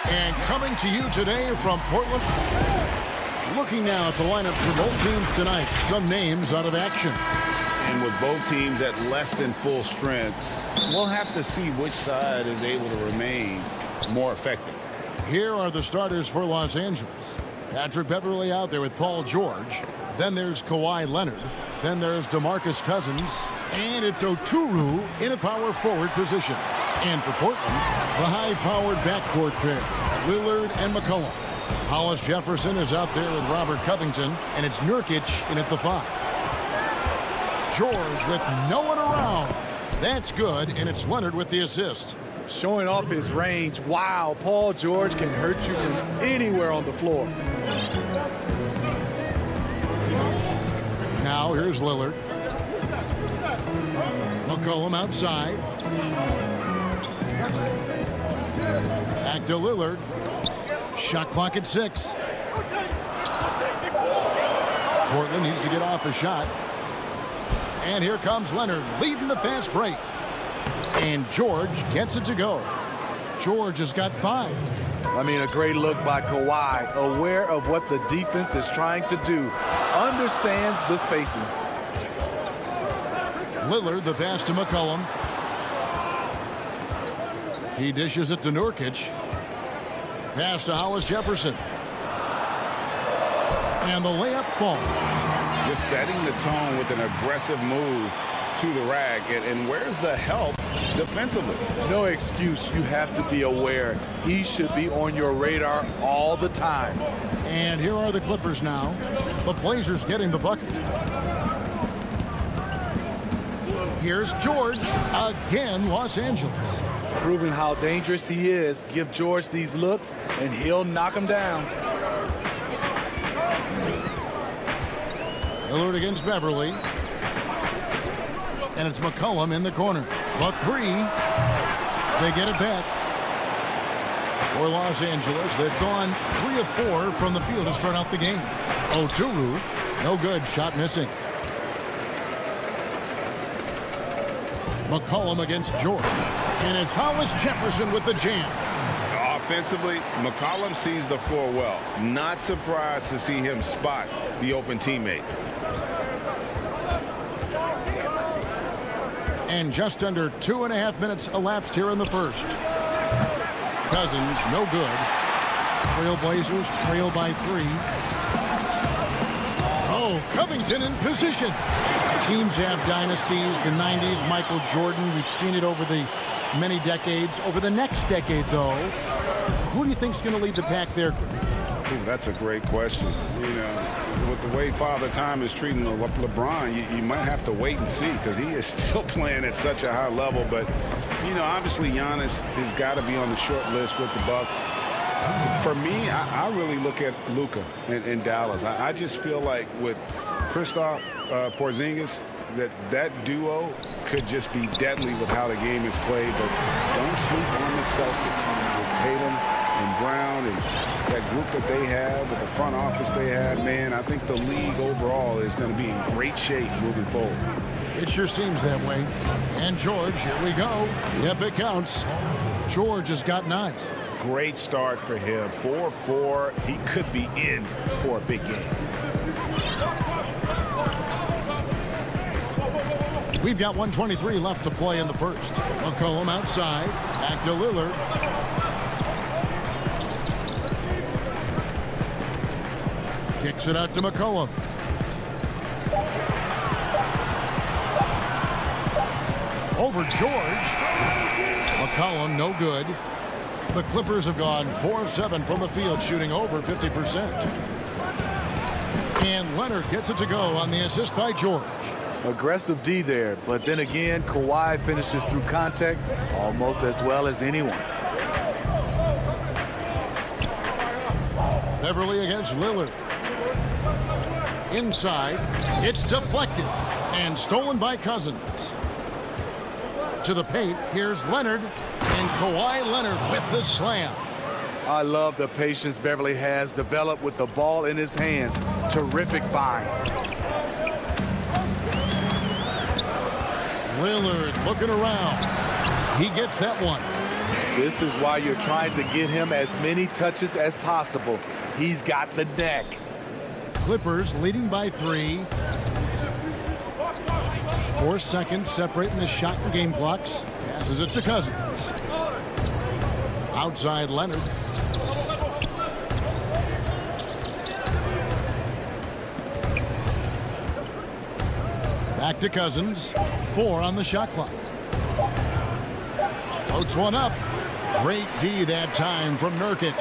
And coming to you today from Portland, looking now at the lineup for both teams tonight. Some names out of action. And with both teams at less than full strength, we'll have to see which side is able to remain more effective. Here are the starters for Los Angeles. Patrick Beverley out there with Paul George. Then there's Kawhi Leonard. Then there's DeMarcus Cousins. And it's Oturu in a power forward position. And for Portland, the high-powered backcourt pair, Lillard and McCollum. Hollis Jefferson is out there with Robert Covington, and it's Nurkic in at the 5. George with no one around. That's good, and it's Leonard with the assist. Showing off his range. Wow, Paul George can hurt you from anywhere on the floor. Now here's Lillard. McCollum outside. Back to Lillard. Shot clock at 6. Portland needs to get off a shot. And here comes Leonard leading the fast break. And George gets it to go. George has got 5. I mean, a great look by Kawhi, aware of what the defense is trying to do. Understands the spacing. Lillard, the pass to McCollum. He dishes it to Nurkic. Pass to Hollis Jefferson. And the layup falls. Just setting the tone with an aggressive move to the rack. And where's the help defensively? No excuse. You have to be aware. He should be on your radar all the time. And here are the Clippers now. The Blazers getting the bucket. Here's George. Again, Los Angeles. Proving how dangerous he is. Give George these looks, and he'll knock him down. Lillard against Beverly. And it's McCollum in the corner. The 3. They get it back. For Los Angeles, they've gone 3 of 4 from the field to start out the game. Oturu, no good. Shot missing. McCollum against George. And it's Hollis Jefferson with the jam. Offensively, McCollum sees the floor well. Not surprised to see him spot the open teammate. And just under 2.5 minutes elapsed here in the first. Cousins, no good. Trailblazers trail by 3. Oh, Covington in position. Teams have dynasties. The 90s, Michael Jordan. We've seen it over the many decades. Over the next decade, though, who do you think is going to lead the pack there? Ooh, that's a great question. You know, with the way Father Time is treating LeBron, you might have to wait and see because he is still playing at such a high level. But, you know, obviously Giannis has got to be on the short list with the Bucks. For me, I really look at Luka in Dallas. I just feel like with Kristaps Porzingis, that duo could just be deadly with how the game is played. But don't sleep on the Celtics with Tatum and Brown and that group that they have with the front office they have. Man, I think the league overall is going to be in great shape moving forward. It sure seems that way. And George, here we go. Yep, it counts. George has got 9. Great start for him. 4-4. He could be in for a big game. We've got 1:23 left to play in the first. McCollum outside. Back to Lillard. Kicks it out to McCollum. Over George. McCollum, no good. The Clippers have gone 4 of 7 from the field, shooting over 50%. And Leonard gets it to go on the assist by George. Aggressive D there, but then again, Kawhi finishes through contact almost as well as anyone. Beverly against Lillard. Inside, it's deflected and stolen by Cousins. To the paint, here's Leonard, and Kawhi Leonard with the slam. I love the patience Beverly has developed with the ball in his hands. Terrific find. Lillard looking around. He gets that one. This is why you're trying to get him as many touches as possible. He's got the neck. Clippers leading by 3. 4 seconds separating the shot and game clocks. Passes it to Cousins. Outside Leonard. Back to Cousins. 4 on the shot clock. Floats one up. Great D that time from Nurkic.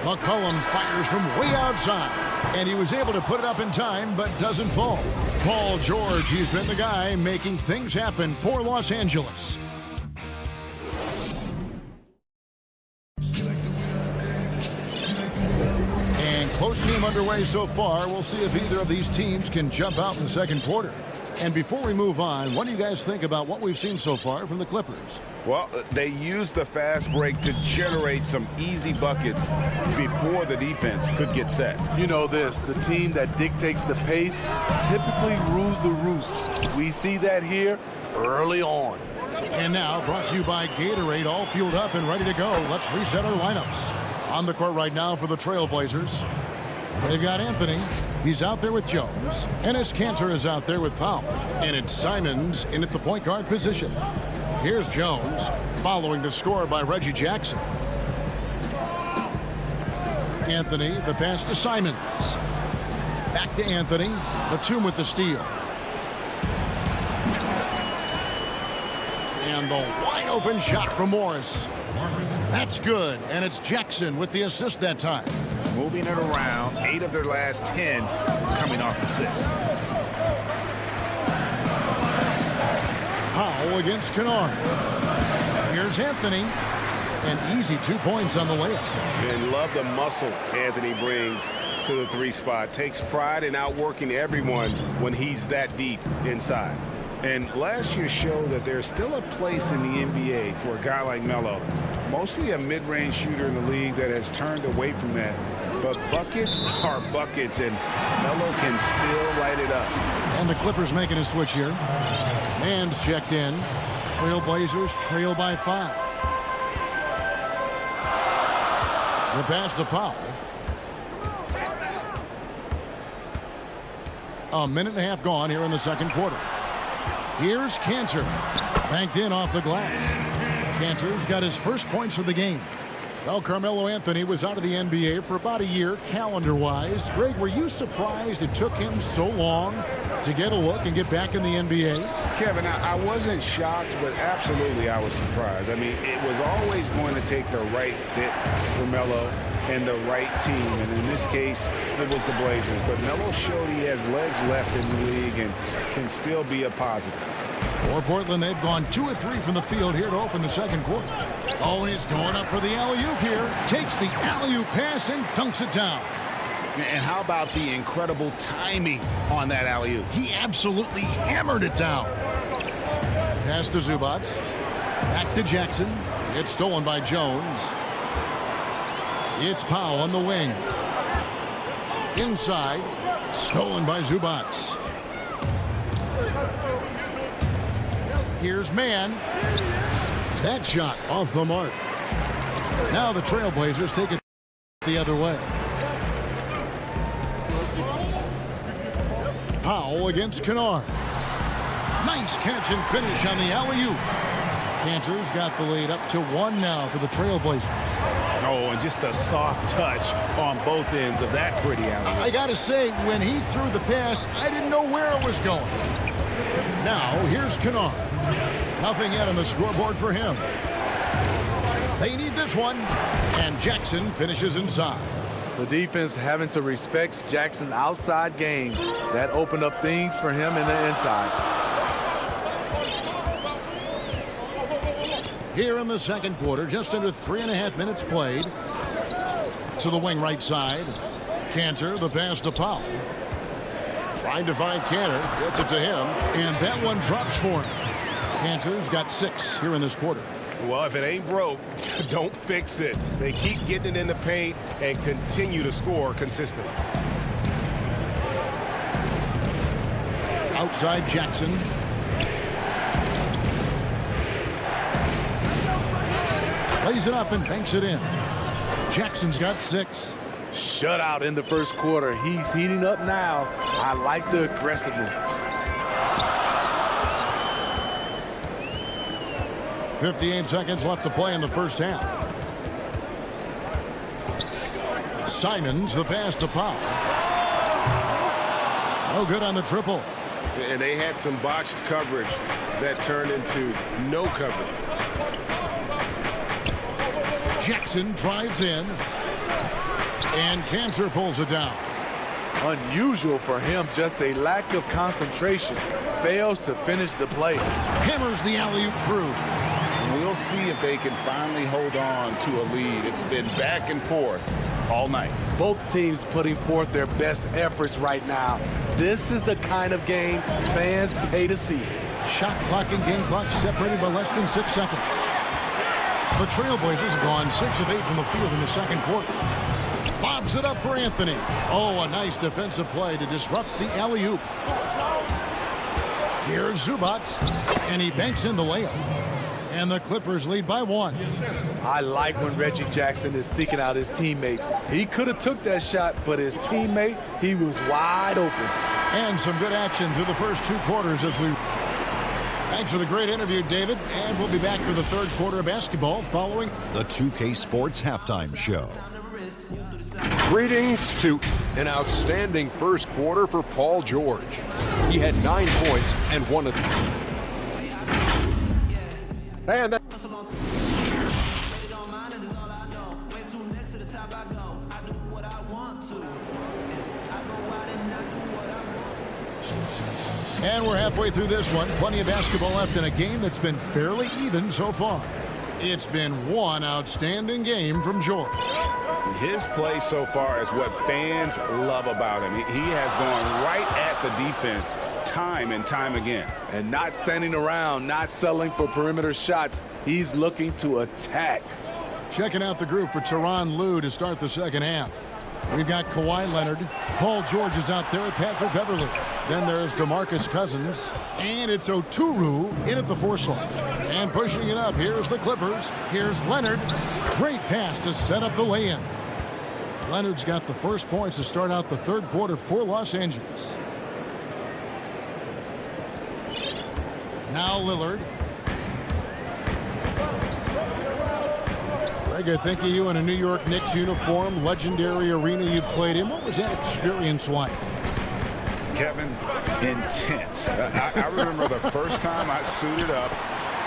McCollum fires from way outside. And he was able to put it up in time, but doesn't fall. Paul George, he's been the guy making things happen for Los Angeles. And close game underway so far. We'll see if either of these teams can jump out in the second quarter. And before we move on, what do you guys think about what we've seen so far from the Clippers? Well, they used the fast break to generate some easy buckets before the defense could get set. You know this, the team that dictates the pace typically rules the roost. We see that here early on. And now, brought to you by Gatorade, all fueled up and ready to go. Let's reset our lineups. On the court right now for the Trailblazers, they've got Anthony. He's out there with Jones. Enes Kanter is out there with Powell. And it's Simons in at the point guard position. Here's Jones, following the score by Reggie Jackson. Anthony, the pass to Simons. Back to Anthony. Batum with the steal. And the wide open shot from Morris. That's good. And it's Jackson with the assist that time. Moving it around, 8 of their last 10 coming off assists. Powell against Kennard. Here's Anthony. An easy 2 points on the layup. And love the muscle Anthony brings to the 3 spot. Takes pride in outworking everyone when he's that deep inside. And last year showed that there's still a place in the NBA for a guy like Melo. Mostly a mid-range shooter in the league that has turned away from that. But buckets are buckets, and Melo can still light it up. And the Clippers making a switch here. Man's checked in. Trailblazers trail by 5. The pass to Powell. A minute and a half gone here in the second quarter. Here's Kanter. Banked in off the glass. Kanter's got his first points of the game. Well, Carmelo Anthony was out of the NBA for about a year, calendar-wise. Greg, were you surprised it took him so long to get a look and get back in the NBA? Kevin, I wasn't shocked, but absolutely I was surprised. I mean, it was always going to take the right fit for Melo and the right team. And in this case, it was the Blazers. But Melo showed he has legs left in the league and can still be a positive. For Portland, they've gone 2 of 3 from the field here to open the second quarter. Oh, he's going up for the alley-oop here. Takes the alley-oop pass and dunks it down. And how about the incredible timing on that alley-oop? He absolutely hammered it down. Pass to Zubac. Back to Jackson. It's stolen by Jones. It's Powell on the wing. Inside. Stolen by Zubac. Here's Mann. That shot off the mark. Now the Trailblazers take it the other way. Powell against Kennard. Nice catch and finish on the alley-oop. Kanter's got the lead up to 1 now for the Trailblazers. Oh, and just a soft touch on both ends of that pretty alley-oop. I got to say, when he threw the pass, I didn't know where it was going. Now, here's Kennard. Nothing yet on the scoreboard for him. They need this one, and Jackson finishes inside. The defense having to respect Jackson's outside game. That opened up things for him in the inside. Here in the second quarter, just under 3.5 minutes played. To the wing right side. Kanter, the pass to Powell. Trying to find Kanter. Gets it to him. And that one drops for him. Kanter's got 6 here in this quarter. Well, if it ain't broke, don't fix it. They keep getting it in the paint and continue to score consistently. Outside Jackson. Lays it up and banks it in. Jackson's got 6. Shutout in the first quarter. He's heating up now. I like the aggressiveness. 58 seconds left to play in the first half. Simons, the pass to Pop. No good on the triple. And they had some botched coverage that turned into no coverage. Jackson drives in. And Cancer pulls it down. Unusual for him, just a lack of concentration. Fails to finish the play. Hammers the alley-oop through. We'll see if they can finally hold on to a lead. It's been back and forth all night. Both teams putting forth their best efforts right now. This is the kind of game fans pay to see. Shot clock and game clock separated by less than 6 seconds. The Trailblazers have gone 6 of 8 from the field in the second quarter. Bobs it up for Anthony. Oh, a nice defensive play to disrupt the alley-oop. Here's Zubac, and he banks in the layup. And the Clippers lead by 1. I like when Reggie Jackson is seeking out his teammates. He could have took that shot, but his teammate, he was wide open. And some good action through the first 2 quarters as we... Thanks for the great interview, David. And we'll be back for the third quarter of basketball following the 2K Sports Halftime Show. Greetings to an outstanding first quarter for Paul George. He had 9 points and 1 of them. And that And we're halfway through this one. Plenty of basketball left in a game that's been fairly even so far. It's been one outstanding game from George. His play so far is what fans love about him. He has gone right at the defense time and time again. And not standing around, not settling for perimeter shots. He's looking to attack. Checking out the group for Tyronn Lue to start the second half. We've got Kawhi Leonard. Paul George is out there with Patrick Beverley. Then there's DeMarcus Cousins. And it's Oturu in at the 4 slot. And pushing it up, here's the Clippers. Here's Leonard. Great pass to set up the lay-in. Leonard's got the first points to start out the third quarter for Los Angeles. Now Lillard. Greg, I think of you in a New York Knicks uniform, legendary arena you played in. What was that experience like? Kevin, intense. I remember the first time I suited up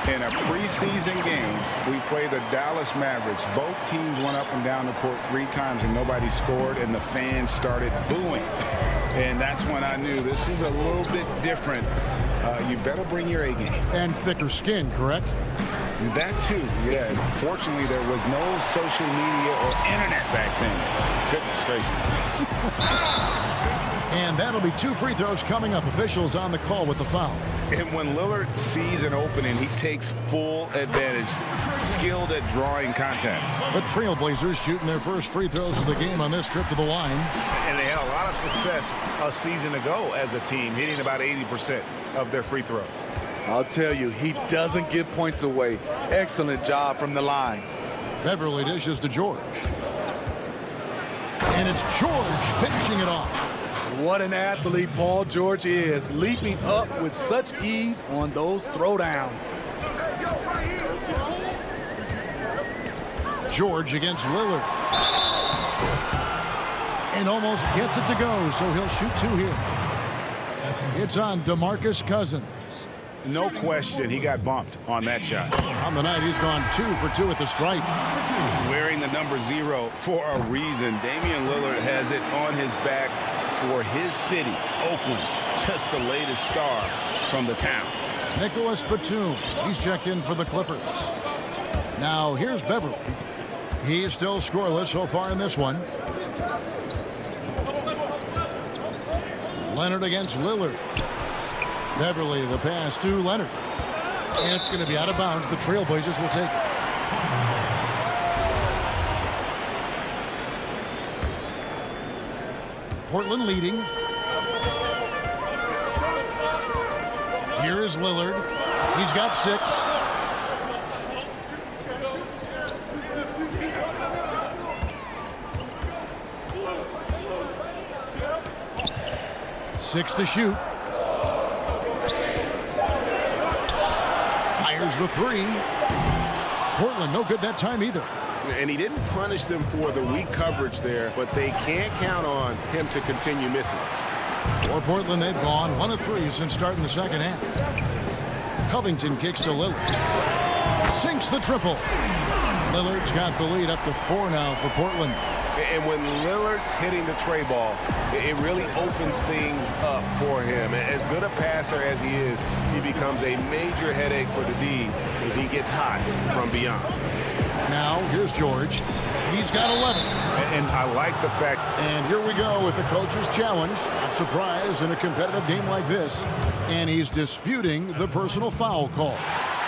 in a preseason game. We played the Dallas Mavericks. Both teams went up and down the court 3 times and nobody scored, and the fans started booing. And that's when I knew this is a little bit different. You better bring your A game. And thicker skin, correct? That too, yeah. Fortunately, there was no social media or internet back then. Goodness gracious. And that'll be 2 free throws coming up. Officials on the call with the foul. And when Lillard sees an opening, he takes full advantage. Skilled at drawing contact. The Trailblazers shooting their first free throws of the game on this trip to the line. And they had a lot of success a season ago as a team, hitting about 80% of their free throws. I'll tell you, he doesn't give points away. Excellent job from the line. Beverly dishes to George. And it's George finishing it off. What an athlete Paul George is, leaping up with such ease on those throwdowns. George against Lillard. And almost gets it to go, so he'll shoot 2 here. It's on DeMarcus Cousins. No question, he got bumped on that shot. On the night, he's gone 2 for 2 at the stripe. Wearing the number 0 for a reason. Damian Lillard has it on his back for his city, Oakland. Just the latest star from the town. Nicholas Batum, he's checked in for the Clippers. Now, here's Beverly. He's still scoreless so far in this one. Leonard against Lillard. Beverly, the pass to Leonard. And it's going to be out of bounds. The Trailblazers will take it. Portland leading. Here is Lillard. He's got 6. 6 to shoot. Fires the 3. Portland no good that time either. And he didn't punish them for the weak coverage there, but they can't count on him to continue missing. For Portland, they've gone 1 of 3 since starting the second half. Covington kicks to Lillard. Sinks the triple. Lillard's got the lead up to 4 now for Portland. And when Lillard's hitting the tray ball, it really opens things up for him. As good a passer as he is, he becomes a major headache for the D if he gets hot from beyond. Now, here's George. He's got 11. And I like the fact. And here we go with the coach's challenge. Not surprised in a competitive game like this. And he's disputing the personal foul call.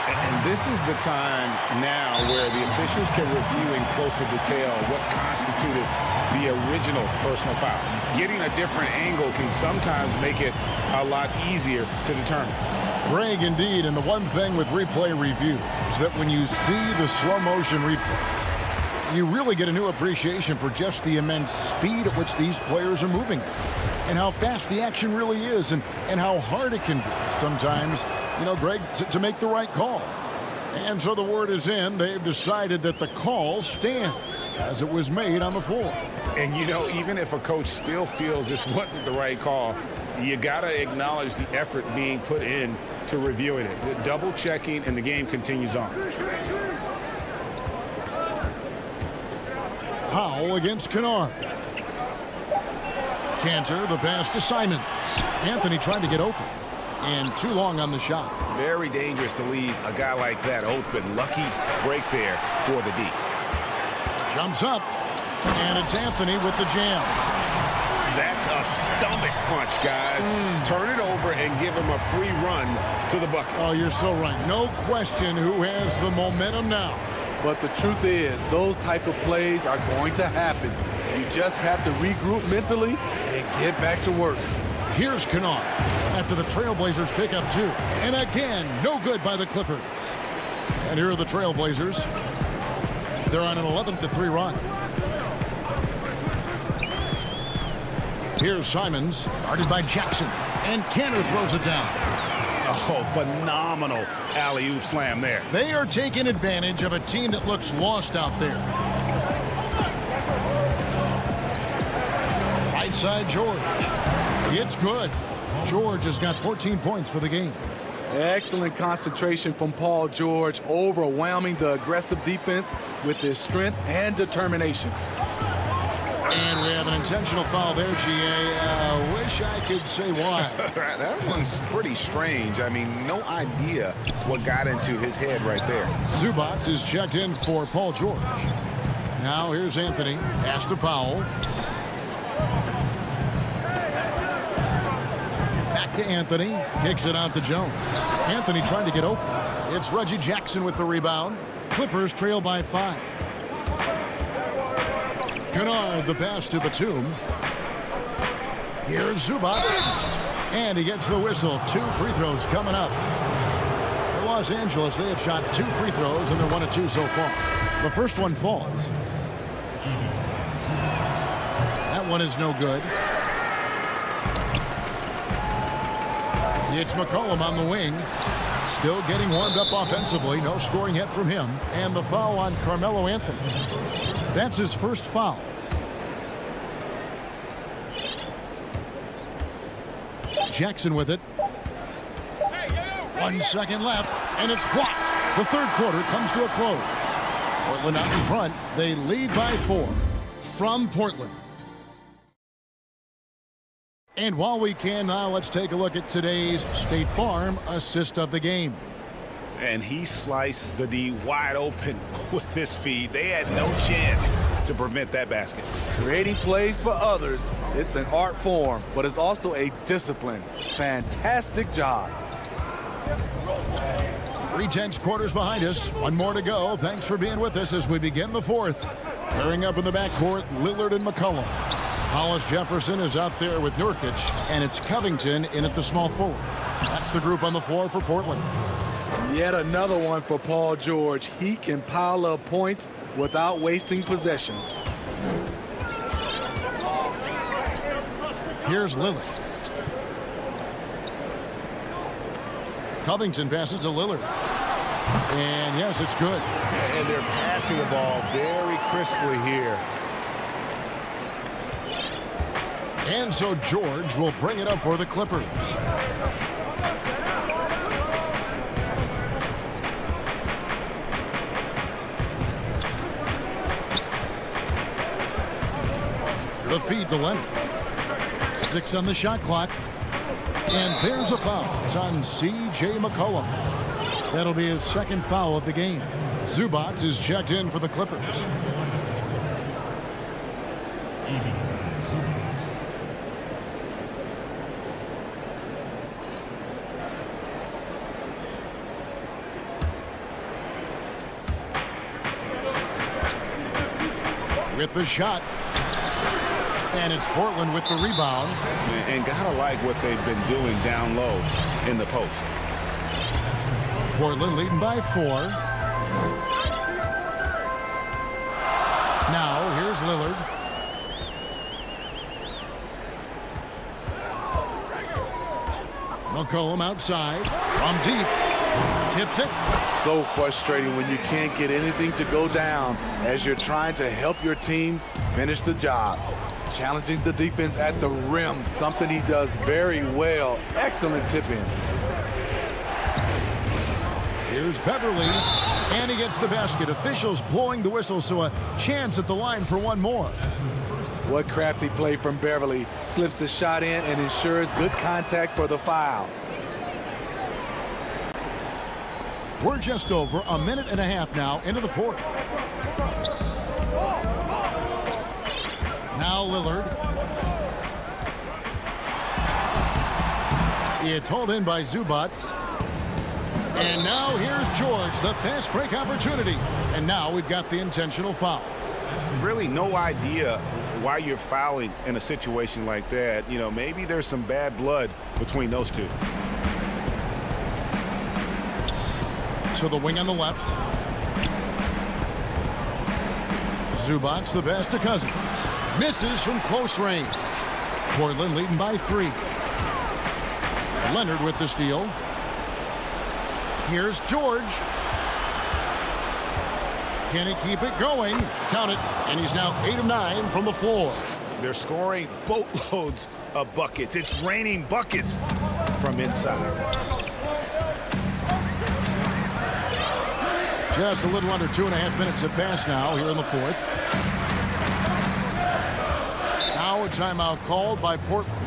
And this is the time now where the officials can review in closer detail what constituted the original personal foul. Getting a different angle can sometimes make it a lot easier to determine. Greg, indeed, and the one thing with replay review is that when you see the slow motion replay, you really get a new appreciation for just the immense speed at which these players are moving and how fast the action really is and how hard it can be sometimes, you know, Greg, to make the right call. And so the word is in. They've decided that the call stands as it was made on the floor. And, you know, even if a coach still feels this wasn't the right call, you got to acknowledge the effort being put in to reviewing it. The double checking, and the game continues on. Powell against Kennard. Cantor, the pass to Simons. Anthony trying to get open. And too long on the shot. Very dangerous to leave a guy like that open. Lucky break there for the D. Jumps up. And it's Anthony with the jam. That's a stomach punch, guys. Turn it over and give him a free run to the bucket. Oh, you're so right. No question who has the momentum now. But the truth is, those type of plays are going to happen. You just have to regroup mentally and get back to work. Here's Kennard after the Trailblazers pick up 2. And again, no good by the Clippers. And here are the Trailblazers. They're on an 11-3 run. Here's Simons, guarded by Jackson. And Cantor throws it down. Oh, phenomenal alley-oop slam there. They are taking advantage of a team that looks lost out there. Right side, George. It's good. George has got 14 points for the game. Excellent concentration from Paul George, overwhelming the aggressive defense with his strength and determination. And we have an intentional foul there, G.A. Wish I could say why. That one's pretty strange. I mean, no idea what got into his head right there. Zubac is checked in for Paul George. Now here's Anthony. Pass to Powell. Back to Anthony. Kicks it out to Jones. Anthony trying to get open. It's Reggie Jackson with the rebound. Clippers trail by 5. Kennard, the pass to Batum. Here's Zubac. And he gets the whistle. 2 free throws coming up. For Los Angeles, they have shot 2 free throws, and they're 1 of 2 so far. The first one falls. That one is no good. It's McCollum on the wing. Still getting warmed up offensively. No scoring yet from him. And the foul on Carmelo Anthony. That's his first foul. Jackson with it. 1 second left, and it's blocked. The third quarter comes to a close. Portland out in front. They lead by 4 from Portland. And while we can now, let's take a look at today's State Farm assist of the game. And he sliced the D wide open with this feed. They had no chance to prevent that basket. Creating plays for others, it's an art form, but it's also a discipline. Fantastic job. 3/10 quarters behind us. 1 more to go. Thanks for being with us as we begin the 4th. Pairing up in the backcourt, Lillard and McCollum. Hollis Jefferson is out there with Nurkic, and it's Covington in at the small forward. That's the group on the floor for Portland. Yet another one for Paul George. He can pile up points without wasting possessions. Here's Lillard. Covington passes to Lillard. And yes, it's good. And they're passing the ball very crisply here. And so George will bring it up for the Clippers. The feed to Leonard. 6 on the shot clock. And there's a foul. It's on C.J. McCollum. That'll be his second foul of the game. Zubac is checked in for the Clippers. With the shot. And it's Portland with the rebound. And gotta like what they've been doing down low in the post. Portland leading by 4. Now here's Lillard. McCollum outside from deep. Tips it. So frustrating when you can't get anything to go down as you're trying to help your team finish the job. Challenging the defense at the rim, something he does very well. Excellent tip in. Here's Beverly, and he gets the basket. Officials blowing the whistle, so a chance at the line for one more. What crafty play from Beverly. Slips the shot in and ensures good contact for the foul. We're just over a minute and a half now into the fourth. Now Lillard. It's hauled in by Zubac. And now here's George, the fast break opportunity. And now we've got the intentional foul. Really no idea why you're fouling in a situation like that. You know, maybe there's some bad blood between those two. So the wing on the left. Zubac, the pass to Cousins. Misses from close range. Portland leading by 3. Leonard with the steal. Here's George. Can he keep it going? Count it. And he's now 8 of 9 from the floor. They're scoring boatloads of buckets. It's raining buckets from inside. Just a little under 2.5 minutes have passed now here in the fourth. Now a timeout called by Portland.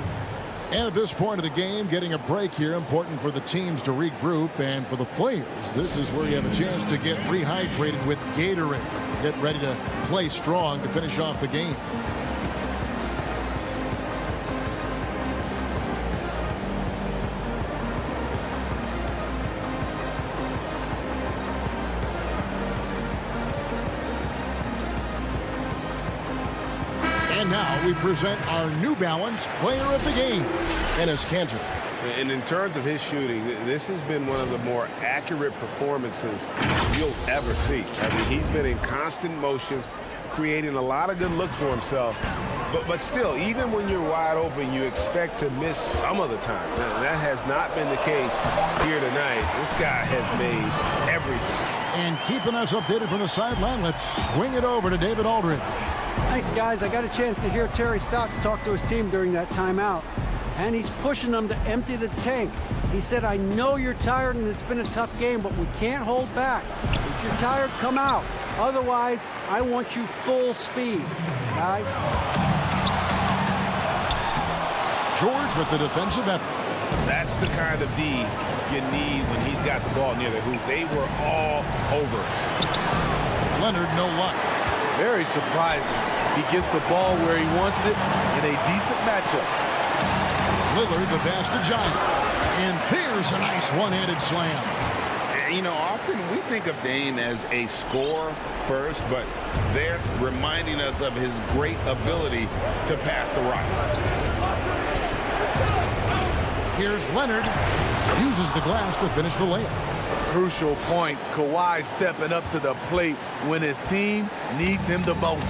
And at this point of the game, getting a break here, important for the teams to regroup. And for the players, this is where you have a chance to get rehydrated with Gatorade. Get ready to play strong to finish off the game. And now we present our New Balance Player of the Game, Enes Kanter. And in terms of his shooting, this has been one of the more accurate performances you'll ever see. I mean, he's been in constant motion, creating a lot of good looks for himself. But still, even when you're wide open, you expect to miss some of the time. Now, that has not been the case here tonight. This guy has made everything. And keeping us updated from the sideline, let's swing it over to David Aldridge. Thanks, guys. I got a chance to hear Terry Stotts talk to his team during that timeout, and he's pushing them to empty the tank. He said, I know you're tired and it's been a tough game, but we can't hold back. If you're tired, come out. Otherwise, I want you full speed, guys. George with the defensive effort. That's the kind of D you need when he's got the ball near the hoop. They were all over. Leonard, no luck. Very surprising. He gets the ball where he wants it in a decent matchup. Lillard, the pass to Giant. And there's a nice one-handed slam. You know, often we think of Dame as a scorer first, but they're reminding us of his great ability to pass the rock. Here's Leonard. Uses the glass to finish the layup. Crucial points. Kawhi stepping up to the plate when his team needs him the most.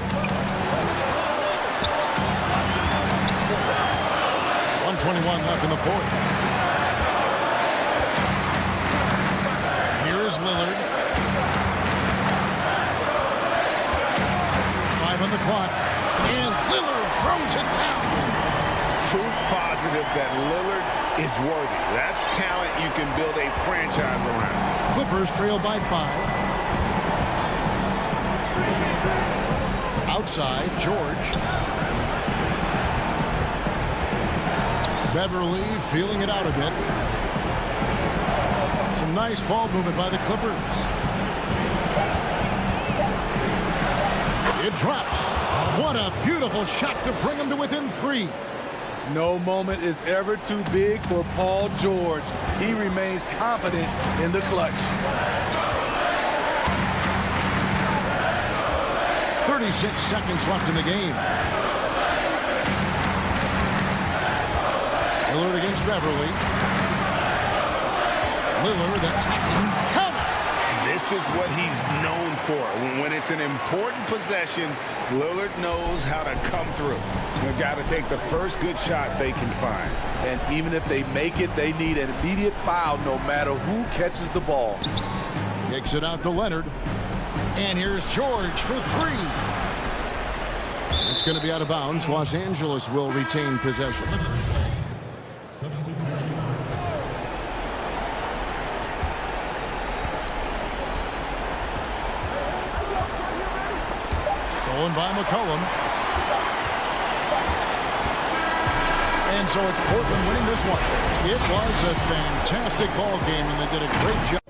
1:21 left in the fourth. throws it down. Proof positive that Lillard is worthy. That's talent you can build a franchise around. Clippers trail by 5. Outside, George. Beverly feeling it out a bit. Some nice ball movement by the Clippers. It drops. What a beautiful shot to bring him to within 3. No moment is ever too big for Paul George. He remains confident in the clutch. 36 seconds left in the game. Lillard against Beverly. Lillard attacking. Count! This is what he's known for. When it's an important possession, Lillard knows how to come through. They've got to take the first good shot they can find. And even if they make it, they need an immediate foul no matter who catches the ball. Kicks it out to Leonard. And here's George for 3. It's going to be out of bounds. Los Angeles will retain possession. Stolen by McCollum. And so it's Portland winning this one. It was a fantastic ball game, and they did a great job.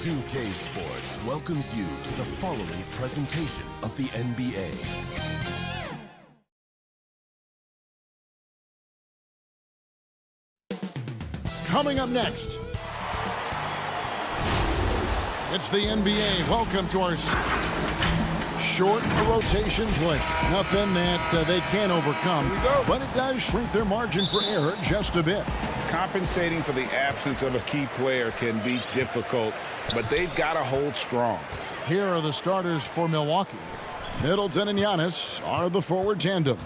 2K Sports welcomes you to the following presentation of the NBA. Coming up next, it's the NBA. Welcome to our short rotation play. Nothing that they can't overcome, but it does shrink their margin for error just a bit. Compensating for the absence of a key player can be difficult, but they've got to hold strong. Here are the starters for Milwaukee. Middleton and Giannis are the forward tandem.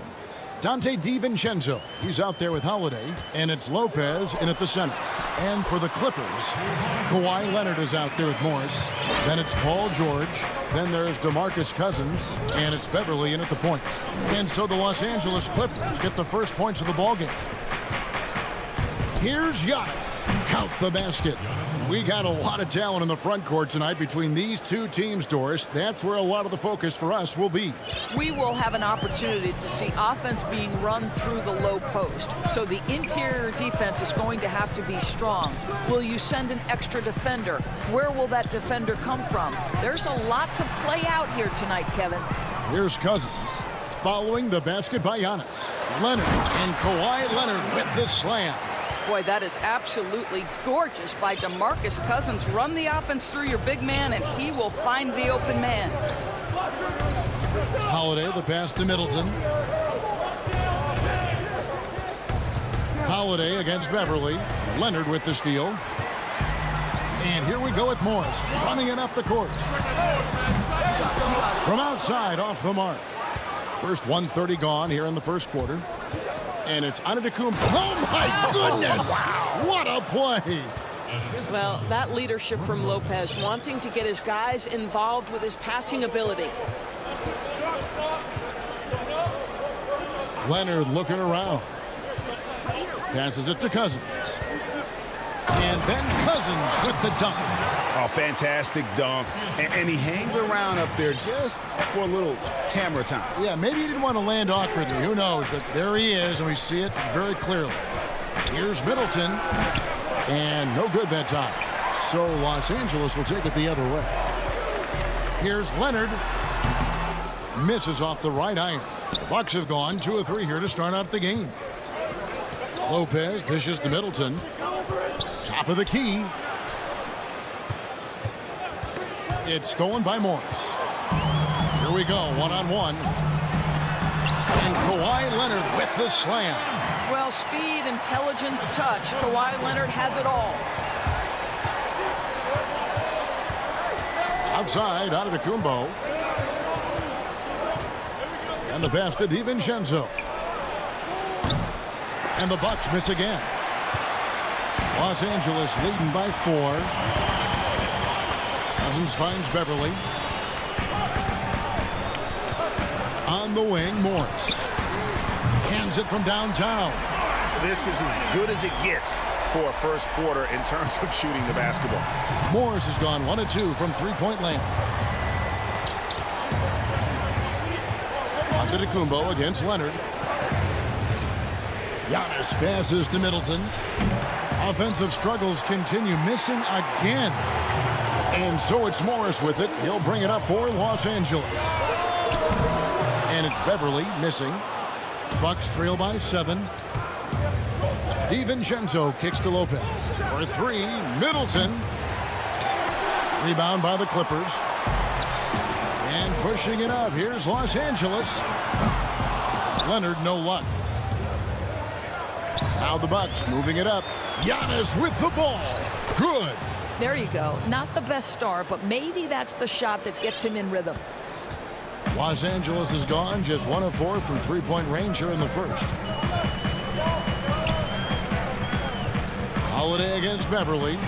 Dante DiVincenzo, he's out there with Holiday, and it's Lopez in at the center. And for the Clippers, Kawhi Leonard is out there with Morris. Then it's Paul George. Then there's DeMarcus Cousins, and it's Beverly in at the point. And so the Los Angeles Clippers get the first points of the ballgame. Here's Giannis. Count the basket. We got a lot of talent in the front court tonight between these two teams, Doris. That's where a lot of the focus for us will be. We will have an opportunity to see offense being run through the low post. So the interior defense is going to have to be strong. Will you send an extra defender? Where will that defender come from? There's a lot to play out here tonight, Kevin. Here's Cousins. Following the basket by Giannis. Leonard and Kawhi Leonard with the slam. Boy, that is absolutely gorgeous by DeMarcus Cousins. Run the offense through your big man, and he will find the open man. Holiday, the pass to Middleton. Holiday against Beverly. Leonard with the steal. And here we go with Morris, running it up the court. From outside, off the mark. First 1:30 gone here in the first quarter. And it's Antetokounmpo. Oh, my goodness! Wow. What a play! Well, that leadership from Lopez, wanting to get his guys involved with his passing ability. Leonard looking around. Passes it to Cousins. And then Cousins with the dunk. Oh, fantastic dunk. And he hangs around up there just for a little camera time. Yeah, maybe he didn't want to land awkwardly. Who knows? But there he is, and we see it very clearly. Here's Middleton. And no good that time. So Los Angeles will take it the other way. Here's Leonard. Misses off the right iron. The Bucks have gone 2 of 3 here to start out the game. Lopez dishes to Middleton. Top of the key. It's stolen by Morris. Here we go, one-on-one. And Kawhi Leonard with the slam. Well, speed, intelligence, touch. Kawhi Leonard has it all. Outside, Antetokounmpo. And the pass to DiVincenzo. And the Bucks miss again. Los Angeles leading by 4. Cousins finds Beverly. On the wing, Morris. Hands it from downtown. This is as good as it gets for a first quarter in terms of shooting the basketball. Morris has gone 1 of 2 from three-point land. Antetokounmpo against Leonard. Giannis passes to Middleton. Offensive struggles continue, missing again. And so it's Morris with it. He'll bring it up for Los Angeles. And it's Beverly missing. Bucks trail by 7. DiVincenzo kicks to Lopez. For 3, Middleton. Rebound by the Clippers. And pushing it up. Here's Los Angeles. Leonard, no luck. Now the Bucks moving it up. Giannis with the ball. Good. There you go. Not the best start, but maybe that's the shot that gets him in rhythm. Los Angeles is gone. Just 1 of 4 from three-point range here in the first. Holiday against Beverly.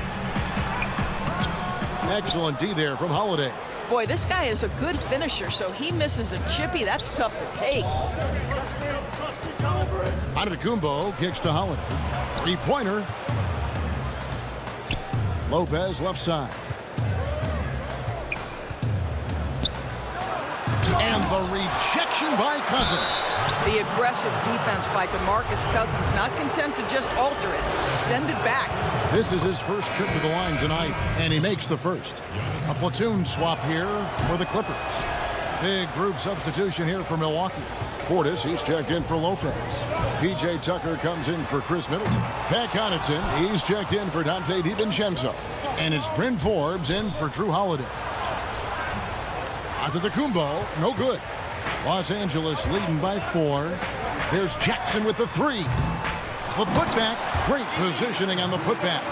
Excellent D there from Holiday. Boy, this guy is a good finisher, so he misses a chippy. That's tough to take. Antetokounmpo kicks to Holiday. Three-pointer. Lopez left side. And the rejection by Cousins. The aggressive defense by DeMarcus Cousins, not content to just alter it. Send it back. This is his first trip to the line tonight, and he makes the first. A platoon swap here for the Clippers. Big group substitution here for Milwaukee. Portis, he's checked in for Lopez. P.J. Tucker comes in for Chris Middleton. Pat Connaughton, he's checked in for Dante DiVincenzo. And it's Bryn Forbes in for Drew Holiday. Antetokounmpo, no good. Los Angeles leading by 4. There's Jackson with the 3. The putback, great positioning on the putback.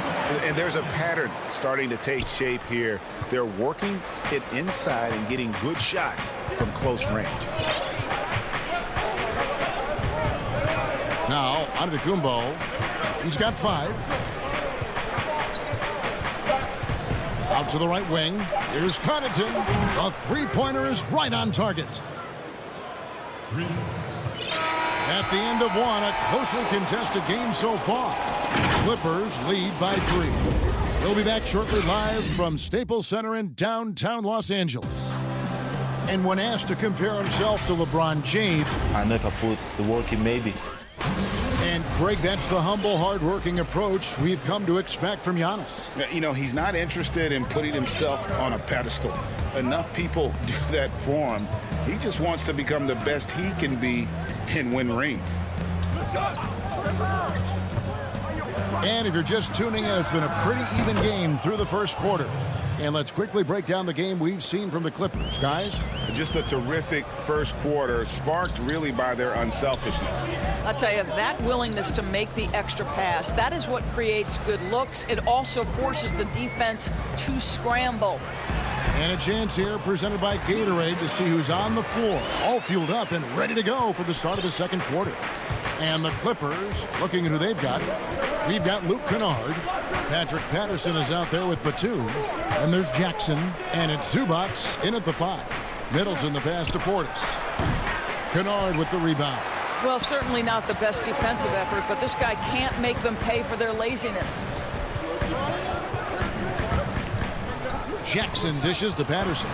And there's a pattern starting to take shape here. They're working it inside and getting good shots from close range. Antetokounmpo. He's got 5. Out to the right wing. Here's Connaughton. The three-pointer is right on target. At the end of one, a closely contested game so far. Clippers lead by 3. We'll be back shortly live from Staples Center in downtown Los Angeles. And when asked to compare himself to LeBron James, I know if I put the work in, maybe. And Craig, that's the humble, hard-working approach we've come to expect from Giannis. You know, he's not interested in putting himself on a pedestal. Enough people do that for him. He just wants to become the best he can be and win rings. And if you're just tuning in, it's been a pretty even game through the first quarter. And let's quickly break down the game we've seen from the Clippers, guys. Just a terrific first quarter, sparked really by their unselfishness. I'll tell you, that willingness to make the extra pass, that is what creates good looks. It also forces the defense to scramble. And a chance here presented by Gatorade to see who's on the floor, all fueled up and ready to go for the start of the second quarter. And the Clippers, looking at who they've got, we've got Luke Kennard. Patrick Patterson is out there with Batum. And there's Jackson. And it's Zubac in at the 5. Middleton the pass to Portis. Kennard with the rebound. Well, certainly not the best defensive effort, but this guy can't make them pay for their laziness. Jackson dishes to Patterson.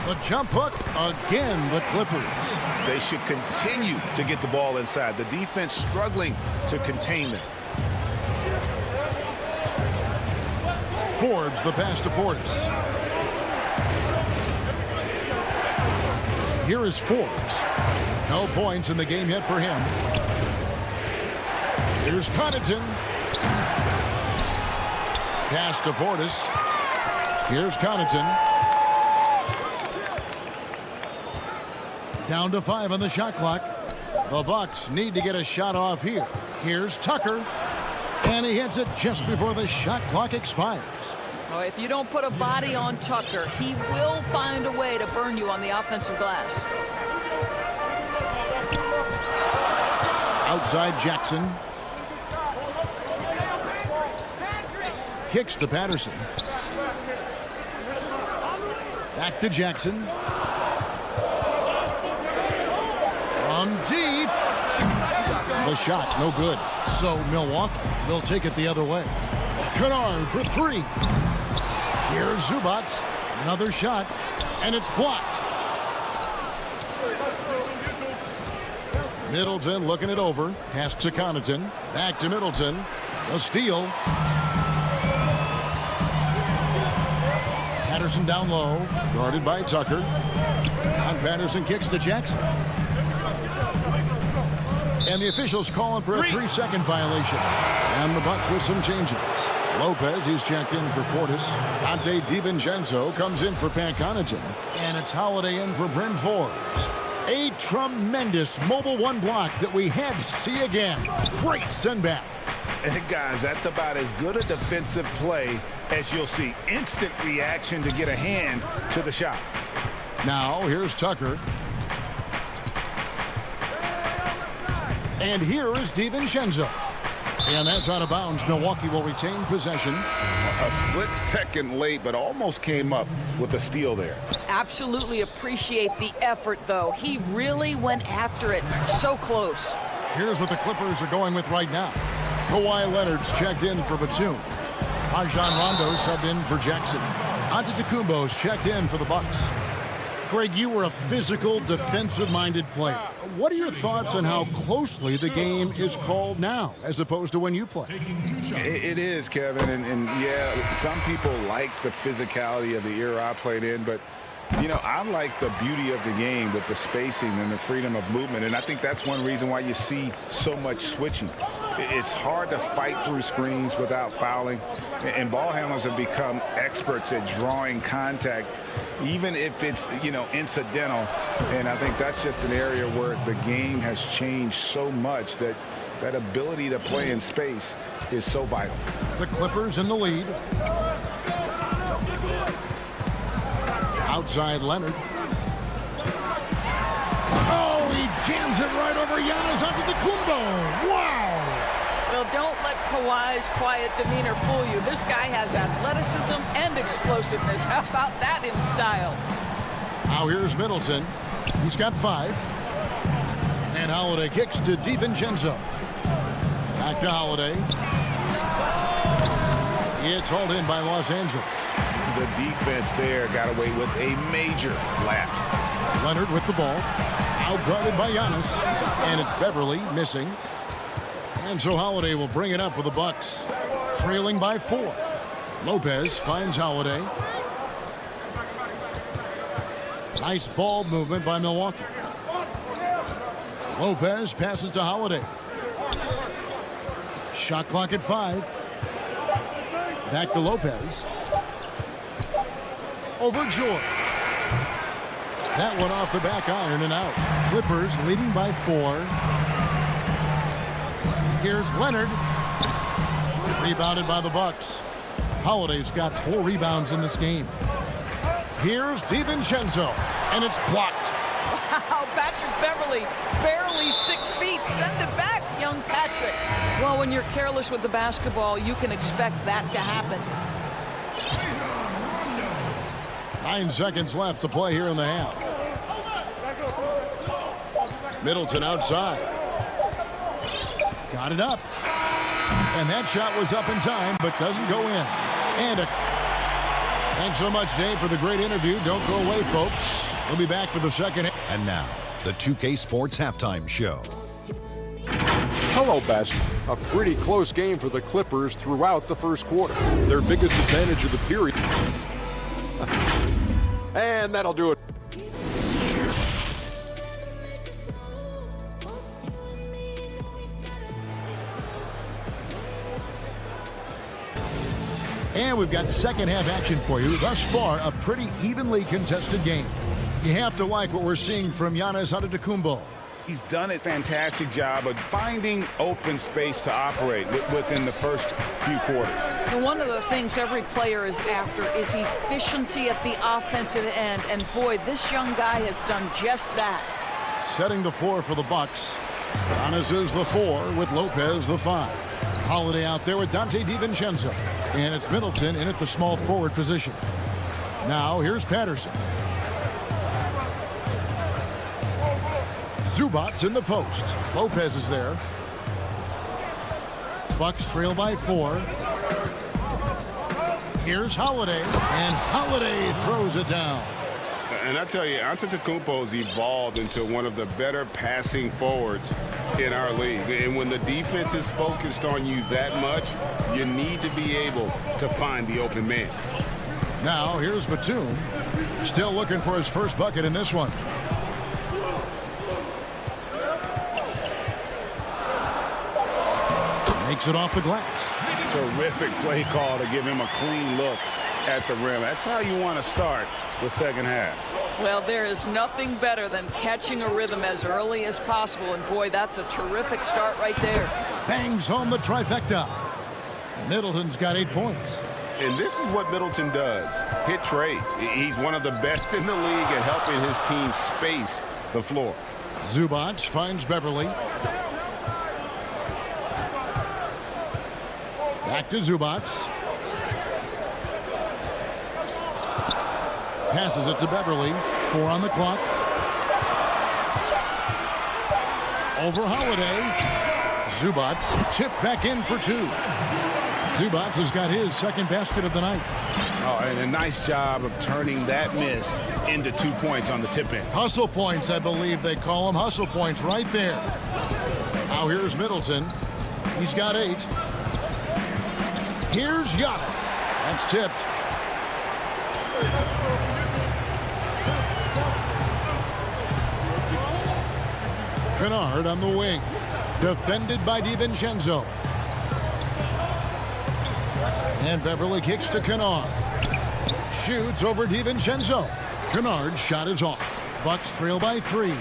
The jump hook again, the Clippers. They should continue to get the ball inside. The defense struggling to contain them. Forbes the pass to Portis. Here is Forbes. No points in the game yet for him. Here's Connaughton. Pass to Portis. Here's Connaughton. Down to 5 on the shot clock. The Bucks need to get a shot off here. Here's Tucker. And he hits it just before the shot clock expires. Oh, if you don't put a body on Tucker, he will find a way to burn you on the offensive glass. Outside Jackson. Kicks to Patterson. Back to Jackson. From deep. The shot, no good. So Milwaukee will take it the other way. Kennard for 3. Here's Zubac. Another shot. And it's blocked. Middleton looking it over. Pass to Connaughton. Back to Middleton. A steal. Patterson down low. Guarded by Tucker. And Patterson kicks to Jackson. And the officials calling for a 3-second violation. And the Bucks with some changes. Lopez, he's checked in for Portis. Dante DiVincenzo comes in for Pat Connaughton. And it's Holiday in for Bryn Forbes. A tremendous mobile 1 block that we had to see again. Great send back. And guys, that's about as good a defensive play as you'll see. Instant reaction to get a hand to the shot. Now, here's Tucker. And here is DiVincenzo. And that's out of bounds. Milwaukee will retain possession. A split second late, but almost came up with a steal there. Absolutely appreciate the effort, though. He really went after it. So close. Here's what the Clippers are going with right now. Kawhi Leonard's checked in for Batum. Rajon Rondo subbed in for Jackson. Antetokounmpo's checked in for the Bucks. Craig, you were a physical, defensive-minded player. What are your thoughts on how closely the game is called now, as opposed to when you played? It is, Kevin, and yeah, some people like the physicality of the era I played in, but you know, I like the beauty of the game with the spacing and the freedom of movement, and I think that's one reason why you see so much switching. It's hard to fight through screens without fouling, and ball handlers have become experts at drawing contact, even if it's, you know, incidental. And I think that's just an area where the game has changed so much that that ability to play in space is so vital. The Clippers in the lead. Outside Leonard. Oh, he Jams it right over Giannis Antetokounmpo. Wow! Well, don't let Kawhi's quiet demeanor fool you. This guy has athleticism and explosiveness. How about that in style? Now here's Middleton. He's got 5. And Holiday kicks to DiVincenzo. Back to Holiday. It's hauled in by Los Angeles. The defense there got away with a major lapse. Leonard with the ball. Outguarded by Giannis. And it's Beverly missing. And so Holiday will bring it up for the Bucks. Trailing by 4. Lopez finds Holiday. Nice ball movement by Milwaukee. Lopez passes to Holiday. Shot clock at 5. Back to Lopez. Over George. That one off the back iron and out. Clippers leading by 4. Here's Leonard. Rebounded by the Bucks. Holiday's got 4 rebounds in this game. Here's DiVincenzo, and it's blocked. Wow, Patrick Beverly, barely 6 feet. Send it back, young Patrick. Well, when you're careless with the basketball, you can expect that to happen. 9 seconds left to play here in the half. Middleton outside. Got it up. And that shot was up in time, but doesn't go in. And thanks so much, Dave, for the great interview. Don't go away, folks. We'll be back for the second. And now, the 2K Sports Halftime Show. Hello, Best. A pretty close game for the Clippers throughout the first quarter. Their biggest advantage of the period. And that'll do it. And we've got second half action for you. Thus far, a pretty evenly contested game. You have to like what we're seeing from Giannis Antetokounmpo. He's done a fantastic job of finding open space to operate within the first few quarters. And one of the things every player is after is efficiency at the offensive end. And boy, this young guy has done just that. Setting the floor for the Bucks. Giannis is the 4 with Lopez the 5. Holiday out there with Dante DiVincenzo. And it's Middleton in at the small forward position. Now here's Patterson. Zubac's in the post. Lopez is there. Bucks trail by 4. Here's Holiday. And Holiday throws it down. And I tell you, Antetokounmpo's evolved into one of the better passing forwards in our league. And when the defense is focused on you that much, you need to be able to find the open man. Now, here's Batum. Still looking for his first bucket in this one. Makes it off the glass. Terrific play call to give him a clean look at the rim. That's how you want to start the second half. Well, there is nothing better than catching a rhythm as early as possible. And boy, that's a terrific start right there. Bangs home the trifecta. Middleton's got 8 points. And this is what Middleton does. Hit trades. He's one of the best in the league at helping his team space the floor. Zubac finds Beverly. Back to Zubac. Passes it to Beverly. 4 on the clock. Over Holiday. Zubac tipped back in for 2. Zubac has got his second basket of the night. Oh, and a nice job of turning that miss into 2 points on the tip-in. Hustle points, I believe they call them. Hustle points right there. Now here's Middleton. He's got 8. Here's Giannis. That's tipped. Kennard on the wing. Defended by DiVincenzo. And Beverly kicks to Kennard. Shoots over DiVincenzo. Kennard's shot is off. Bucks trail by 3.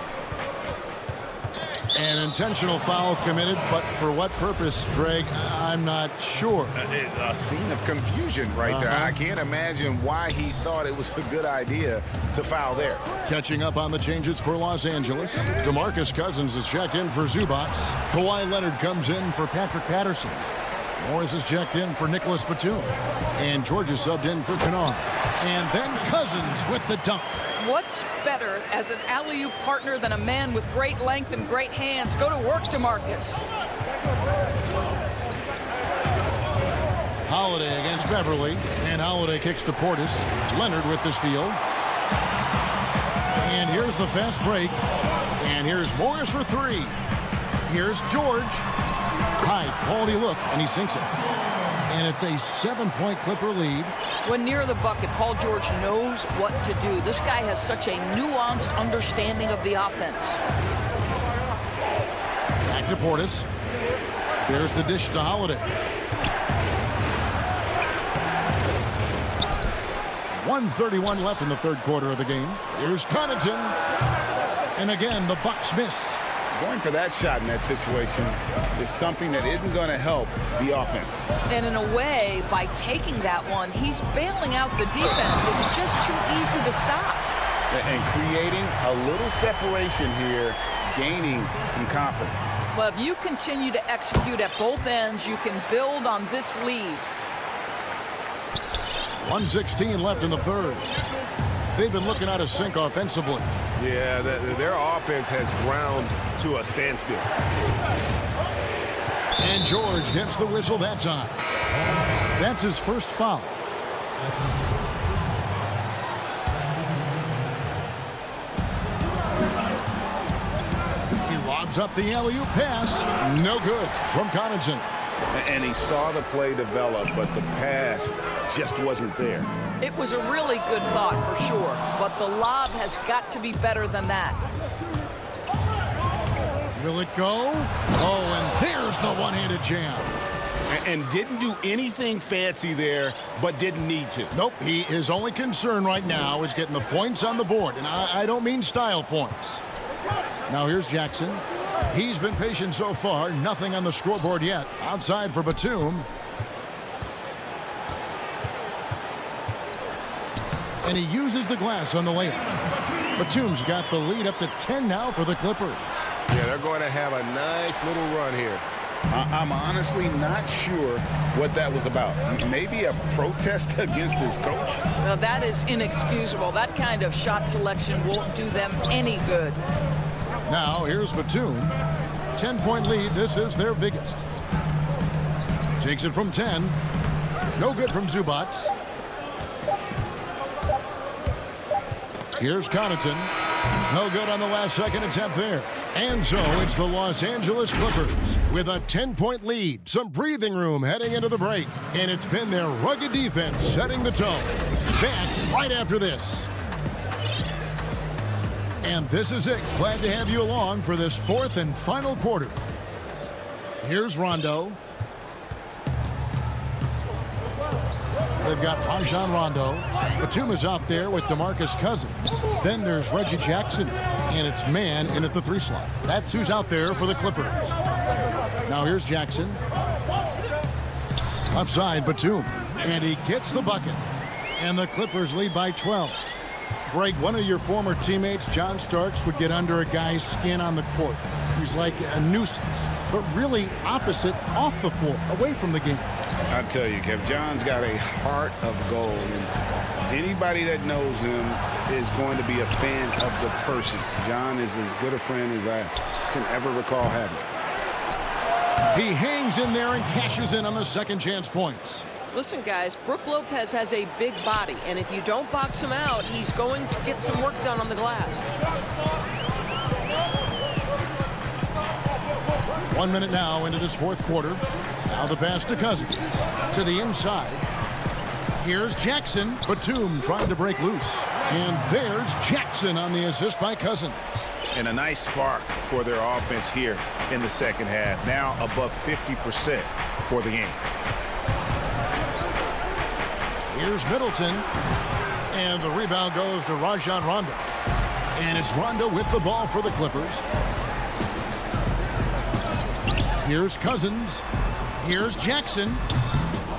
An intentional foul committed, but for what purpose, Greg? I'm not sure. A scene of confusion right there. I can't imagine why he thought it was a good idea to foul there. Catching up on the changes for Los Angeles. DeMarcus Cousins is checked in for Zubac. Kawhi Leonard comes in for Patrick Patterson. Morris is checked in for Nicholas Batum. And George is subbed in for Kennard. And then Cousins with the dunk. What's better as an alley-oop partner than a man with great length and great hands? Go to work, DeMarcus. Holiday against Beverly. And Holiday kicks to Portis. Leonard with the steal. And here's the fast break. And here's Morris for three. Here's George. High quality look, and he sinks it. And it's a 7-point Clipper lead. When near the bucket, Paul George knows what to do. This guy has such a nuanced understanding of the offense. Back to Portis. There's the dish to Holiday. 1:31 left in the third quarter of the game. Here's Connaughton. And again, the Bucks miss. Going for that shot in that situation is something that isn't going to help the offense. And in a way, by taking that one, he's bailing out the defense. It's just too easy to stop. And creating a little separation here, gaining some confidence. Well, if you continue to execute at both ends, you can build on this lead. 1:16 left in the third. They've been looking out of sync offensively. Yeah, their offense has ground to a standstill. And George gets the whistle that time. That's his first foul. He lobs up the alley-oop pass. No good from Connaughton. And he saw the play develop, but the pass just wasn't there. It was a really good thought for sure, but the lob has got to be better than that. Will it go? Oh, and there's the one-handed jam. And didn't do anything fancy there, but didn't need to. Nope, his only concern right now is getting the points on the board, and I don't mean style points. Now here's Jackson. He's been patient so far, nothing on the scoreboard yet. Outside for Batum. And he uses the glass on the layup. Batum's got the lead up to 10 now for the Clippers. Yeah, they're going to have a nice little run here. I'm honestly not sure what that was about. Maybe a protest against his coach? Well, that is inexcusable. That kind of shot selection won't do them any good. Now, here's Batum. 10-point lead. This is their biggest. Takes it from 10. No good from Zubac. Here's Connaughton. No good on the last second attempt there. And so it's the Los Angeles Clippers with a 10-point lead. Some breathing room heading into the break. And it's been their rugged defense setting the tone. Back right after this. And this is it. Glad to have you along for this fourth and final quarter. Here's Rondo. They've got Rajon Rondo. Batum is out there with DeMarcus Cousins. Then there's Reggie Jackson. And it's man in at the 3 slot. That's who's out there for the Clippers. Now here's Jackson. Outside Batum. And he gets the bucket. And the Clippers lead by 12. Greg, one of your former teammates, John Starks, would get under a guy's skin on the court. He's like a nuisance, but really opposite off the floor, away from the game. I tell you, Kev, John's got a heart of gold. And anybody that knows him is going to be a fan of the person. John is as good a friend as I can ever recall having. He hangs in there and cashes in on the second chance points. Listen, guys, Brook Lopez has a big body, and if you don't box him out, he's going to get some work done on the glass. 1 minute now into this fourth quarter. Now the pass to Cousins. To the inside. Here's Jackson. Batum trying to break loose. And there's Jackson on the assist by Cousins. And a nice spark for their offense here in the second half. Now above 50% for the game. Here's Middleton. And the rebound goes to Rajon Rondo. And it's Rondo with the ball for the Clippers. Here's Cousins. Here's Jackson.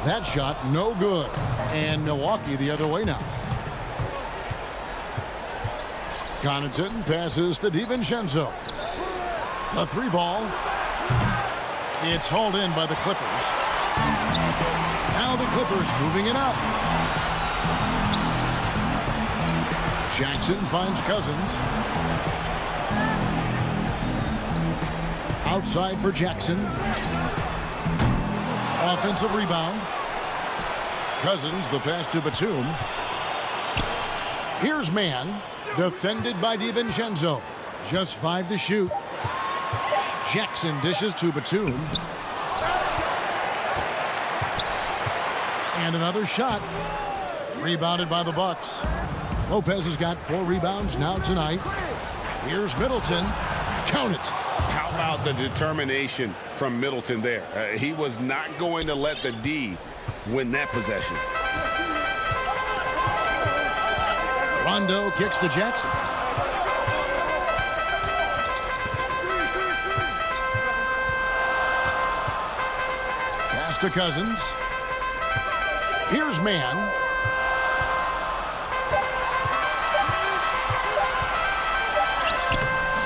That shot, no good. And Milwaukee the other way now. Connaughton passes to DiVincenzo. The 3-ball. It's hauled in by the Clippers. Now the Clippers moving it up. Jackson finds Cousins. Outside for Jackson. Offensive rebound. Cousins, the pass to Batum. Here's Mann. Defended by DiVincenzo. Just 5 to shoot. Jackson dishes to Batum. And another shot. Rebounded by the Bucks. Lopez has got 4 rebounds now tonight. Here's Middleton. Count it. How about the determination from Middleton there? He was not going to let the D win that possession. Rondo kicks to Jackson. Pass to Cousins. Here's Mann.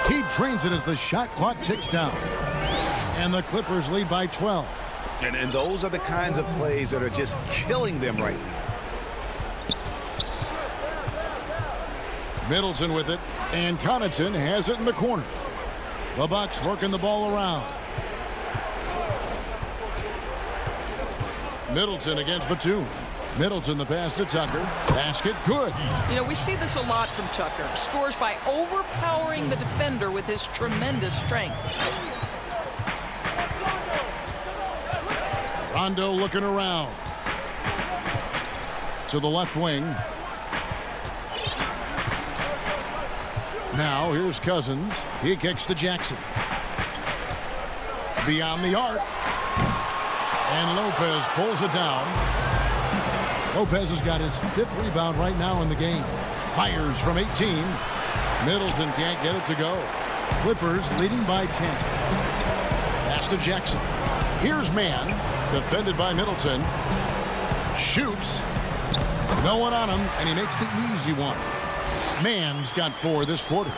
He drains it as the shot clock ticks down. And the Clippers lead by 12. And those are the kinds of plays that are just killing them right now. Middleton with it, and Connaughton has it in the corner. The Bucks working the ball around. Middleton against Batum. Middleton the pass to Tucker. Basket good. You know, we see this a lot from Tucker. Scores by overpowering the defender with his tremendous strength. Rondo looking around. To the left wing. Now here's Cousins. He kicks to Jackson. Beyond the arc. And Lopez pulls it down. Lopez has got his 5th rebound right now in the game. Fires from 18. Middleton can't get it to go. Clippers leading by 10. Pass to Jackson. Here's Mann. Defended by Middleton. Shoots. No one on him, and he makes the easy one. Mann's got 4 this quarter.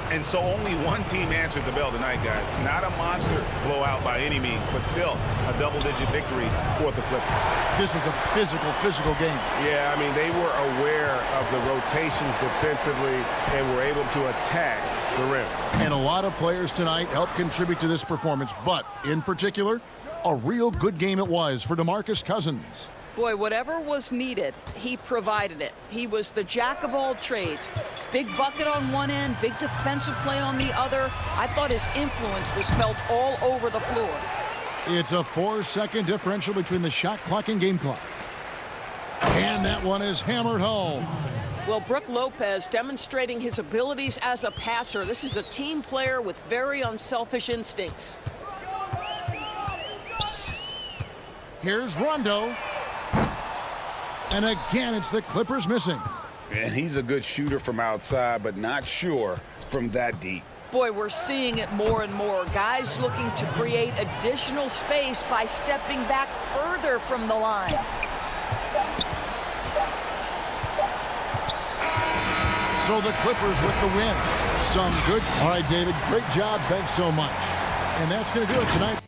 And so only one team answered the bell tonight, guys. Not a monster blowout by any means, but still a double-digit victory for the Clippers. This was a physical game. Yeah, I mean, they were aware of the rotations defensively and were able to attack the rim. And a lot of players tonight helped contribute to this performance, but in particular, a real good game it was for DeMarcus Cousins. Boy, whatever was needed, he provided it. He was the jack of all trades. Big bucket on one end, big defensive play on the other. I thought his influence was felt all over the floor. It's a 4-second differential between the shot clock and game clock. And that one is hammered home. Well, Brook Lopez demonstrating his abilities as a passer. This is a team player with very unselfish instincts. Here's Rondo. And again, it's the Clippers missing. And he's a good shooter from outside, but not sure from that deep. Boy, we're seeing it more and more. Guys looking to create additional space by stepping back further from the line. So the Clippers with the win. Some good. All right, David, great job. Thanks so much. And that's going to do it tonight.